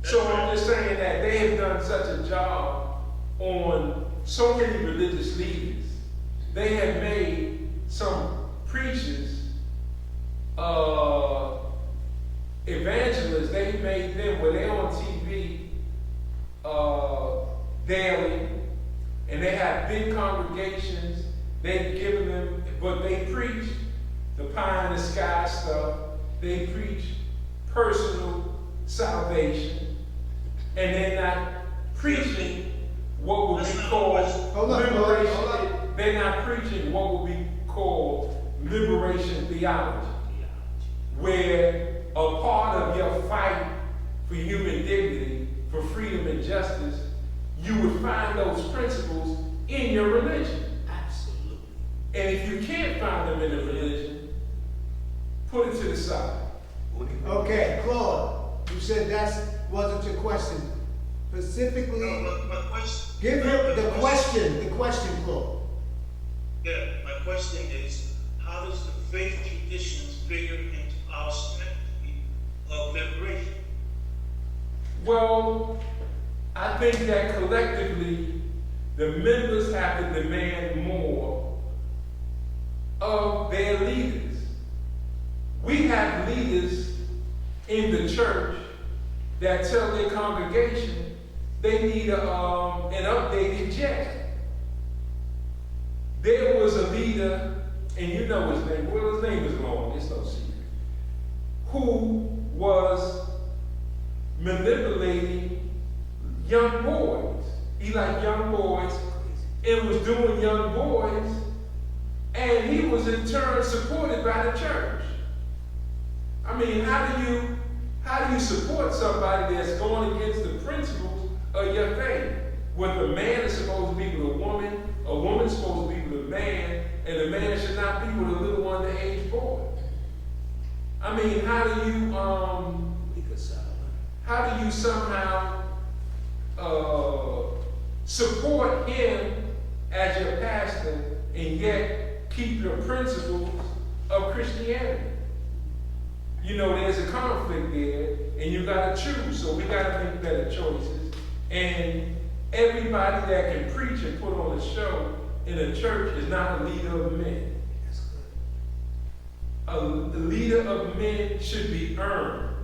So I'm just saying that they have done such a job on so many religious leaders. They have made some preachers, evangelists, they made them where they're on TV daily, and they have big congregations. They've given them, but they preach the pie in the sky stuff. They preach personal salvation, and they're not preaching what would be called liberation. They're not preaching what would be called liberation theology, where a part of your fight for human dignity, for freedom and justice, you would find those principles in your religion. Absolutely. And if you can't find them in a religion, put it to the side. Okay, Claude, you said that wasn't your question. Specifically, My question. give him the question, Claude. Yeah, my question is, how does the faith traditions figure into our strategy of liberation? Well, I think that collectively, the members have to demand more of their leaders. We have leaders in the church that tell their congregation they need an updated jet. There was a leader, and you know his name, well, his name is long, it's no secret, who was manipulating young boys. He liked young boys and was doing young boys, and he was in turn supported by the church. I mean, how do you support somebody that's going against the principles of your faith? When the man is supposed to be with a woman's supposed to be with a man, and the man should not be with a little underage boy. I mean, how do you somehow support him as your pastor and yet keep your principles of Christianity? There's a conflict there, and you got to choose. So we got to make better choices. And everybody that can preach and put on a show in a church is not a leader of men. A leader of men should be earned.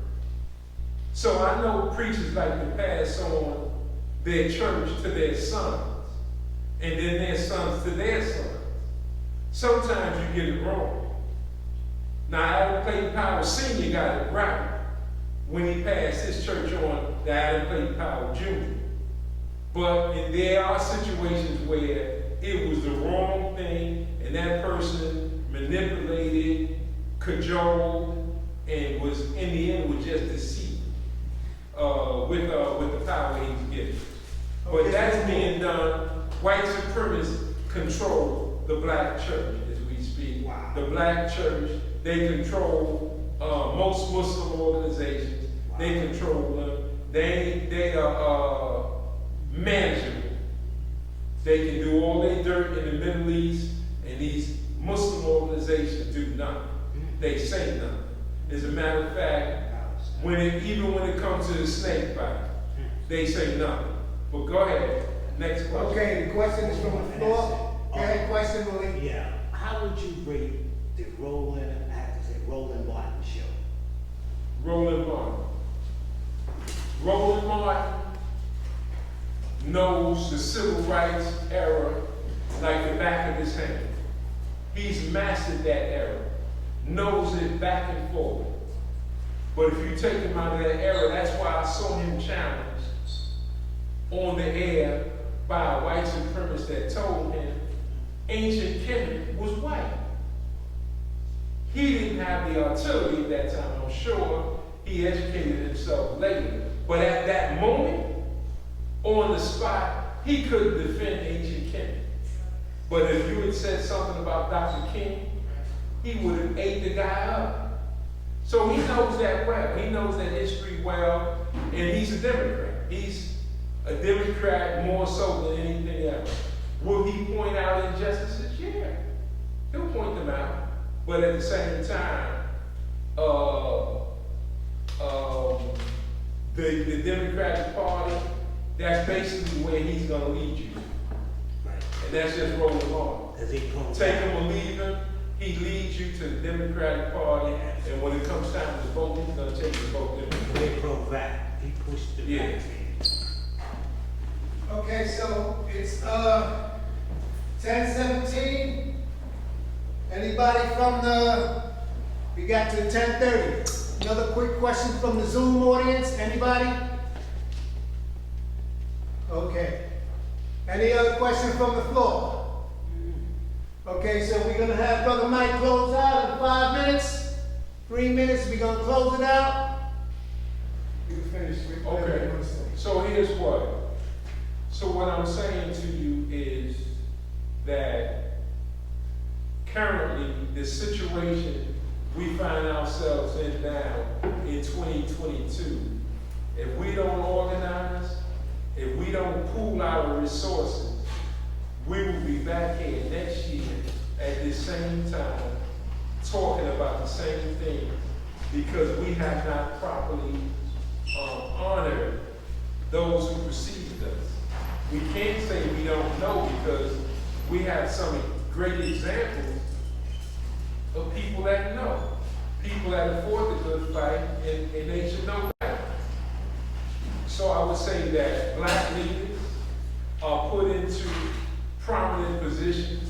So I know preachers like to pass on their church to their sons, and then their sons to their sons. Sometimes you get it wrong. Now, Adam Clayton Powell Sr. got it right when he passed his church on to Adam Clayton Powell Jr. But there are situations where it was the wrong thing, and that person manipulated, cajoled, and was in the end was just deceived with the power he was given. But that's being done. White supremacists control the black church as we speak. Wow. The black church, they control most Muslim organizations. Wow. They control them. They are manageable. They can do all their dirt in the Middle East, and these Muslim organizations do nothing. They say nothing. As a matter of fact, even when it comes to the snake bite, they say nothing. But go ahead. Next question. Okay, the question is from the floor. Go ahead, question, Willie. Yeah, how would you rate the Roland Martin show? Roland Martin. Roland Martin knows the civil rights era like the back of his hand. He's mastered that era, knows it back and forward. But if you take him out of that era, that's why I saw him challenged on the air by a white supremacist that told him ancient Kemet was white. He didn't have the artillery at that time, I'm sure. He educated himself later. But at that moment, on the spot, he couldn't defend ancient Kemet. But if you had said something about Dr. King, he would have ate the guy up. So he knows that well. He knows that history well, and he's a Democrat. He's a Democrat more so than anything else. Will he point out injustices? Yeah. He'll point them out. But at the same time, the Democratic Party, that's basically where he's going to lead you. Right. And that's just rolling on. As he comes Take him or leave him, he leads you to the Democratic Party, and when it comes time to vote, he's going to take the vote. They pro-vac. He pushed the Yeah. vaccine. Okay, so it's 10:17. Anybody from we got to 10:30. Another quick question from the Zoom audience. Anybody? Okay. Any other question from the floor? Okay, so we're gonna have Brother Mike close out in 5 minutes. 3 minutes, we're gonna close it out. You can finish with whatever Okay. you want to say. So here's what. So what I'm saying to you is that currently the situation we find ourselves in now in 2022, if we don't organize, if we don't pool our resources, we will be back here next year at this same time talking about the same thing because we have not properly honored those who preceded us. We can't say we don't know because we have some great examples of people that know, people that have fought the good fight, and they should know that. So I would say that black leaders are put into prominent positions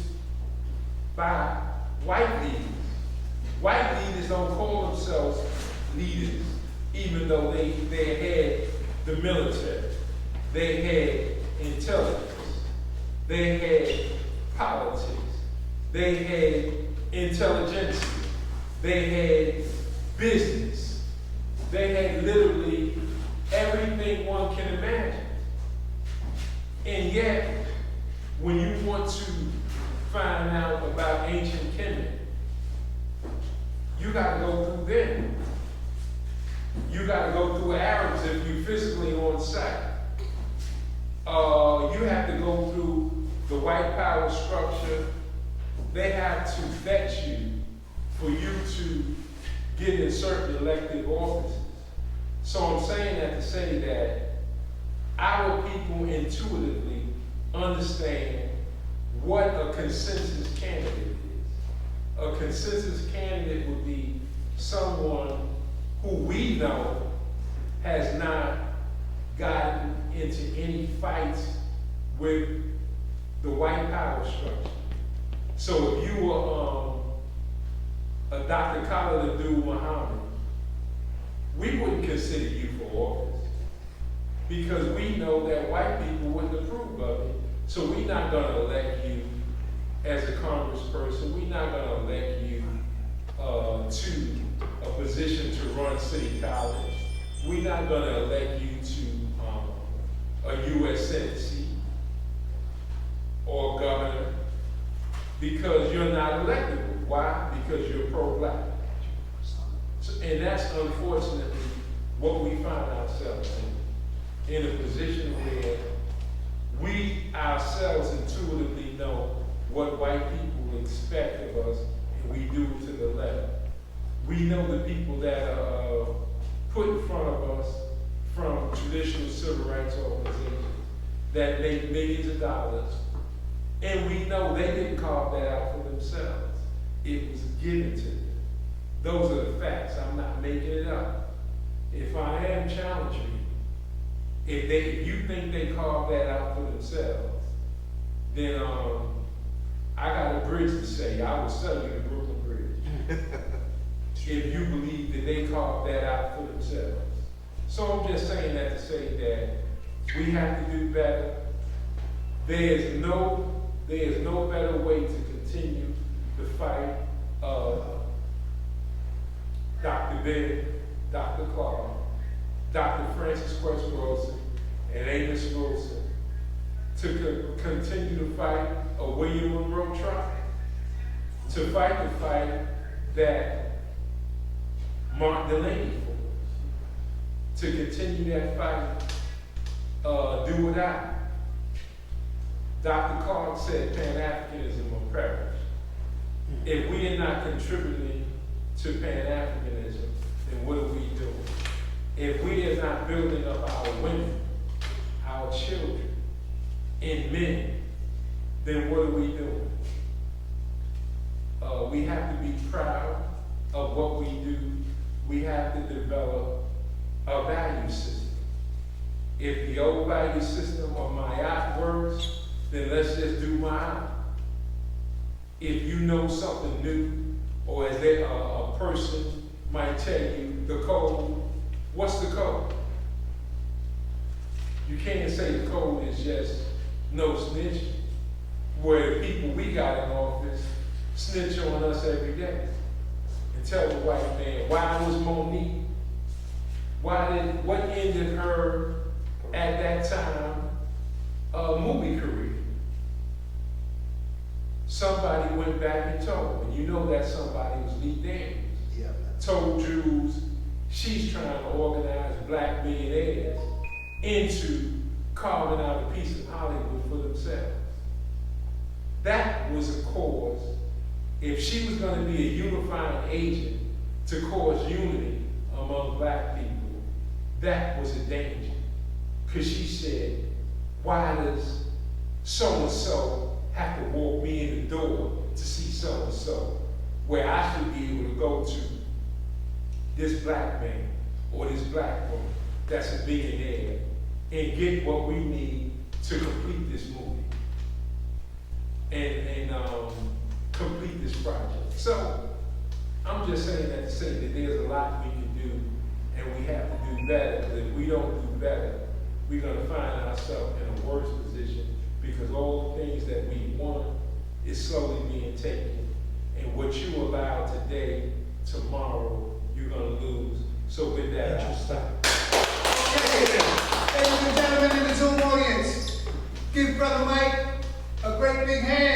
by white leaders. White leaders don't call themselves leaders, even though they had the military, they had intelligence, they had politics, they had intelligentsia, they had business, they had literally everything one can imagine. And yet, when you want to find out about ancient Kemet, you got to go through them. You got to go through Arabs if you're physically on site. You have to go through the white power structure. They have to vet you for you to get in certain elective offices. So I'm saying that to say that our people intuitively understand what a consensus candidate is. A consensus candidate would be someone who we know has not gotten in into any fights with the white power structure. So if you were a Dr. Khalid Abdul Muhammad, we wouldn't consider you for office because we know that white people wouldn't approve of it. So we're not going to elect you as a congressperson. We're not going to elect you to a position to run city college. We're not going to elect you to a U.S. Senate seat or governor because you're not electable. Why? Because you're pro-black. So, and that's unfortunately what we find ourselves in a position where we ourselves intuitively know what white people expect of us, and we do it to the left. We know the people that are put in front of us from traditional civil rights organizations that make millions of dollars, and we know they didn't carve that out for themselves. It was given to them. Those are the facts. I'm not making it up. If I am challenging you, if you think they carved that out for themselves, then I got a bridge to say. I will sell you the Brooklyn Bridge. If you believe that they carved that out for themselves. So I'm just saying that to say that we have to do better. There is no better way to continue the fight of Dr. Ben, Dr. Clark, Dr. Francis Quest Wilson, and Amos Wilson to continue to fight a William Monroe trial, to fight the fight that Mark Delaney fought, to continue that fight, do or die. Dr. Clark said Pan-Africanism will perish. If we are not contributing to Pan-Africanism, then what are we doing? If we are not building up our women, our children, and men, then what are we doing? We have to be proud of what we do. We have to develop a value system. If the old value system of Ma'at works, then let's just do Ma'at. If you know something new, or as a person might tell you the code, what's the code? You can't say the code is just no snitching, where the people we got in office snitch on us every day and tell the white man, why was Monique, what ended her at that time movie career? Somebody went back and told, and you know that somebody was Lee Daniels. Yeah. Told Jews she's trying to organize black millionaires into carving out a piece of Hollywood for themselves. That was a cause. If she was going to be a unifying agent to cause unity among black people, that was a danger. Because she said, why does so-and-so have to walk me in the door to see so-and-so, where I should be able to go to this black man or this black woman that's a billionaire and get what we need to complete this movie and complete this project. So I'm just saying that to say that there's a lot we can do and we have to do better. Because if we don't do better, we're going to find ourselves in a worse position because all the things that we want is slowly being taken. And what you allow today, tomorrow, you're going to lose. So with that, I'll stop. Okay, ladies and gentlemen in the Zoom audience, give Brother Mike a great big hand.